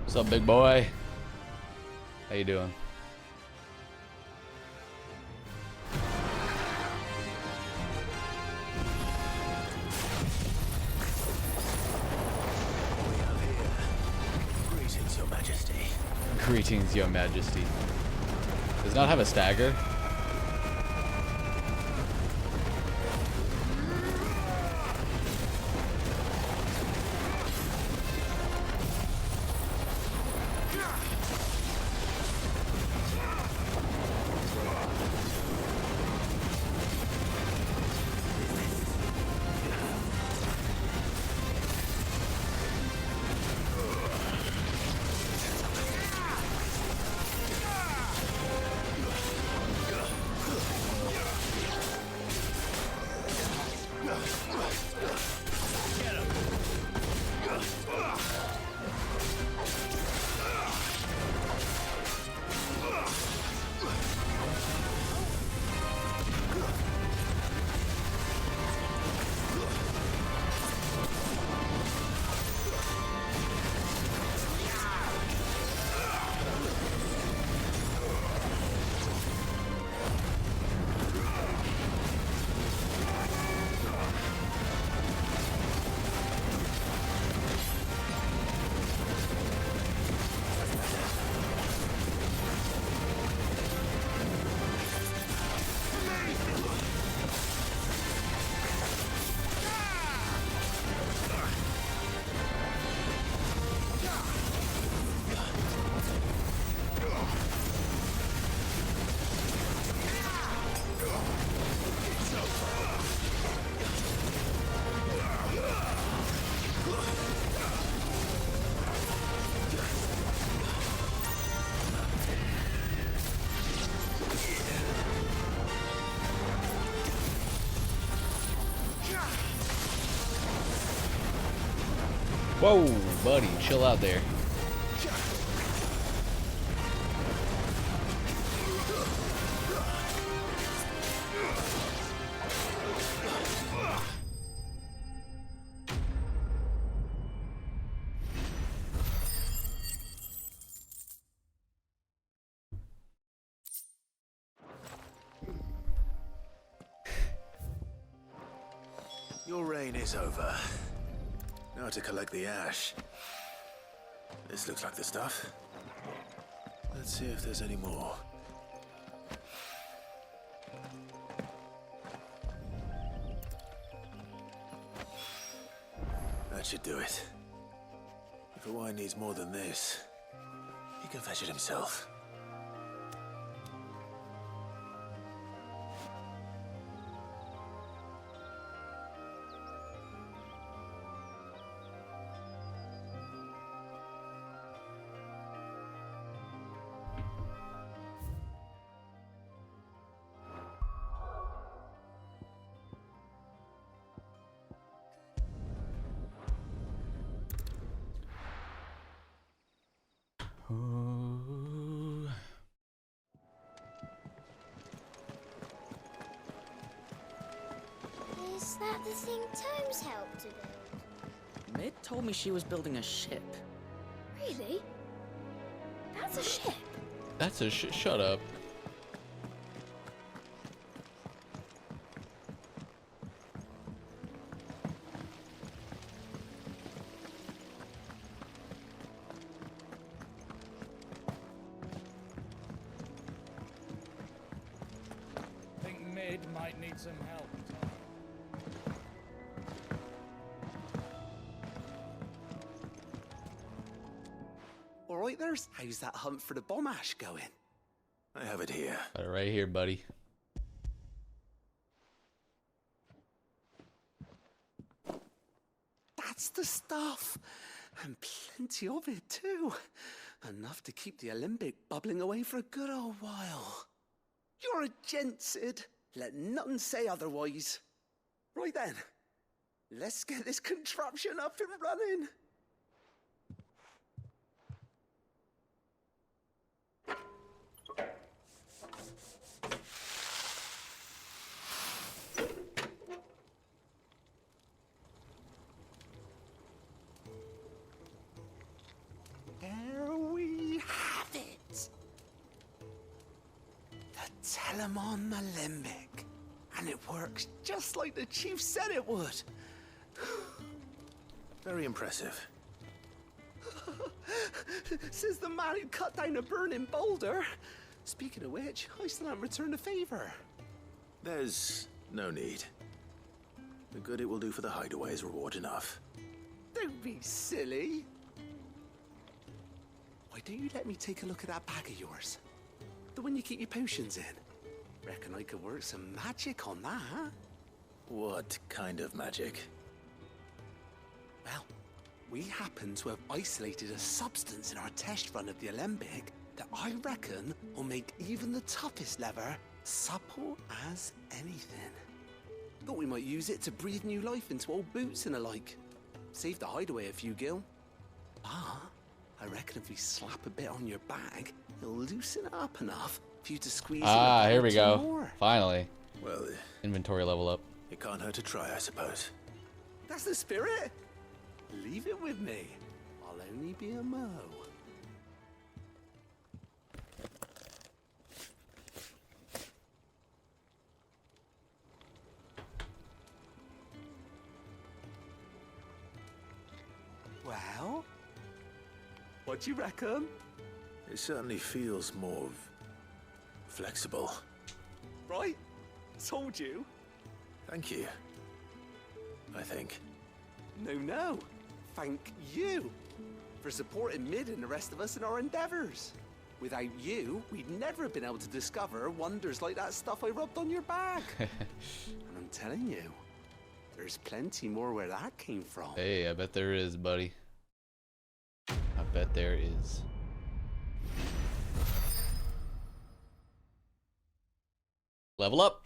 S1: What's up, big boy? How you doing?
S20: Greetings, Your Majesty.
S1: Greetings, Your Majesty. Does not have a stagger. Whoa, buddy, chill out there.
S20: Your reign is over. Now to collect the ash. This looks like the stuff. Let's see if there's any more. That should do it. If a wine needs more than this, he can fetch it himself.
S10: Is that the thing Tomes helped to build?
S9: Mid told me she was building a ship.
S4: Really? That's a ship.
S1: That's a shut up.
S13: Think Mid might need some help.
S20: All right, how's that hunt for the bomb ash going?
S3: I have it here.
S1: Got it right here, buddy.
S20: That's the stuff. And plenty of it, too. Enough to keep the Alembic bubbling away for a good old while. You're a gent, Sid. Let nothing say otherwise. Right then, let's get this contraption up and running. There we have it. The Telemon Alembic. And it works just like the chief said it would.
S3: Very impressive.
S20: Says the man who cut down a burning boulder. Speaking of which, I still haven't returned the favor.
S3: There's no need. The good it will do for the hideaway is reward enough.
S20: Don't be silly. Why don't you let me take a look at that bag of yours? The one you keep your potions in. Reckon I could work some magic on that, huh?
S3: What kind of magic?
S20: Well, we happen to have isolated a substance in our test run of the Alembic that I reckon will make even the toughest lever supple as anything. Thought we might use it to breathe new life into old boots and the like. Save the hideaway a few gil. Ah, I reckon if we slap a bit on your bag, it'll loosen it up enough for you to squeeze in
S1: Here we go.
S20: more.
S1: Finally.
S3: Well,
S1: Inventory level up.
S3: it can't hurt to try, I suppose.
S20: That's the spirit. Leave it with me. I'll only be a mo. Well, what do you reckon?
S3: It certainly feels more flexible.
S20: Right? Told you.
S3: Thank you. I think.
S20: No. Thank you for supporting Mid and the rest of us in our endeavors. Without you, we'd never have been able to discover wonders like that stuff I rubbed on your back. And I'm telling you, there's plenty more where that came from.
S1: Hey, I bet there is, buddy. I bet there is. Level up.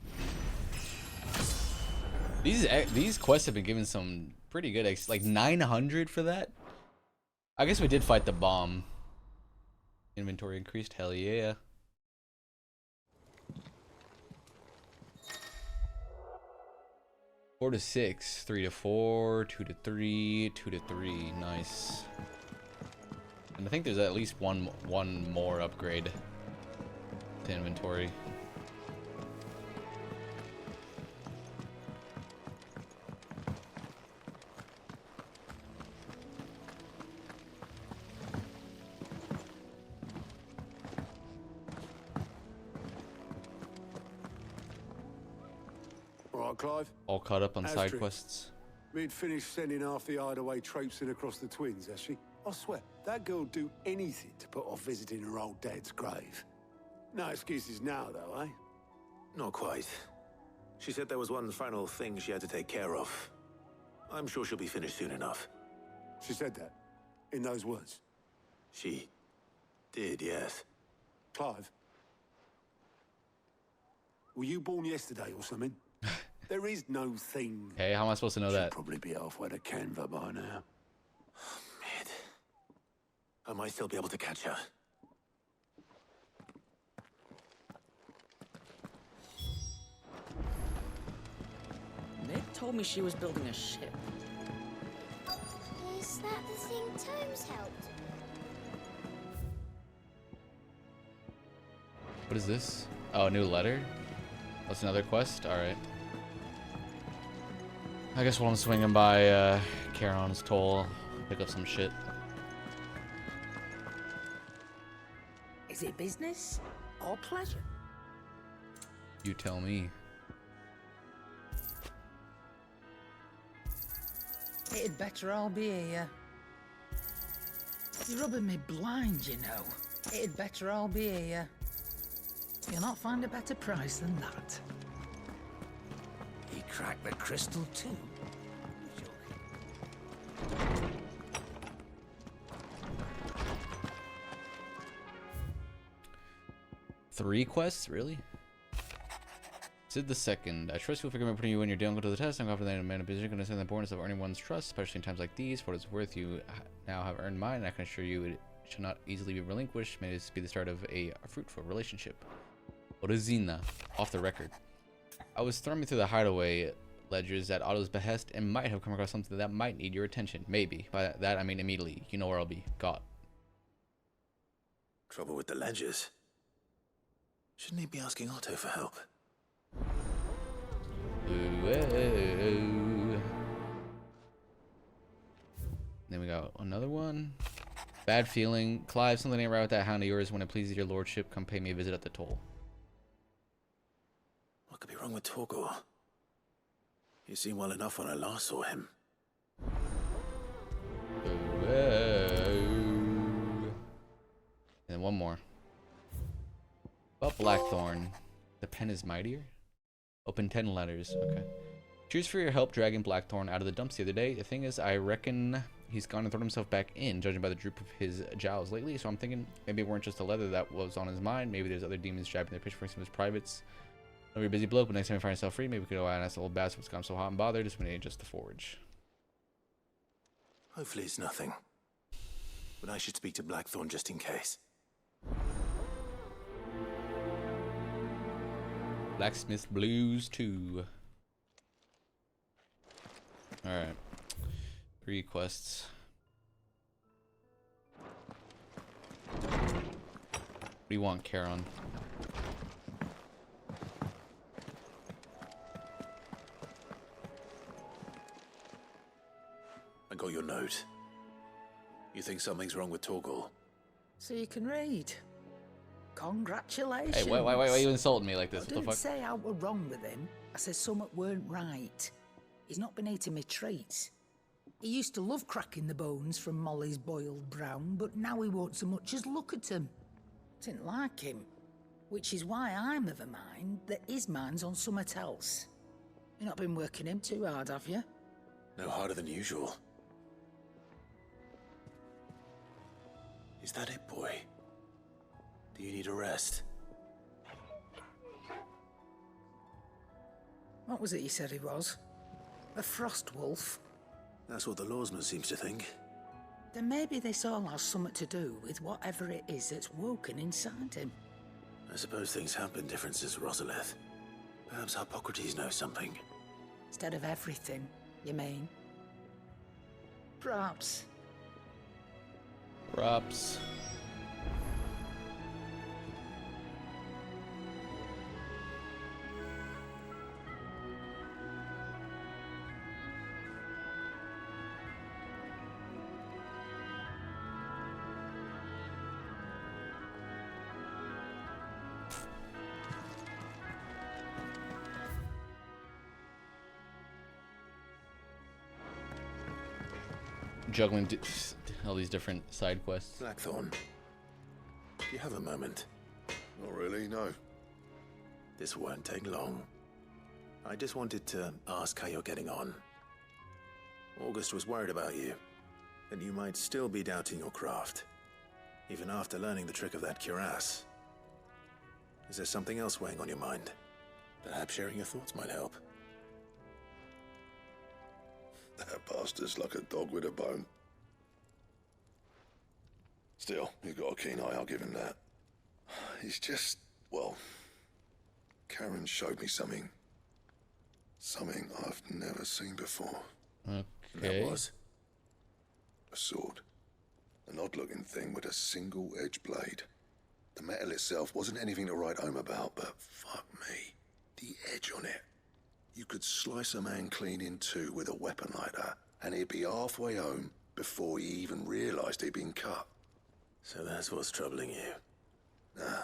S1: These quests have been given some pretty good like 900 for that. I guess we did fight the bomb. Inventory increased. Hell yeah. Four to 6, 3 to 4, 2 to 3, 2 to 3. Nice. And I think there's at least one more upgrade to inventory.
S2: Right, Clive?
S1: All caught up on side
S2: Astrid,
S1: quests.
S2: Mid finished sending half the hideaway traipsing across the twins, has she? I swear, that girl'd do anything to put off visiting her old dad's grave. No excuses now, though, eh?
S3: Not quite. She said there was one final thing she had to take care of. I'm sure she'll be finished soon enough.
S2: She said that? In those words?
S3: She did, yes.
S2: Clive? Were you born yesterday or something? There is no thing.
S1: Hey, how am I supposed to know
S2: She'll
S1: that?
S2: probably be halfway to Canva by now.
S3: I might still be able to catch her.
S9: Nick told me she was building a ship.
S10: Is that the thing Tomes helped?
S1: What is this? Oh, a new letter? That's another quest? Alright. I guess while I'm swinging by Charon's Toll, pick up some shit.
S16: Is it business or pleasure?
S1: You tell me.
S16: It'd better all be here. You're rubbing me blind, you know. It'd better all be here. You'll not find a better price than that. He cracked the crystal too.
S1: 3 quests? Really? Sid the Second. I trust you'll figure out putting you and your deal and go to the test. I'm confident in man of position. Going to the importance of earning one's trust, especially in times like these. For what it's worth, you now have earned mine, and I can assure you it shall not easily be relinquished. May this be the start of a fruitful relationship. Orezina. Off the record. I was thumbing through the hideaway ledgers at Otto's behest and might have come across something that might need your attention. Maybe. By that I mean immediately. You know where I'll be. Got.
S3: Trouble with the ledgers. Shouldn't he be asking Otto for help?
S1: Ooh. Then we got another one. Bad feeling. Clive, something ain't right with that hound of yours. When it pleases your lordship, come pay me a visit at the toll.
S3: What could be wrong with Torgor? He seemed well enough when I last saw him.
S1: And one more. About Blackthorn. The pen is mightier? Open 10 letters. Okay. Cheers for your help dragging Blackthorn out of the dumps the other day. The thing is, I reckon he's gone and thrown himself back in, judging by the droop of his jowls lately. So I'm thinking maybe it weren't just the leather that was on his mind. Maybe there's other demons jabbing their pitchforks in his privates. I know you're a busy bloke, but next time you find yourself free, maybe we could go out and ask the old bastard what's gotten so hot and bothered. Just when it ain't just the forge.
S3: Hopefully it's nothing. But I should speak to Blackthorn just in case.
S1: Blacksmith Blues 2. Alright. 3 quests. What do you want, Charon?
S3: I got your note. You think something's wrong with Torgor?
S16: So you can read. Congratulations.
S1: Hey, why you insulting me like this?
S16: I
S1: What the
S16: didn't
S1: fuck?
S16: say I were wrong with him. I said something weren't right. He's not been eating me treats. He used to love cracking the bones from Molly's boiled brown, but now he won't so much as look at them. Didn't like him. Which is why I'm of a mind that his mind's on something else. You've not been working him too hard, have you?
S3: No harder than usual. Is that it, boy? Do you need a rest?
S16: What was it you said he was? A frost wolf?
S3: That's what the lawsman seems to think.
S16: Then maybe this all has something to do with whatever it is that's woken inside him.
S3: I suppose things have been different since Rosalith. Perhaps Hippocrates knows something.
S16: Instead of everything, you mean? Perhaps.
S1: Props. Juggling all these different side quests.
S3: Blackthorn, do you have a moment?
S12: Not really, no.
S3: This won't take long. I just wanted to ask how you're getting on. August was worried about you, that you might still be doubting your craft, even after learning the trick of that cuirass. Is there something else weighing on your mind? Perhaps sharing your thoughts might help.
S12: That bastard's like a dog with a bone. Still, you've got a keen eye, I'll give him that. It's just, well, Karen showed me something. Something I've never seen before.
S1: Okay.
S12: And that was a sword. An odd-looking thing with a single-edged blade. The metal itself wasn't anything to write home about, but fuck me, the edge on it. You could slice a man clean in two with a weapon like that, and he'd be halfway home before he even realised he'd been cut.
S3: So that's what's troubling you?
S12: No.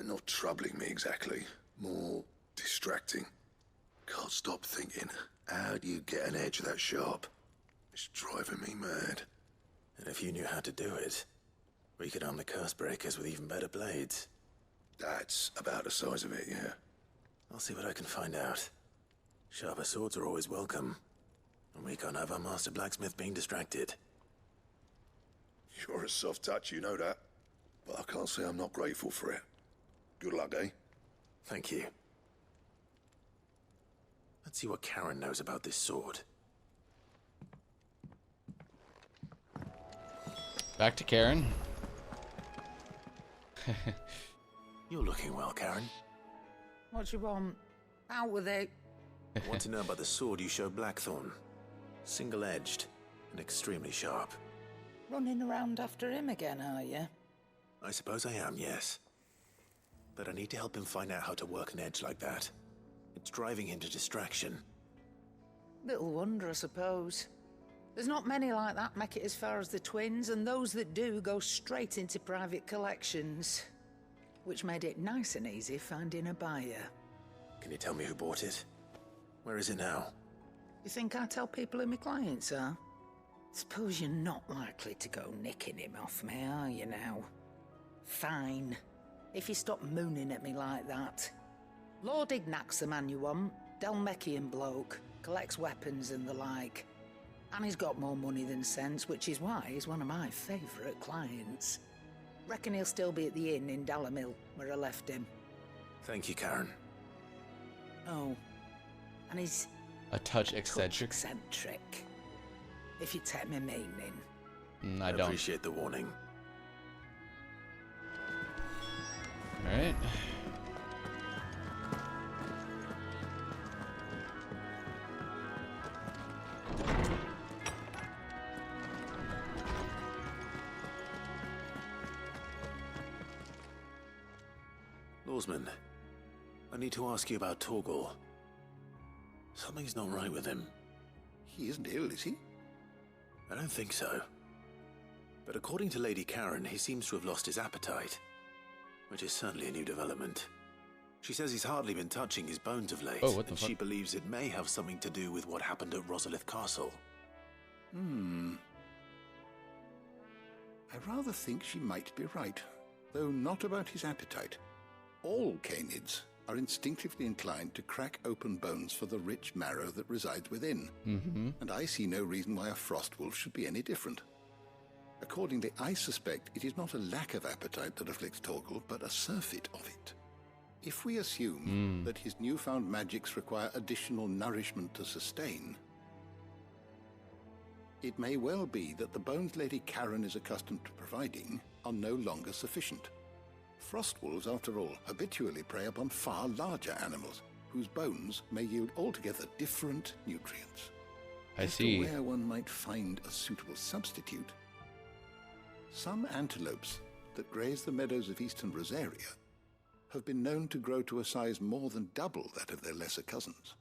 S12: Not troubling me exactly. More distracting. Can't stop thinking, how do you get an edge that sharp? It's driving me mad.
S3: And if you knew how to do it, we could arm the curse breakers with even better blades.
S12: That's about the size of it, yeah.
S3: I'll see what I can find out. Sharper swords are always welcome. And we can't have our master blacksmith being distracted.
S12: You're a soft touch, you know that. But I can't say I'm not grateful for it. Good luck, eh?
S3: Thank you. Let's see what Karen knows about this sword.
S1: Back to Karen.
S3: You're looking well, Karen.
S16: What you want? Out with it.
S3: I want to know about the sword you showed Blackthorn. Single-edged and extremely sharp.
S16: Running around after him again, are you?
S3: I suppose I am, yes. But I need to help him find out how to work an edge like that. It's driving him to distraction.
S16: Little wonder, I suppose. There's not many like that make it as far as the twins, and those that do go straight into private collections. Which made it nice and easy finding a buyer.
S3: Can you tell me who bought it? Where is it now?
S16: You think I tell people who my clients are? Suppose you're not likely to go nicking him off me, are you now? Fine. If you stop mooning at me like that. Lord Ignac's the man you want. Dalmekian bloke. Collects weapons and the like. And he's got more money than sense, which is why he's one of my favourite clients. Reckon he'll still be at the inn in Dalamil, where I left him.
S3: Thank you, Karen.
S16: Oh. And he's...
S1: a touch eccentric.
S16: If you take me meaning.
S1: I don't.
S3: Appreciate the warning.
S1: Alright.
S3: Lawsman, I need to ask you about Torgal. Something's not right with him.
S5: He isn't ill, is he?
S3: I don't think so. But according to Lady Karen, he seems to have lost his appetite. Which is certainly a new development. She says he's hardly been touching his bones of late.
S1: Oh, what the
S3: and
S1: fuck?
S3: she believes it may have something to do with what happened at Rosalith Castle.
S5: I rather think she might be right, though not about his appetite. All canids are instinctively inclined to crack open bones for the rich marrow that resides within. And I see no reason why a frost wolf should be any different. Accordingly, I suspect it is not a lack of appetite that afflicts Torgal, but a surfeit of it. If we assume that his newfound magics require additional nourishment to sustain, it may well be that the bones Lady Karen is accustomed to providing are no longer sufficient. Frost wolves, after all, habitually prey upon far larger animals, whose bones may yield altogether different nutrients.
S1: I see.
S5: As to where one might find a suitable substitute, some antelopes that graze the meadows of eastern Rosaria have been known to grow to a size more than double that of their lesser cousins.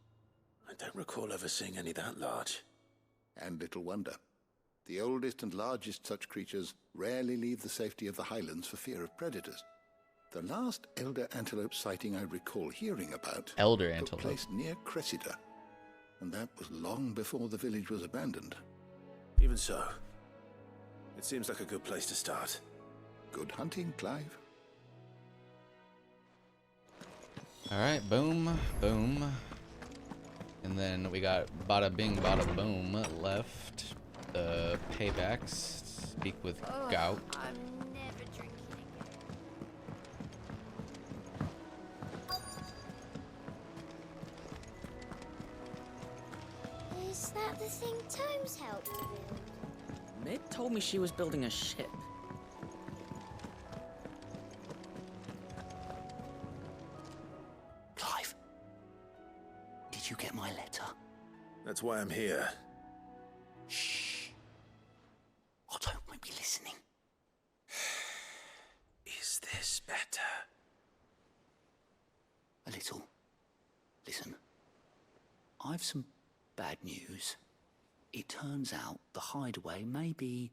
S3: I don't recall ever seeing any that large.
S5: And little wonder. The oldest and largest such creatures rarely leave the safety of the highlands for fear of predators. The last elder antelope sighting I recall hearing about took place near Cressida, and that was long before the village was abandoned.
S3: Even so, it seems like a good place to start.
S5: Good hunting, Clive.
S1: Alright, boom, boom. And then we got bada bing, bada boom left. The paybacks. Speak with Gout.
S10: I'm never drinking again. Is that the thing Tomes helped build?
S9: Mid told me she was building a ship.
S3: That's why I'm here.
S20: Shh. Otto might be listening.
S3: Is this better?
S20: A little. Listen. I've some bad news. It turns out the hideaway may be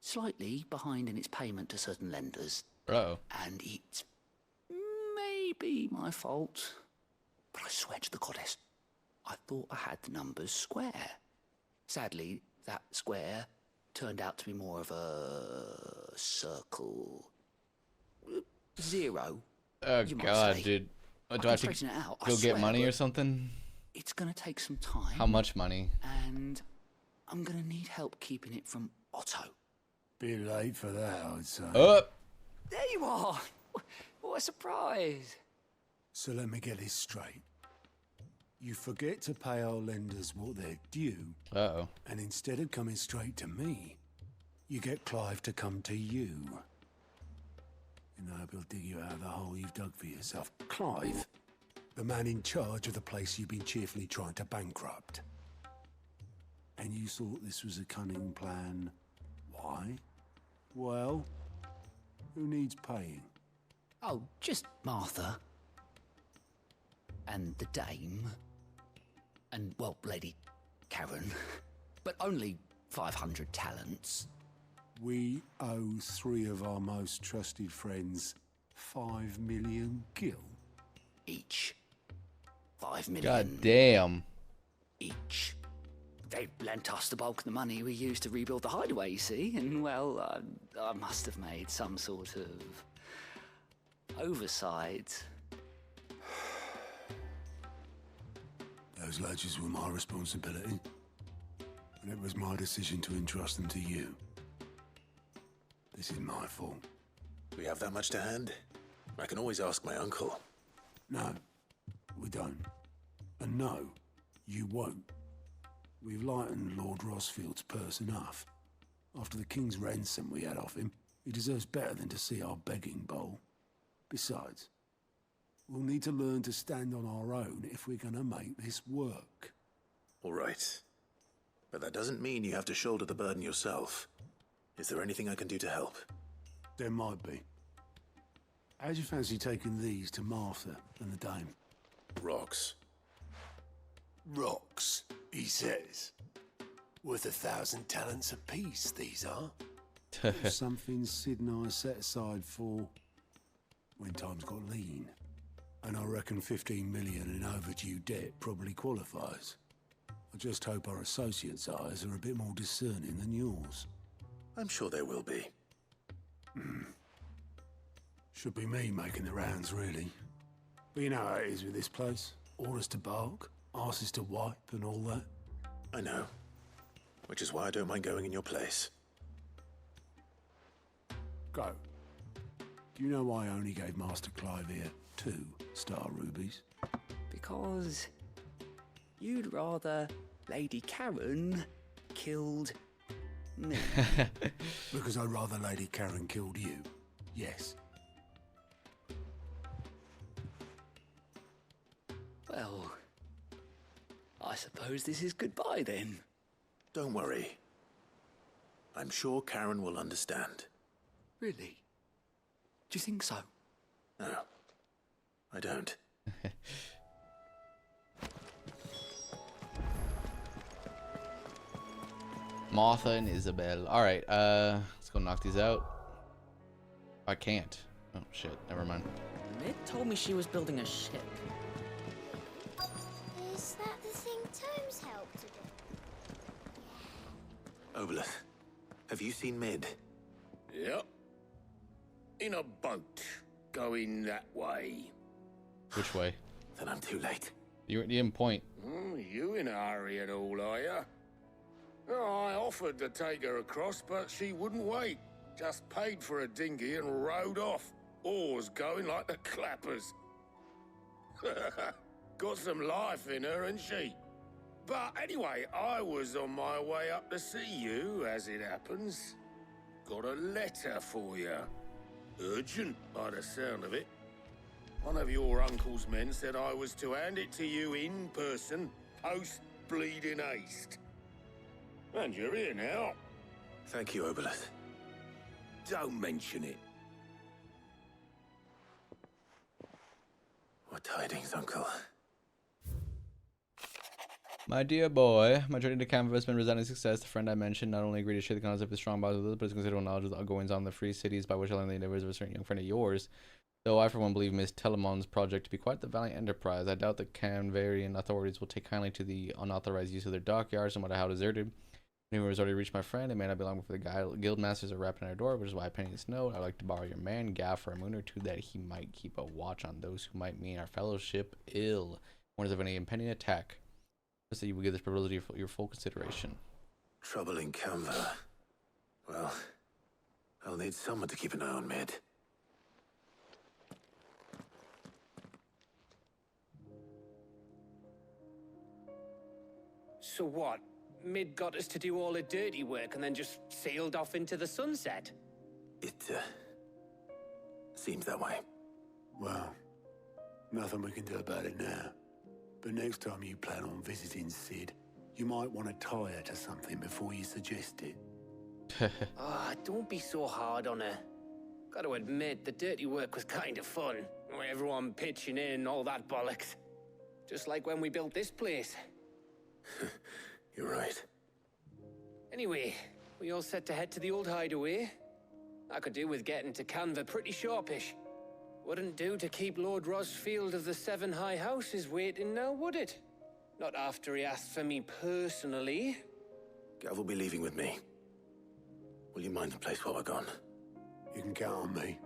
S20: slightly behind in its payment to certain lenders.
S1: Uh-oh.
S20: And it may be my fault. But I swear to the goddess, I thought I had the numbers square. Sadly, that square turned out to be more of a circle. Zero.
S1: Oh,
S20: you might
S1: God,
S20: say.
S1: dude.
S20: I
S1: Do I have
S20: can
S1: to
S20: straighten it out, I
S1: go get
S20: swear,
S1: money or
S20: but
S1: something?
S20: It's gonna take some time.
S1: How much money?
S20: And I'm gonna need help keeping it from Otto.
S2: Bit late for that, I'd say.
S1: Up!
S20: There you are! What a surprise!
S2: So let me get this straight. You forget to pay our lenders what they're due.
S1: Uh-oh.
S2: And instead of coming straight to me, you get Clive to come to you. And I will dig you out of the hole you've dug for yourself. Clive, the man in charge of the place you've been cheerfully trying to bankrupt. And you thought this was a cunning plan. Why? Well, who needs paying?
S20: Oh, just Martha. And the dame. And, well, Lady Karen. But only 500 talents.
S2: We owe 3 of our most trusted friends 5 million gil.
S20: Each. 5 million.
S1: God damn.
S20: Each. They lent us the bulk of the money we used to rebuild the hideaway, you see, and, well, I must have made some sort of oversight.
S2: Those ledgers were my responsibility, and it was my decision to entrust them to you. This is my fault.
S3: We have that much to hand? I can always ask my uncle.
S2: No, we don't. And no, you won't. We've lightened Lord Rosfield's purse enough. After the king's ransom we had off him, he deserves better than to see our begging bowl. Besides, we'll need to learn to stand on our own if we're gonna make this work.
S3: All right. But that doesn't mean you have to shoulder the burden yourself. Is there anything I can do to help?
S2: There might be. How'd you fancy taking these to Martha and the dame?
S3: Rocks.
S2: Rocks, he says. Worth 1,000 talents apiece, these are. Something Sid and I set aside for when times got lean. And I reckon 15 million in overdue debt probably qualifies. I just hope our associates' eyes are a bit more discerning than yours.
S3: I'm sure they will be.
S2: Should be me making the rounds, really. But you know how it is with this place. Orders to bark, arses to wipe, and all that.
S3: I know. Which is why I don't mind going in your place.
S2: Go. Do you know why I only gave Master Clive here 2 star rubies?
S20: Because you'd rather Lady Karen killed me.
S2: Because I'd rather Lady Karen killed you. Yes.
S20: Well, I suppose this is goodbye then.
S3: Don't worry. I'm sure Karen will understand.
S20: Really? Do you think so?
S3: No, I don't.
S1: Martha and Isabel. Alright, let's go knock these out. I can't. Oh, shit. Never mind.
S9: Ned told me she was building a ship.
S10: Is that the thing Tomes helped to do?
S3: Oboleth, have you seen Mid?
S19: Yep. In a boat, going that way.
S1: Which way?
S3: Then I'm too late.
S1: You didn't point.
S19: You in a hurry at all, are ya? Oh, I offered to take her across, but she wouldn't wait. Just paid for a dinghy and rowed off. Oars going like the clappers. Got some life in her, ain't she? But anyway, I was on my way up to see you, as it happens. Got a letter for you. Urgent, by the sound of it. One of your uncle's men said I was to hand it to you in person, post bleeding haste. And you're here now.
S3: Thank you, Obelith.
S19: Don't mention it.
S3: What tidings, Uncle?
S1: My dear boy, my journey to Canva has been resounding success. The friend I mentioned not only agreed to share the concept of strong bonds with us, but has considerable knowledge of the goings on in the free cities, by which I learned the endeavors of a certain young friend of yours. Though I, for one, believe Miss Telemon's project to be quite the valiant enterprise, I doubt the Canvarian authorities will take kindly to the unauthorized use of their dockyards, no matter how deserted. Rumor has already reached my friend. It may not be long before the guild masters are rapping at our door, which is why I penny this note. I'd like to borrow your man, Gaff, for a moon or two, that he might keep a watch on those who might mean our fellowship ill. Warns of any impending attack. So you will give this proposal your full consideration.
S3: Trouble in Canva. Well, I'll need someone to keep an eye on Mid.
S8: So what? Mid got us to do all the dirty work and then just sailed off into the sunset?
S3: It, seems that way.
S2: Well, nothing we can do about it now. But next time you plan on visiting Sid, you might want to tie her to something before you suggest it.
S8: Don't be so hard on her. Gotta admit, the dirty work was kind of fun. Everyone pitching in, all that bollocks. Just like when we built this place.
S3: You're right.
S8: Anyway, we all set to head to the old hideaway. I could do with getting to Canva pretty sharpish. Wouldn't do to keep Lord Rosfield of the Seven High Houses waiting now, would it? Not after he asked for me personally.
S3: Gav will be leaving with me. Will you mind the place while we're gone?
S2: You can count on me.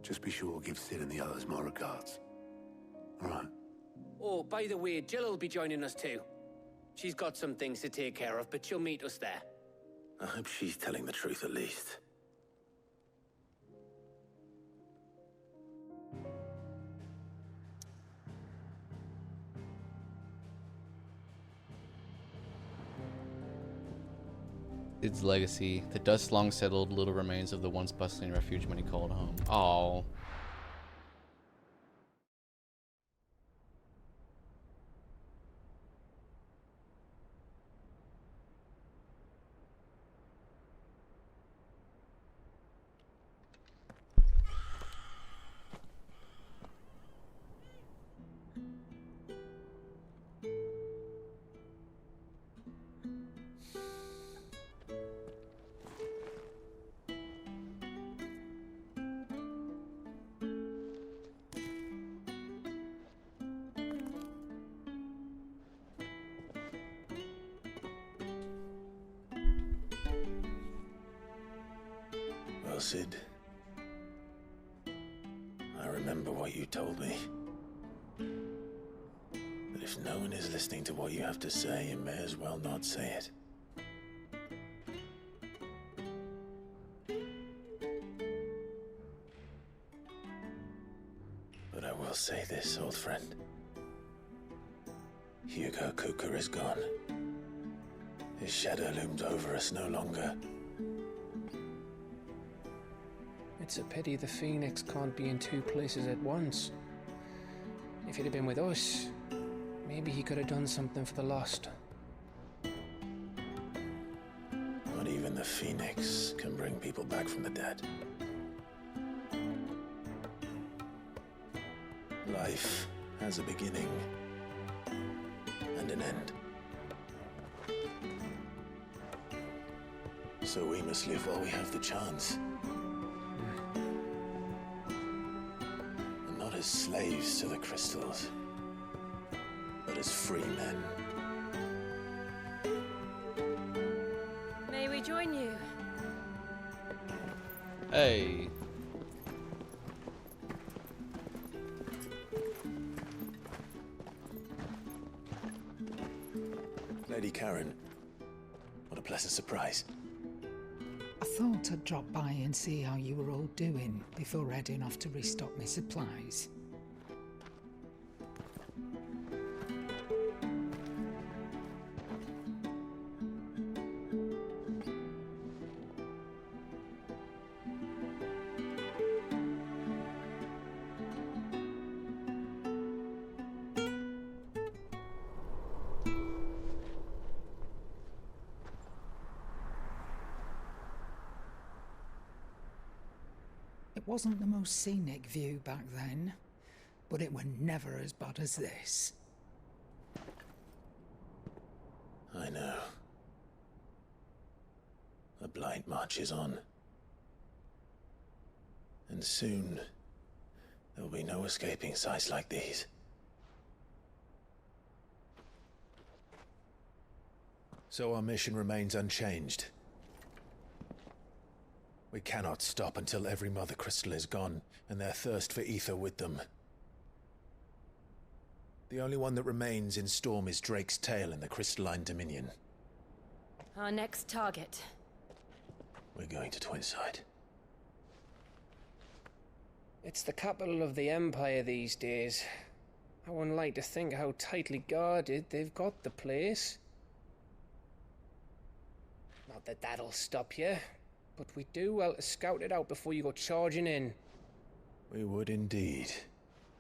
S2: Just be sure to give Sid and the others my regards. All right.
S8: Oh, by the way, Jill will be joining us too. She's got some things to take care of, but she'll meet us there.
S3: I hope she's telling the truth at least.
S1: Sid's legacy, the dust long settled little remains of the once bustling refuge many called home. Aww.
S3: Well, Sid, I remember what you told me. But if no one is listening to what you have to say, you may as well not say it. But I will say this, old friend. Hugo Cooker is gone. His shadow looms over us no longer.
S8: It's a pity the Phoenix can't be in two places at once. If he'd have been with us, maybe he could have done something for the lost.
S3: Not even the Phoenix can bring people back from the dead. Life has a beginning and an end. So we must live while we have the chance. And not as slaves to the crystals, but as free men.
S10: May we join you?
S1: Hey.
S3: Lady Karen, what a pleasant surprise.
S16: I thought I'd drop by and see how you were all doing before heading off to restock my supplies. wasn't the most scenic view back then, but it were never as bad as this.
S3: I know. The Blight marches on. And soon, there'll be no escaping sights like these. So our mission remains unchanged. We cannot stop until every Mother Crystal is gone, and their thirst for ether with them. The only one that remains in Storm is Drake's tail in the Crystalline Dominion.
S4: Our next target.
S3: We're going to Twinside.
S8: It's the capital of the Empire these days. I wouldn't like to think how tightly guarded they've got the place. Not that that'll stop you, but we do well to scout it out before you go charging in.
S3: We would indeed.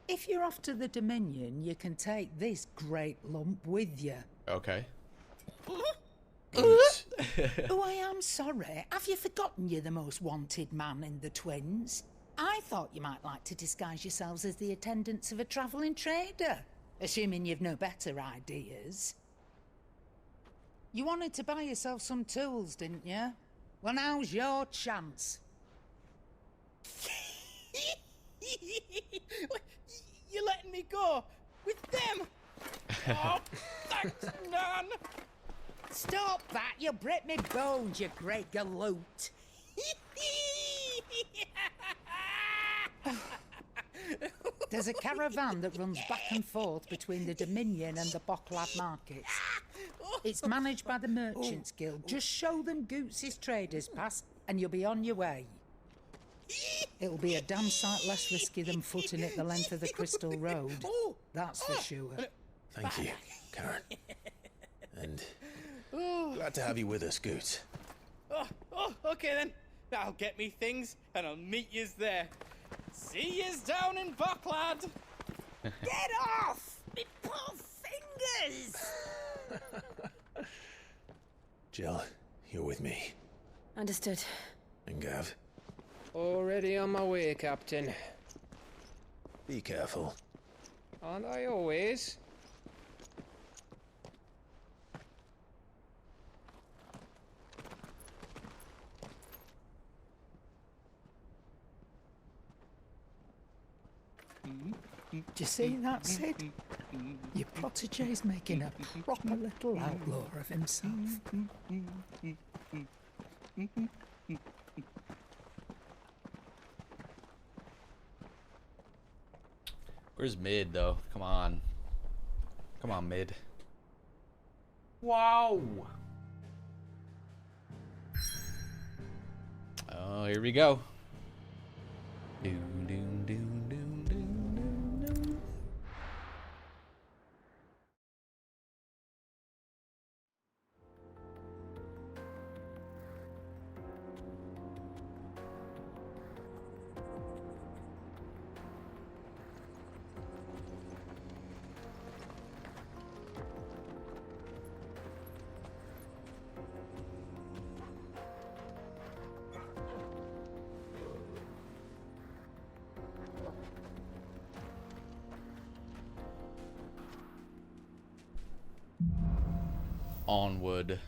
S16: If you're off to the Dominion, you can take this great lump with you.
S1: Okay.
S16: Oh, I am sorry. Have you forgotten you're the most wanted man in the Twins? I thought you might like to disguise yourselves as the attendants of a travelling trader, assuming you've no better ideas. You wanted to buy yourself some tools, didn't you? Well, now's your chance.
S18: You're letting me go with them? Oh, thanks, Nan.
S16: Stop that! You'll break me bones, you great galoot. There's a caravan that runs back and forth between the Dominion and the Bocklad markets. It's managed by the Merchants Guild. Just show them Goots' traders pass and you'll be on your way. It'll be a damn sight less risky than footing it the length of the Crystal Road. That's for sure.
S3: Thank you, Karen. And glad to have you with us, Goots.
S18: Okay then. I'll get me things and I'll meet yous there. See yous down in Bocklad.
S16: Get off! Me poor fingers!
S3: Jill, you're with me.
S4: Understood.
S3: And Gav,
S8: Already on my way, Captain.
S3: be careful.
S8: Aren't I always?
S16: Do you see that, Sid? Your protégé's making a proper little outlaw of himself.
S1: Where's Mid, though? Come on. Come on, Mid.
S18: Wow.
S1: Oh, here we go. Doom, doom, doom, doom, doom, doom, doom. Onward.